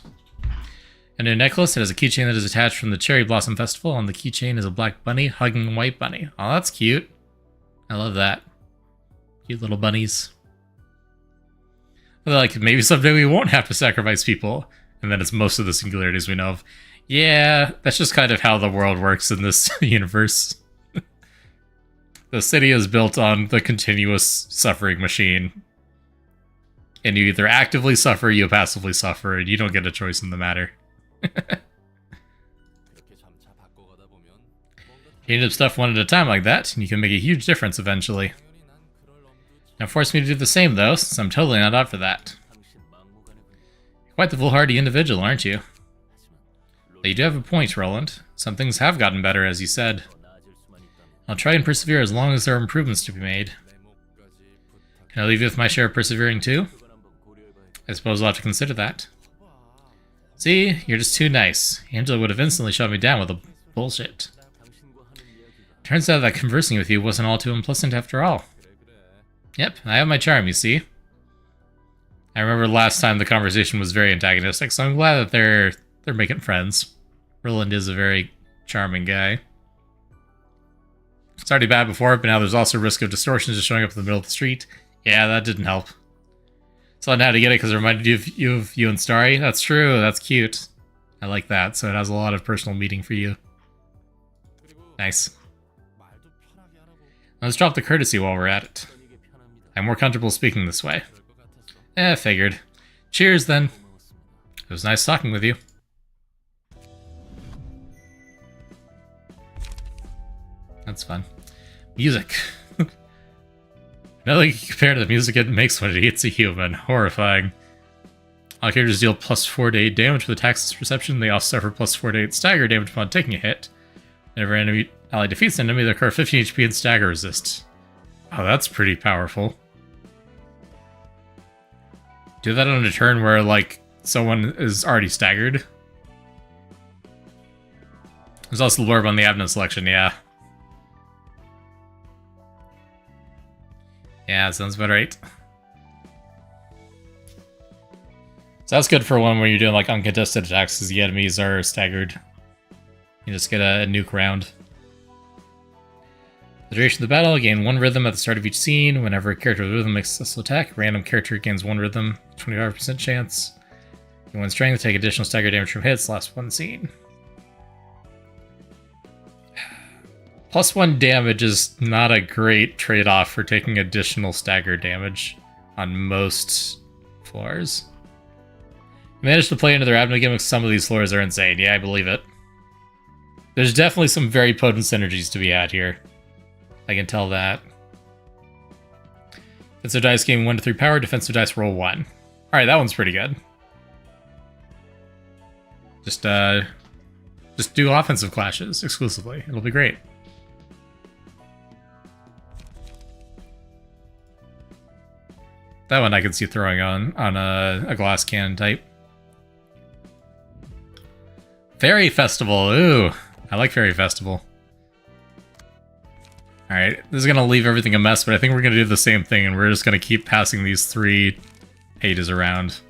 A new necklace. It has a keychain that is attached from the Cherry Blossom Festival. On the keychain is a black bunny hugging a white bunny. Oh, that's cute. I love that. Cute little bunnies. Like, maybe someday we won't have to sacrifice people. And then it's most of the singularities we know of. Yeah, that's just kind of how the world works in this universe. The city is built on the continuous suffering machine. And you either actively suffer, you passively suffer, and you don't get a choice in the matter. Change up stuff one at a time like that, and you can make a huge difference eventually. Now force me to do the same, though, since I'm totally not up for that. Quite the foolhardy individual, aren't you? But you do have a point, Roland. Some things have gotten better, as you said. I'll try and persevere as long as there are improvements to be made. Can I leave you with my share of persevering, too? I suppose I'll have to consider that. See? You're just too nice. Angela would have instantly shut me down with the bullshit. Turns out that conversing with you wasn't all too unpleasant after all. Yep, I have my charm, you see. I remember last time the conversation was very antagonistic, so I'm glad that they're making friends. Roland is a very charming guy. It's already bad before, but now there's also risk of distortions just showing up in the middle of the street. Yeah, that didn't help. So I know how to get it because it reminded you of you and Starry. That's true, that's cute. I like that, so it has a lot of personal meaning for you. Nice. Let's drop the courtesy while we're at it. I'm more comfortable speaking this way. Figured. Cheers, then. It was nice talking with you. That's fun. Music. Nothing compared to the music it makes when it hits a human. Horrifying. All characters deal plus 4 to 8 damage with attacks perception. They also suffer plus 4 to 8 stagger damage upon taking a hit. Whenever an enemy ally defeats an enemy, they occur 15 HP and stagger resist. Oh, that's pretty powerful. Do that on a turn where, like, someone is already staggered. There's also the blurb on the Abner selection, yeah. Yeah, sounds about right. So that's good for one where you're doing, like, uncontested attacks because the enemies are staggered. You just get a nuke round. The duration of the battle, gain 1 rhythm at the start of each scene. Whenever a character with rhythm makes a successful attack, random character gains 1 rhythm, 25% chance. Gain 1 strength, take additional stagger damage from hits, last 1 scene. Plus 1 damage is not a great trade-off for taking additional stagger damage on most floors. You managed to play into their abdomen gimmicks. Some of these floors are insane. Yeah, I believe it. There's definitely some very potent synergies to be had here. I can tell that. Defensive dice gain 1 to 3 power, defensive dice roll 1. Alright, that one's pretty good. Just do offensive clashes exclusively. It'll be great. That one I could see throwing on a glass cannon type. Fairy Festival, ooh. I like Fairy Festival. Alright, this is going to leave everything a mess, but I think we're going to do the same thing, and we're just going to keep passing these 3 pages around.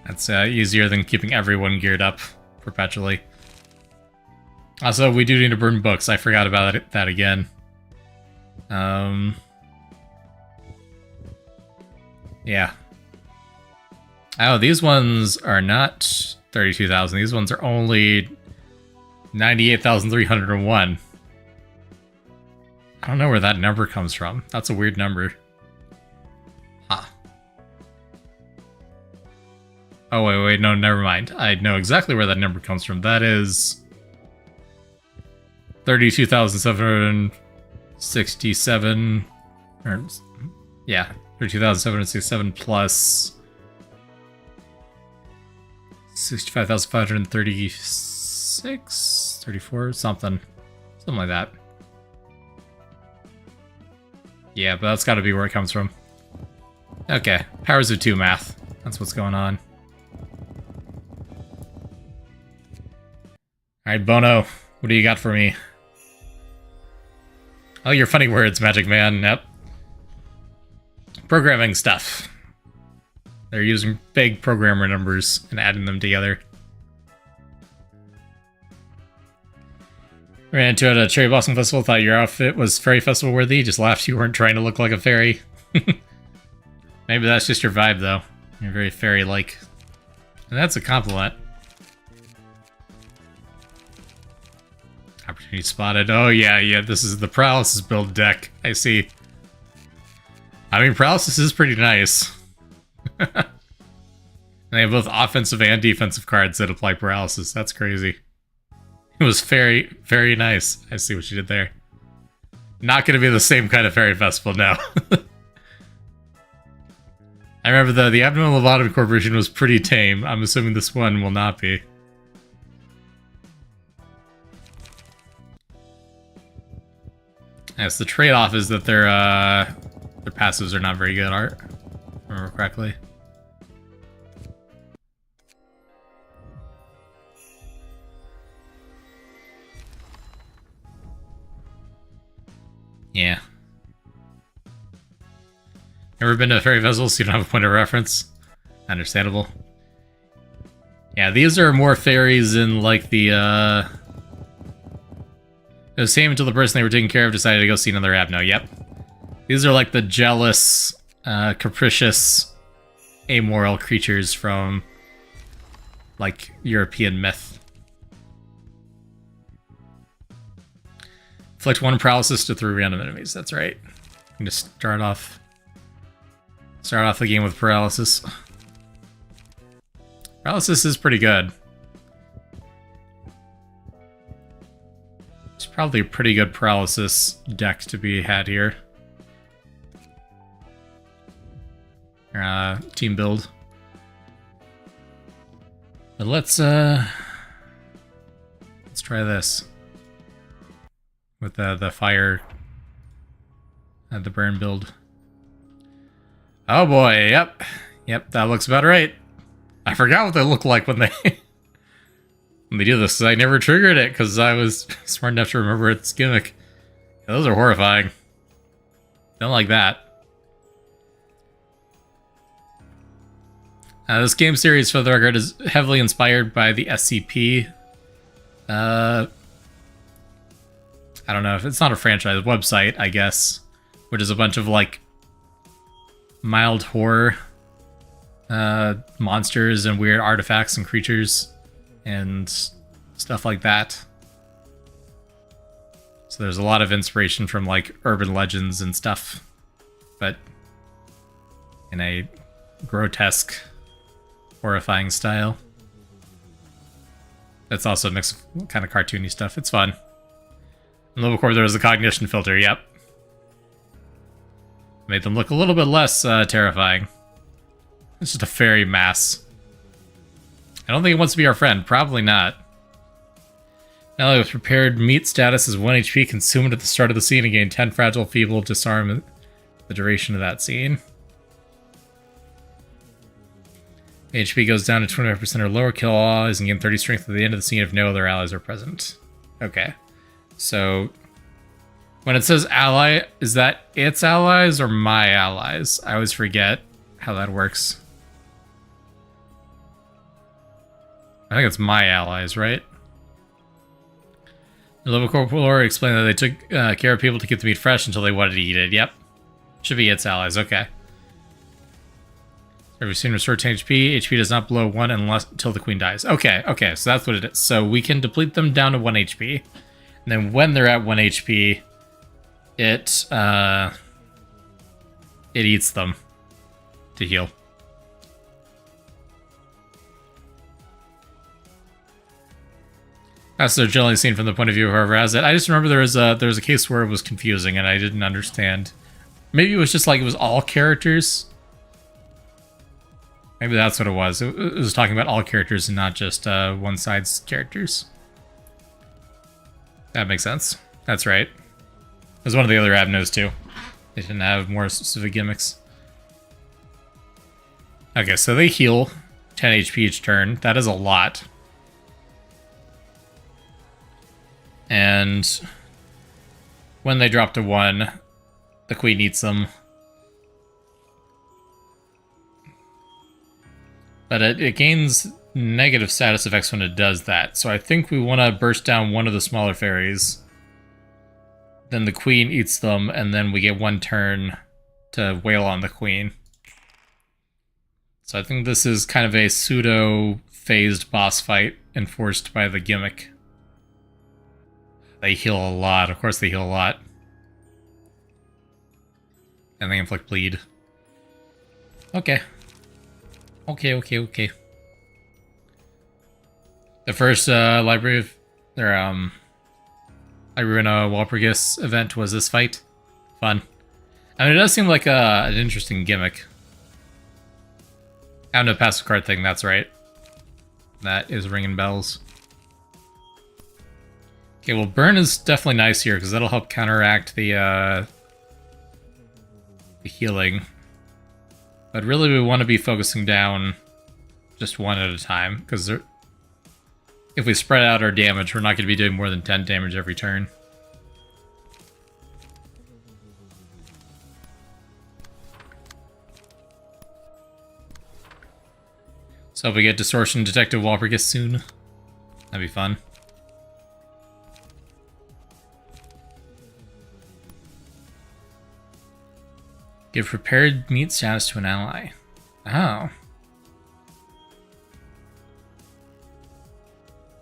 That's easier than keeping everyone geared up perpetually. Also, we do need to burn books. I forgot about that again. Yeah. Oh, these ones are not 32,000. These ones are only 98,301. I don't know where that number comes from. That's a weird number. Huh. Oh, wait, no, never mind. I know exactly where that number comes from. That is 32,767, or, yeah, 32,767 plus 65,536, 34, something like that. Yeah, but that's got to be where it comes from. Okay, powers of 2 math. That's what's going on. Alright, Bono, what do you got for me? Oh, your funny words, Magic Man. Yep. Programming stuff. They're using big programmer numbers and adding them together. Ran into it at a Cherry Blossom Festival, thought your outfit was fairy festival worthy, just laughed you weren't trying to look like a fairy. Maybe that's just your vibe, though. You're very fairy-like. And that's a compliment. Opportunity spotted. Oh, yeah, this is the Paralysis build deck. I see. I mean, Paralysis is pretty nice. And they have both offensive and defensive cards that apply Paralysis. That's crazy. It was very, very nice. I see what you did there. Not going to be the same kind of fairy festival now. I remember the Abdomen Lobotomy Corporation was pretty tame. I'm assuming this one will not be. Yes, the trade-off is that their passives are not very good art, if I remember correctly. Yeah. Never been to a fairy festival, so you don't have a point of reference. Understandable. Yeah, these are more fairies in like the it was same until the person they were taking care of decided to go see another Abno. Yep. These are like the jealous, capricious, amoral creatures from like European myth. Inflict 1 paralysis to 3 random enemies. That's right. You can just start off the game with paralysis. Paralysis is pretty good. It's probably a pretty good paralysis deck to be had here. Team build. But let's try this. With the fire, the burn build. Oh boy, yep, that looks about right. I forgot what they look like when they when they do this. I never triggered it because I was smart enough to remember its gimmick. Yeah, those are horrifying. Don't like that. This game series, for the record, is heavily inspired by the SCP. I don't know if it's not a franchise, website, I guess, which is a bunch of like mild horror monsters and weird artifacts and creatures and stuff like that. So there's a lot of inspiration from like urban legends and stuff, but in a grotesque, horrifying style. That's also a mix of kind of cartoony stuff. It's fun. And of course, there's the cognition filter, yep. Made them look a little bit less terrifying. It's just a fairy mass. I don't think it wants to be our friend. Probably not. Ally with prepared meat status is 1 HP, consumed at the start of the scene and gain 10 fragile, feeble, disarm the duration of that scene. HP goes down to 25% or lower, kill all allies and gain 30 strength at the end of the scene if no other allies are present. Okay. So, when it says ally, is that its allies or my allies? I always forget how that works. I think it's my allies, right? The level corporal explained that they took care of people to keep the meat fresh until they wanted to eat it. Yep. Should be its allies, okay. Every scene restore 10 HP. HP does not below 1 until the queen dies. Okay, so that's what it is. So we can deplete them down to 1 HP. And then when they're at 1 HP, it eats them to heal. That's the generally seen from the point of view of whoever has it. I just remember there was a case where it was confusing and I didn't understand. Maybe it was just like it was all characters. Maybe that's what it was. It was talking about all characters and not just one side's characters. That makes sense. That's right. It was one of the other avenues too. They didn't have more specific gimmicks. Okay, so they heal 10 HP each turn. That is a lot. And when they drop to 1, the queen eats them. But it gains negative status effects when it does that. So I think we want to burst down one of the smaller fairies. Then the queen eats them, and then we get 1 turn to wail on the queen. So I think this is kind of a pseudo-phased boss fight enforced by the gimmick. They heal a lot. Of course they heal a lot. And they inflict bleed. Okay. Okay. The first Library of Ruina Walpurgis event was this fight. Fun. I mean, it does seem like an interesting gimmick. Having a passive card thing, that's right. That is ringing bells. Okay, well, burn is definitely nice here because that'll help counteract the healing. But really, we want to be focusing down just 1 at a time because if we spread out our damage, we're not going to be doing more than 10 damage every turn. So if we get Distortion Detective Walpurgis soon, that'd be fun. Give prepared meat status to an ally. Oh.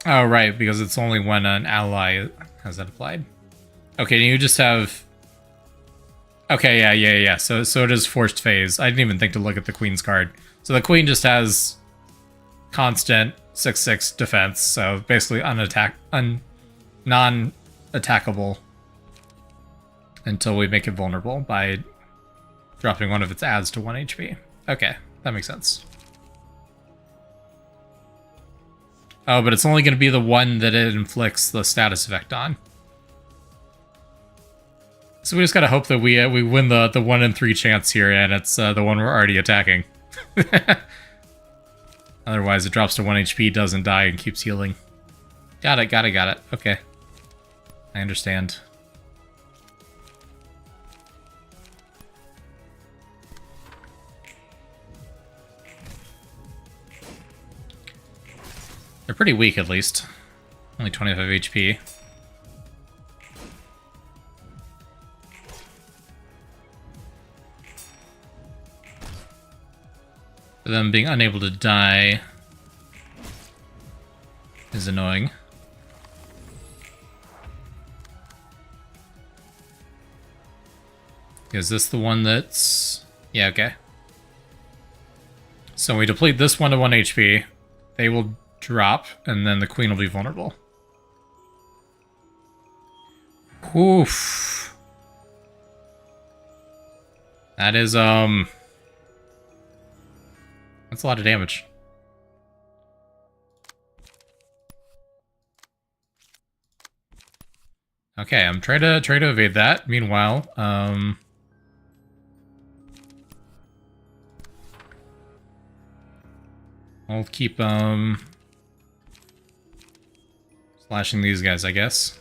Oh, right, because it's only when an ally has that applied. Okay, you just have... Okay, yeah. So it is forced phase. I didn't even think to look at the queen's card. So the queen just has constant 6/6 defense, so basically non-attackable until we make it vulnerable by dropping one of its adds to 1 HP. Okay, that makes sense. Oh, but it's only going to be the one that it inflicts the status effect on. So we just gotta hope that we win the 1 in 3 chance here, and it's the one we're already attacking. Otherwise, it drops to 1 HP, doesn't die, and keeps healing. Got it. Okay. I understand. They're pretty weak, at least. Only 25 HP. For them being unable to die is annoying. Is this the one that's... Yeah, okay. So we deplete this one to 1 HP. They will drop, and then the queen will be vulnerable. Oof. That is, that's a lot of damage. Okay, I'm trying to evade that. Meanwhile, I'll keep slashing these guys, I guess.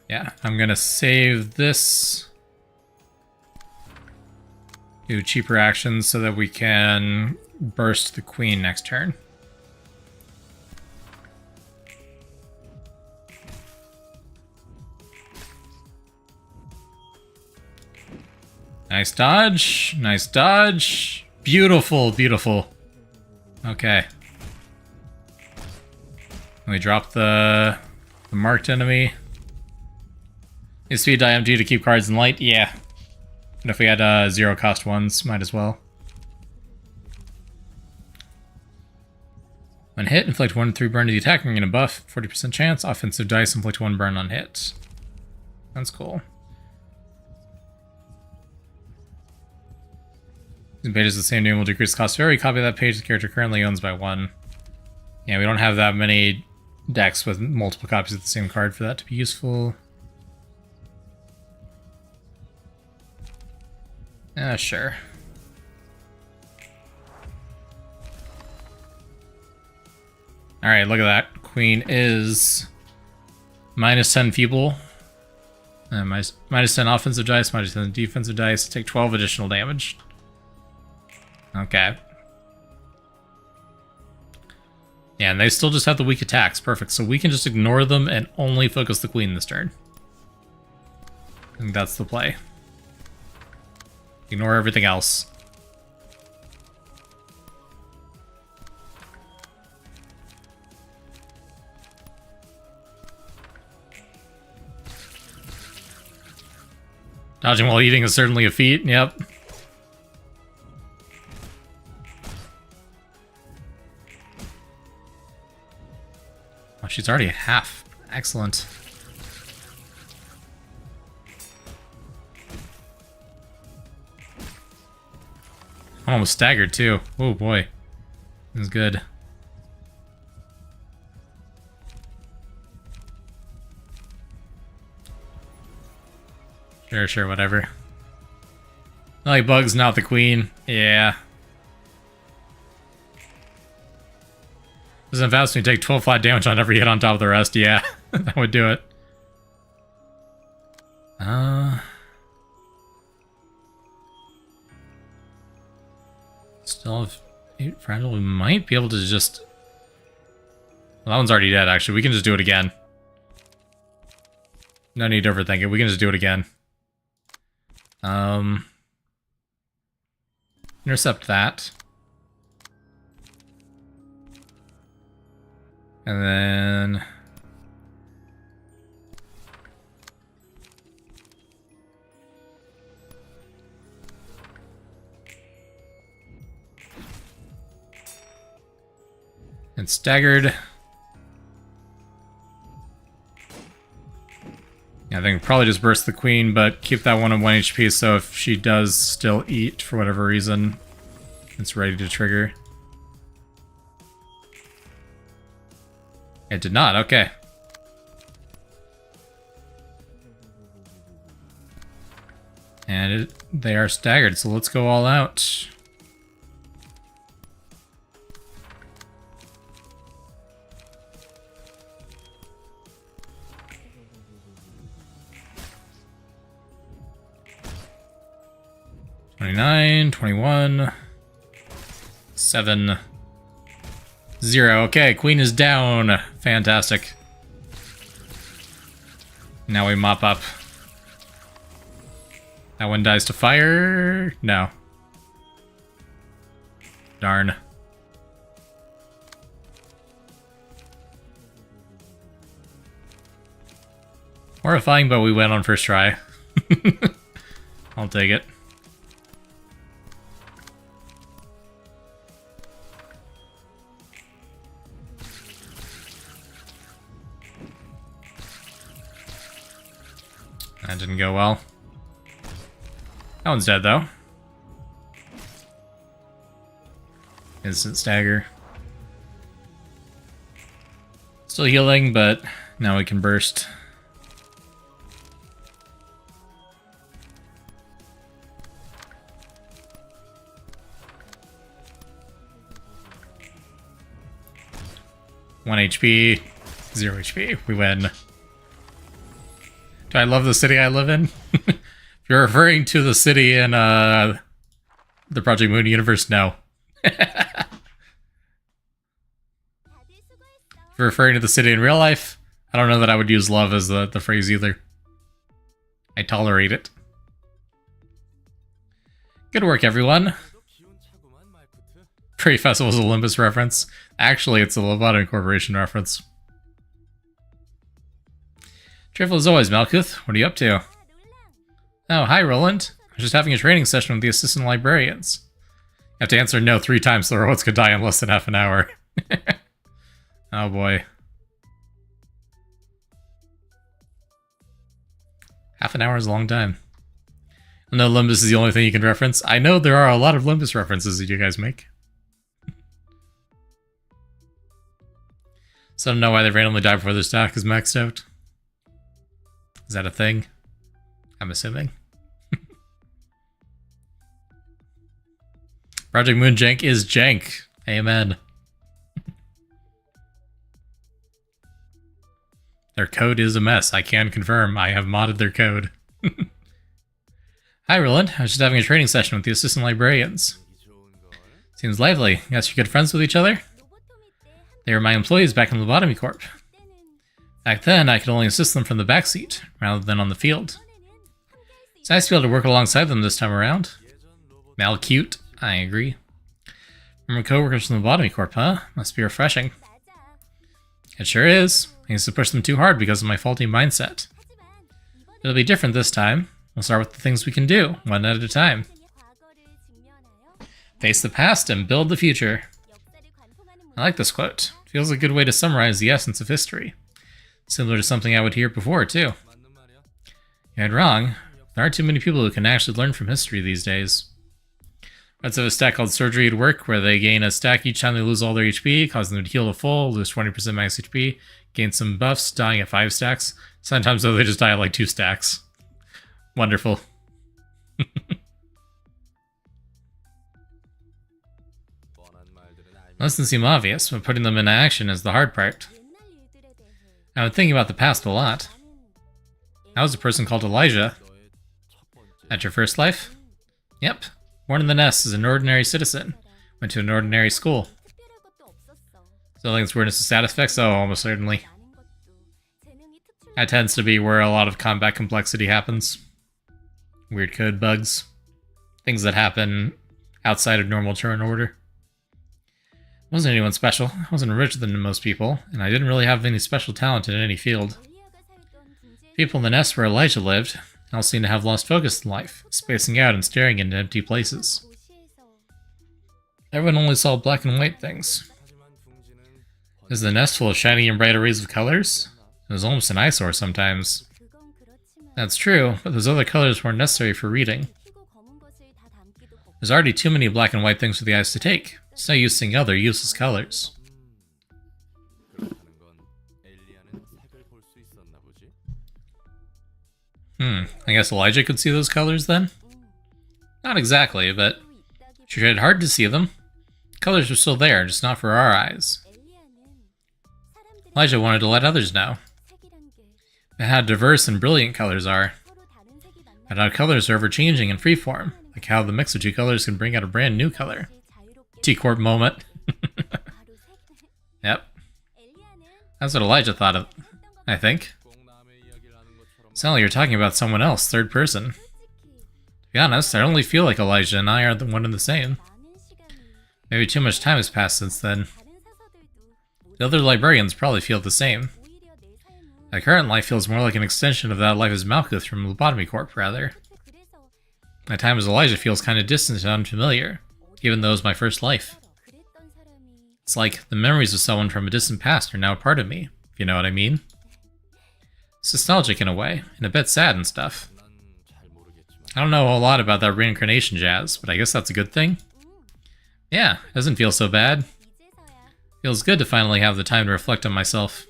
Yeah, I'm gonna save this. Do cheaper actions so that we can burst the queen next turn. Nice dodge. Nice dodge. Beautiful, beautiful. Okay. We drop the marked enemy. Is speed die MG to keep cards in light? Yeah. And if we had 0 cost ones, might as well. When hit, inflict 1-3 burn to the attacker and a buff. 40% chance. Offensive dice, inflict 1 burn on hit. That's cool. The page is the same name will decrease the cost of every copy of that page the character currently owns by 1. Yeah, we don't have that many decks with multiple copies of the same card for that to be useful. Sure. Alright, look at that. Queen is minus 10 feeble. Minus 10 offensive dice, minus 10 defensive dice. Take 12 additional damage. Okay. Yeah, and they still just have the weak attacks. Perfect. So we can just ignore them and only focus the queen this turn. I think that's the play. Ignore everything else. Dodging while eating is certainly a feat, yep. Oh, she's already half. Excellent. I'm almost staggered too. Oh boy. This is good. Sure, whatever. I like bugs, not the queen. Yeah. Doesn't fast when you take 12 flat damage on every hit on top of the rest. Yeah, that would do it. Still have 8 fragile. We might be able to just... Well, that one's already dead, actually. We can just do it again. No need to overthink it. We can just do it again. Intercept that. And then... And staggered. Yeah, I think probably just burst the queen, but keep that one on 1 HP, so if she does still eat for whatever reason, it's ready to trigger. It did not, okay. And they are staggered, so let's go all out. $29, $21, $7, $0. Okay, queen is down. Fantastic. Now we mop up. That one dies to fire. No. Darn. Horrifying, but we went on first try. I'll take it. That didn't go well. That one's dead, though. Instant stagger. Still healing, but now we can burst. One HP, 0 HP. We win. Do I love the city I live in? If you're referring to the city in the Project Moon universe, no. If you're referring to the city in real life, I don't know that I would use love as the phrase either. I tolerate it. Good work, everyone. Prairie Festival's Olympus reference. Actually, it's a Lovato Corporation reference. Cheerful as always, Malkuth. What are you up to? Oh, hi, Roland. I was just having a training session with the assistant librarians. You have to answer no 3 times, so the robots could die in less than half an hour. Oh boy. Half an hour is a long time. No, Limbus is the only thing you can reference. I know there are a lot of Limbus references that you guys make. Some know why they randomly die before their stack is maxed out. Is that a thing? I'm assuming. Project Moon Jank is jank. Amen. Their code is a mess. I can confirm. I have modded their code. Hi, Roland. I was just having a training session with the assistant librarians. Seems lively. Guess you're good friends with each other? They were my employees back in the Lobotomy Corp. Back then, I could only assist them from the backseat, rather than on the field. It's nice to be able to work alongside them this time around. Mal cute. I agree. Remember co-workers from the Lobotomy Corp, huh? Must be refreshing. It sure is. I used to push them too hard because of my faulty mindset. It'll be different this time. We'll start with the things we can do, one at a time. Face the past and build the future. I like this quote. It feels a good way to summarize the essence of history. Similar to something I would hear before, too. You ain't wrong. There aren't too many people who can actually learn from history these days. Let's have a stack called Surgery at Work, where they gain a stack each time they lose all their HP, causing them to heal to full, lose 20% max HP, gain some buffs, dying at 5 stacks. Sometimes, though, they just die at like 2 stacks. Wonderful. Most doesn't seem obvious, but putting them into action is the hard part. I've been thinking about the past a lot. I was a person called Elijah. At your first life? Yep. Born in the nest as an ordinary citizen. Went to an ordinary school. So like it's weirdness of status effects? Oh, almost certainly. That tends to be where a lot of combat complexity happens. Weird code bugs. Things that happen outside of normal turn order. I wasn't anyone special. I wasn't richer than most people, and I didn't really have any special talent in any field. People in the nest where Elijah lived all seem to have lost focus in life, spacing out and staring into empty places. Everyone only saw black and white things. Is the nest full of shiny and bright arrays of colors? It was almost an eyesore sometimes. That's true, but those other colors weren't necessary for reading. There's already too many black and white things for the eyes to take. It's no use seeing other useless colors. I guess Elijah could see those colors then? Not exactly, but she tried hard to see them. Colors were still there, just not for our eyes. Elijah wanted to let others know how diverse and brilliant colors are, and how colors are ever-changing in freeform, like how the mix of two colors can bring out a brand new color. T-Corp moment. Yep. That's what Elijah thought of, I think. Sound like you're talking about someone else, third person. To be honest, I only feel like Elijah and I are the one and the same. Maybe too much time has passed since then. The other librarians probably feel the same. My current life feels more like an extension of that life as Malkuth from Lobotomy Corp, rather. My time as Elijah feels kind of distant and unfamiliar, even though it was my first life. It's like the memories of someone from a distant past are now a part of me, if you know what I mean. It's nostalgic in a way, and a bit sad and stuff. I don't know a whole lot about that reincarnation jazz, but I guess that's a good thing. Yeah, it doesn't feel so bad. Feels good to finally have the time to reflect on myself.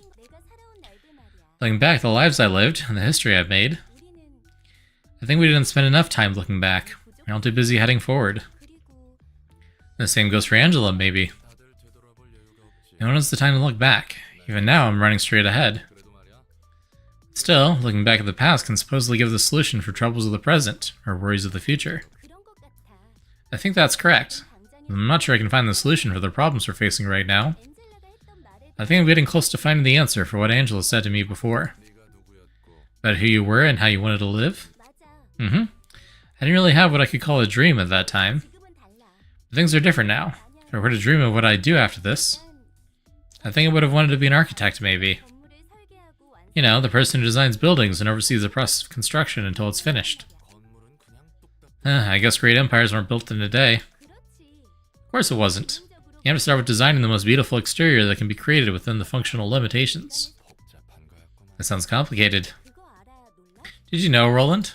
Looking back at the lives I lived, and the history I've made, I think we didn't spend enough time looking back. We're all too busy heading forward. The same goes for Angela, maybe. No one has the time to look back. Even now, I'm running straight ahead. Still, looking back at the past can supposedly give the solution for troubles of the present, or worries of the future. I think that's correct. I'm not sure I can find the solution for the problems we're facing right now. I think I'm getting close to finding the answer for what Angela said to me before. About who you were and how you wanted to live? I didn't really have what I could call a dream at that time. But things are different now. If I were to dream of what I'd do after this, I think I would have wanted to be an architect, maybe. You know, the person who designs buildings and oversees the process of construction until it's finished. I guess great empires weren't built in a day. Of course it wasn't. You have to start with designing the most beautiful exterior that can be created within the functional limitations. That sounds complicated. Did you know, Roland?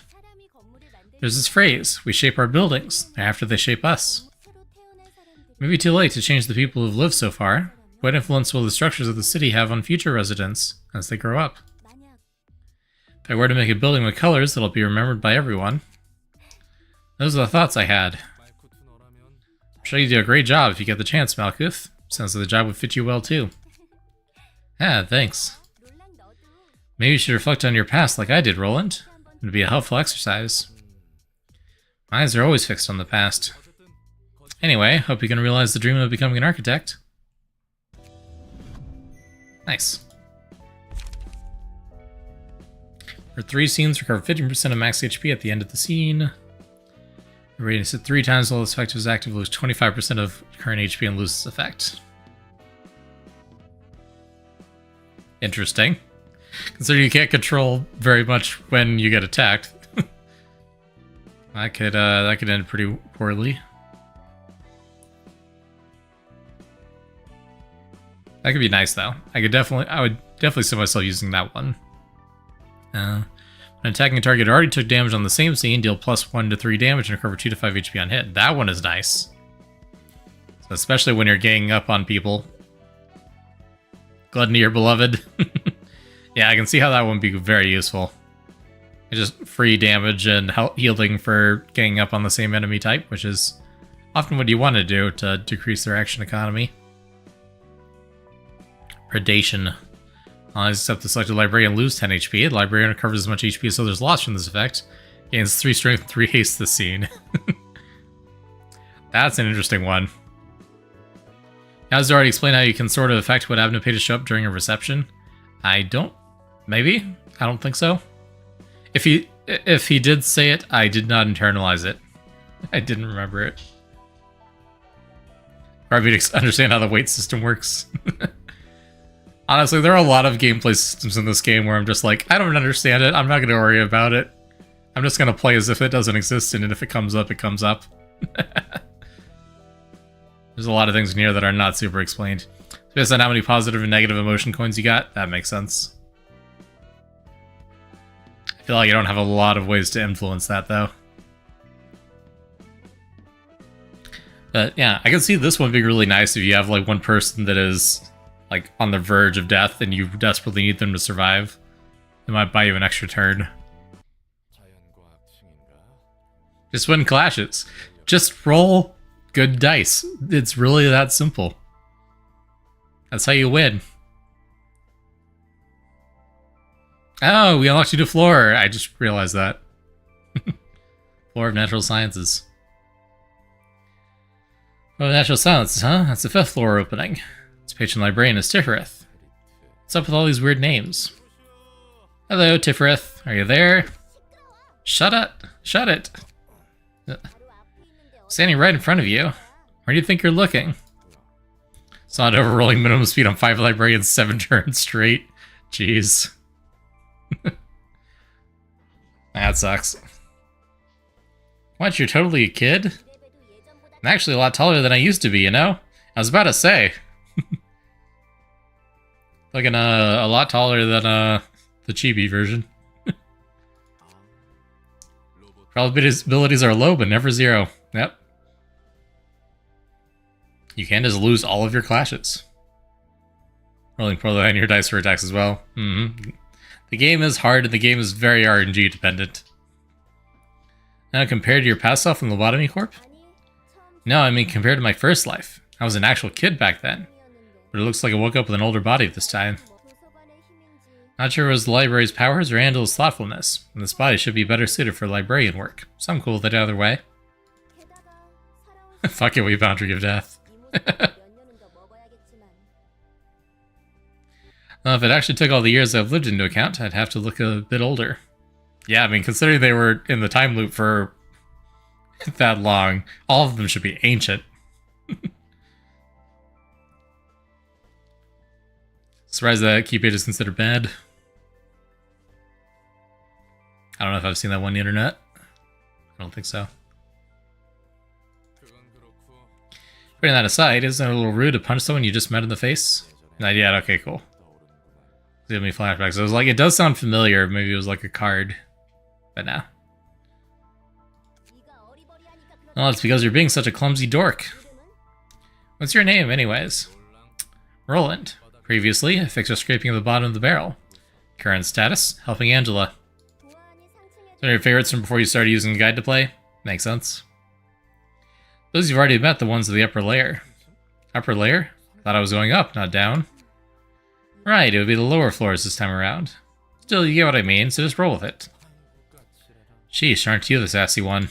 There's this phrase, we shape our buildings, after they shape us. Maybe too late to change the people who've lived so far. What influence will the structures of the city have on future residents as they grow up? If I were to make a building with colors that'll be remembered by everyone. Those are the thoughts I had. I'm sure you do a great job if you get the chance, Malkuth. Sounds like the job would fit you well too. Ah, thanks. Maybe you should reflect on your past like I did, Roland. It'd be a helpful exercise. My eyes are always fixed on the past. Anyway, hope you can realize the dream of becoming an architect. Nice. For 3 scenes, recover 15% of max HP at the end of the scene. The rating is hit 3 times while this effect is active, lose 25% of current HP and loses effect. Interesting. Considering you can't control very much when you get attacked. that could end pretty poorly. That could be nice though. I would definitely see myself using that one. When attacking a target already took damage on the same scene, deal +1 to 3 damage and recover 2 to 5 HP on hit. That one is nice. So especially when you're ganging up on people. Gluttony your beloved. Yeah, I can see how that would be very useful. It's just free damage and healing for ganging up on the same enemy type, which is often what you want to do to decrease their action economy. Predation. Except the selected librarian lose 10 HP. The librarian recovers as much HP as others lost from this effect. Gains 3 strength and 3 haste this scene. That's an interesting one. As already explained how you can sort of affect what Abno paid to show up during a reception. I don't... Maybe? I don't think so. If he did say it, I did not internalize it. I didn't remember it. Or I mean, understand how the weight system works. Honestly, there are a lot of gameplay systems in this game where I'm just like, I don't understand it. I'm not going to worry about it. I'm just going to play as if it doesn't exist, and if it comes up, it comes up. There's a lot of things in here that are not super explained. Based on how many positive and negative emotion coins you got, that makes sense. I feel like I don't have a lot of ways to influence that, though. But yeah, I can see this one being really nice if you have like one person that is like on the verge of death and you desperately need them to survive. It might buy you an extra turn. Just win clashes. Just roll good dice. It's really that simple. That's how you win. Oh, we unlocked you to floor. I just realized that. Floor of Natural Sciences. Floor of Natural Sciences, huh? That's the 5th floor opening. Its patron librarian is Tifereth. What's up with all these weird names? Hello, Tifereth. Are you there? Shut up. Shut it. Standing right in front of you. Where do you think you're looking? Saw it overrolling minimum speed on 5 librarians 7 turns straight. Jeez. That sucks. What, you're totally a kid? I'm actually a lot taller than I used to be, you know? I was about to say. Looking a lot taller than the chibi version. Probabilities are low, but never 0. Yep. You can just lose all of your clashes. Rolling poorly on your dice for attacks as well. The game is hard, and the game is very RNG dependent. Now, compared to your past self in Lobotomy Corp? No, I mean compared to my first life. I was an actual kid back then. But it looks like I woke up with an older body this time. Not sure it was the library's powers or Andel's thoughtfulness, and this body should be better suited for librarian work. So I'm cool with it either way. Fuck it, we boundary of death. Well, if it actually took all the years I've lived into account, I'd have to look a bit older. Yeah, I mean, considering they were in the time loop for that long, all of them should be ancient. Surprised that Keep-It is considered bad. I don't know if I've seen that one on the internet. I don't think so. Putting that aside, isn't it a little rude to punch someone you just met in the face? Not yet, okay, cool. Give me flashbacks. So it was like, it does sound familiar. Maybe it was like a card. But nah. Well, it's because you're being such a clumsy dork. What's your name, anyways? Roland. Previously, I fixed a scraping of the bottom of the barrel. Current status, helping Angela. Some of your favorites from before you started using the guide to play? Makes sense. Those you've already met, the ones of the upper layer. Upper layer? Thought I was going up, not down. Right, it would be the lower floors this time around. Still, you get what I mean, so just roll with it. Sheesh, aren't you the sassy one?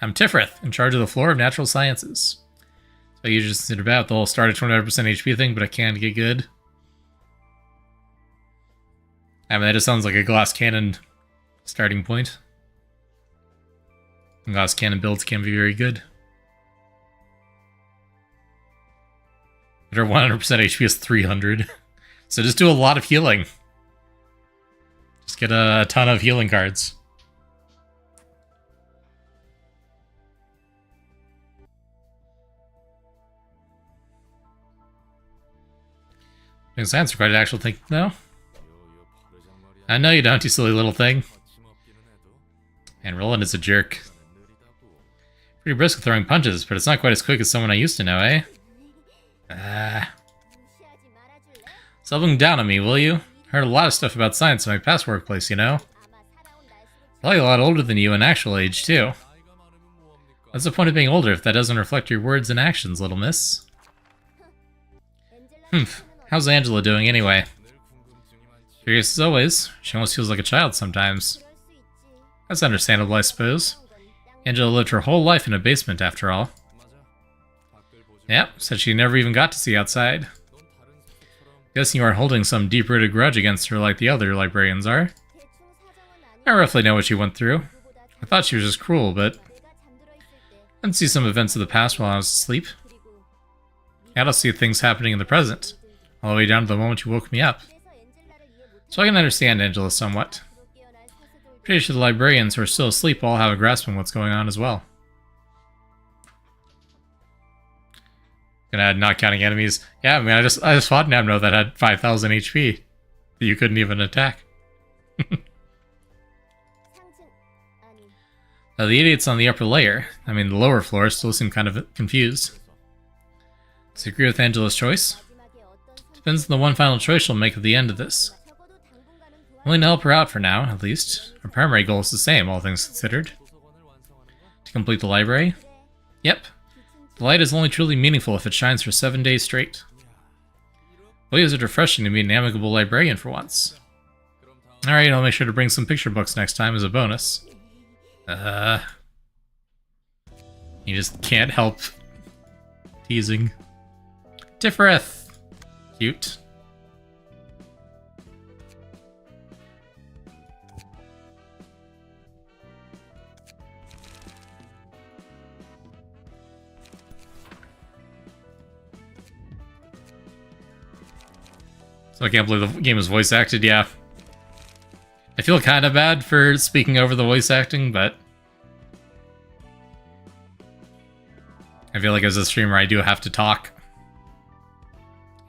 I'm Tifrith, in charge of the floor of natural sciences. So you just consider about the whole start at 25% HP thing, but I can't get good. I mean, that just sounds like a glass cannon starting point. And glass cannon builds can be very good. But our 100% HP is 300. So just do a lot of healing. Just get a ton of healing cards. Doing science required actual thing? No? I know you don't, you silly little thing. And Roland is a jerk. Pretty brisk with throwing punches, but it's not quite as quick as someone I used to know, eh? Stop looking down on me, will you? Heard a lot of stuff about science in my past workplace, you know? Probably a lot older than you in actual age, too. What's the point of being older if that doesn't reflect your words and actions, little miss? How's Angela doing, anyway? Curious as always. She almost feels like a child sometimes. That's understandable, I suppose. Angela lived her whole life in a basement, after all. Yep, said she never even got to see outside. Guessing you aren't holding some deep-rooted grudge against her like the other librarians are. I roughly know what she went through. I thought she was just cruel, but I did see some events of the past while I was asleep. I gotta see things happening in the present, all the way down to the moment you woke me up. So I can understand Angela somewhat. Pretty sure the librarians who are still asleep all have a grasp on what's going on as well. Gonna add not counting enemies. Yeah, I mean, I just fought an Amno that had 5,000 HP. That you couldn't even attack. Now, the idiots on the upper layer, I mean the lower floor, still seem kind of confused. Disagree with Angela's choice? Depends on the one final choice she'll make at the end of this. I'm willing to help her out for now, at least. Her primary goal is the same, all things considered. To complete the library? Yep. The light is only truly meaningful if it shines for 7 days straight. Boy, is it refreshing to be an amicable librarian for once. Alright, I'll make sure to bring some picture books next time as a bonus. You just can't help teasing. Tifrith! Cute. So I can't believe the game is voice acted, yeah. I feel kind of bad for speaking over the voice acting, but I feel like as a streamer I do have to talk.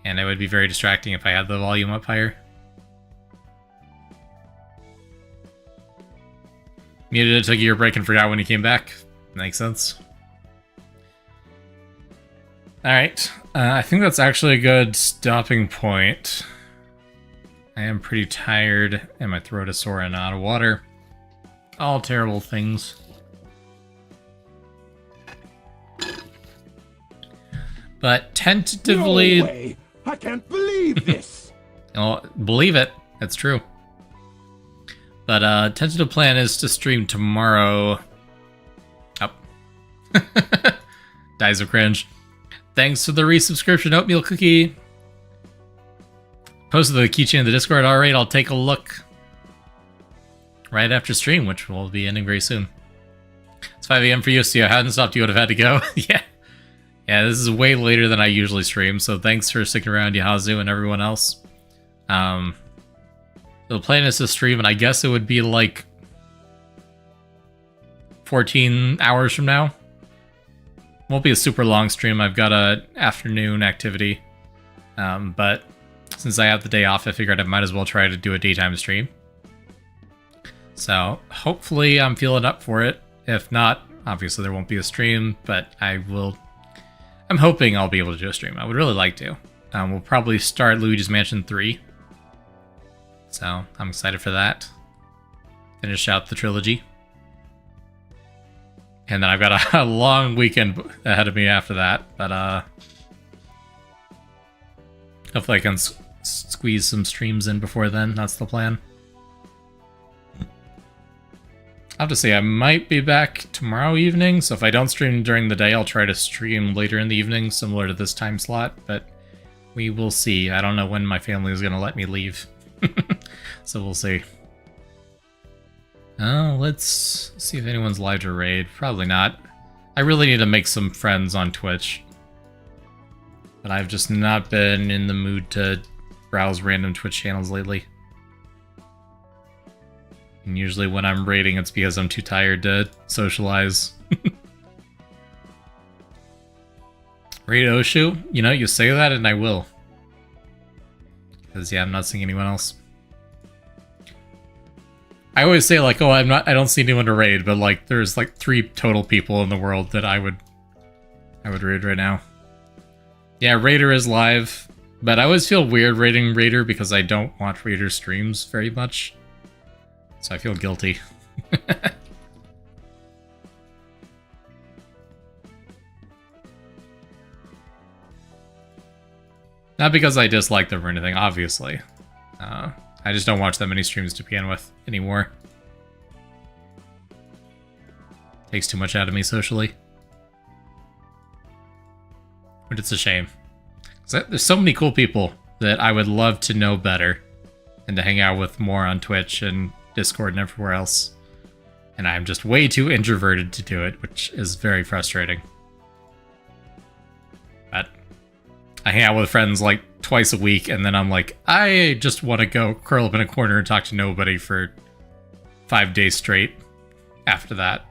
And it would be very distracting if I had the volume up higher. Muted it, took a year break and forgot when he came back. Makes sense. Alright, I think that's actually a good stopping point. I am pretty tired, and my throat is sore and out of water. All terrible things. But tentatively... No way! I can't believe this! Oh, believe it. That's true. But tentative plan is to stream tomorrow. Oh. Dies of cringe. Thanks for the resubscription, Oatmeal Cookie. Posted the keychain in the Discord. Alright, I'll take a look. Right after stream, which will be ending very soon. It's 5 AM for you, so if I hadn't stopped, you would have had to go. Yeah. Yeah, this is way later than I usually stream, so thanks for sticking around, Yahazu and everyone else. The plan is to stream, and I guess it would be like 14 hours from now. Won't be a super long stream. I've got a afternoon activity. But since I have the day off, I figured I might as well try to do a daytime stream. So hopefully I'm feeling up for it. If not, obviously there won't be a stream, but I'm hoping I'll be able to do a stream. I would really like to. We'll probably start Luigi's Mansion 3. So I'm excited for that. Finish out the trilogy. And then I've got a long weekend ahead of me after that, but hopefully I can squeeze some streams in before then. That's the plan. I'll have to say I might be back tomorrow evening, so if I don't stream during the day, I'll try to stream later in the evening, similar to this time slot, but we will see. I don't know when my family is going to let me leave, so we'll see. Let's see if anyone's live to raid. Probably not. I really need to make some friends on Twitch. But I've just not been in the mood to browse random Twitch channels lately. And usually when I'm raiding, it's because I'm too tired to socialize. Raid Oshu? You know, you say that and I will. Because, yeah, I'm not seeing anyone else. I always say, like, oh, I don't see anyone to raid, but, like, there's, like, 3 total people in the world that I would raid right now. Yeah, Raider is live, but I always feel weird raiding Raider because I don't watch Raider streams very much. So I feel guilty. Not because I dislike them or anything, obviously. I just don't watch that many streams to begin with anymore. Takes too much out of me socially. But it's a shame. There's so many cool people that I would love to know better and to hang out with more on Twitch and Discord and everywhere else. And I'm just way too introverted to do it, which is very frustrating. But I hang out with friends like twice a week, and then I'm like, I just want to go curl up in a corner and talk to nobody for 5 days straight after that.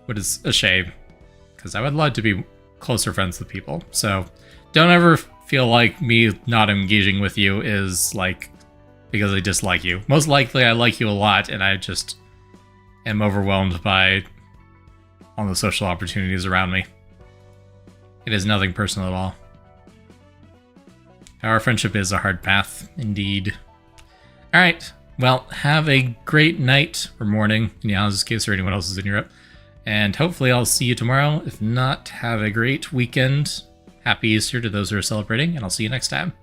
Which is a shame, because I would love to be closer friends with people. So don't ever feel like me not engaging with you is like because I dislike you. Most likely I like you a lot, and I just am overwhelmed by all the social opportunities around me. It is nothing personal at all. Our friendship is a hard path, indeed. Alright, well, have a great night or morning in Yana's case or anyone else is in Europe. And hopefully I'll see you tomorrow. If not, have a great weekend. Happy Easter to those who are celebrating, and I'll see you next time.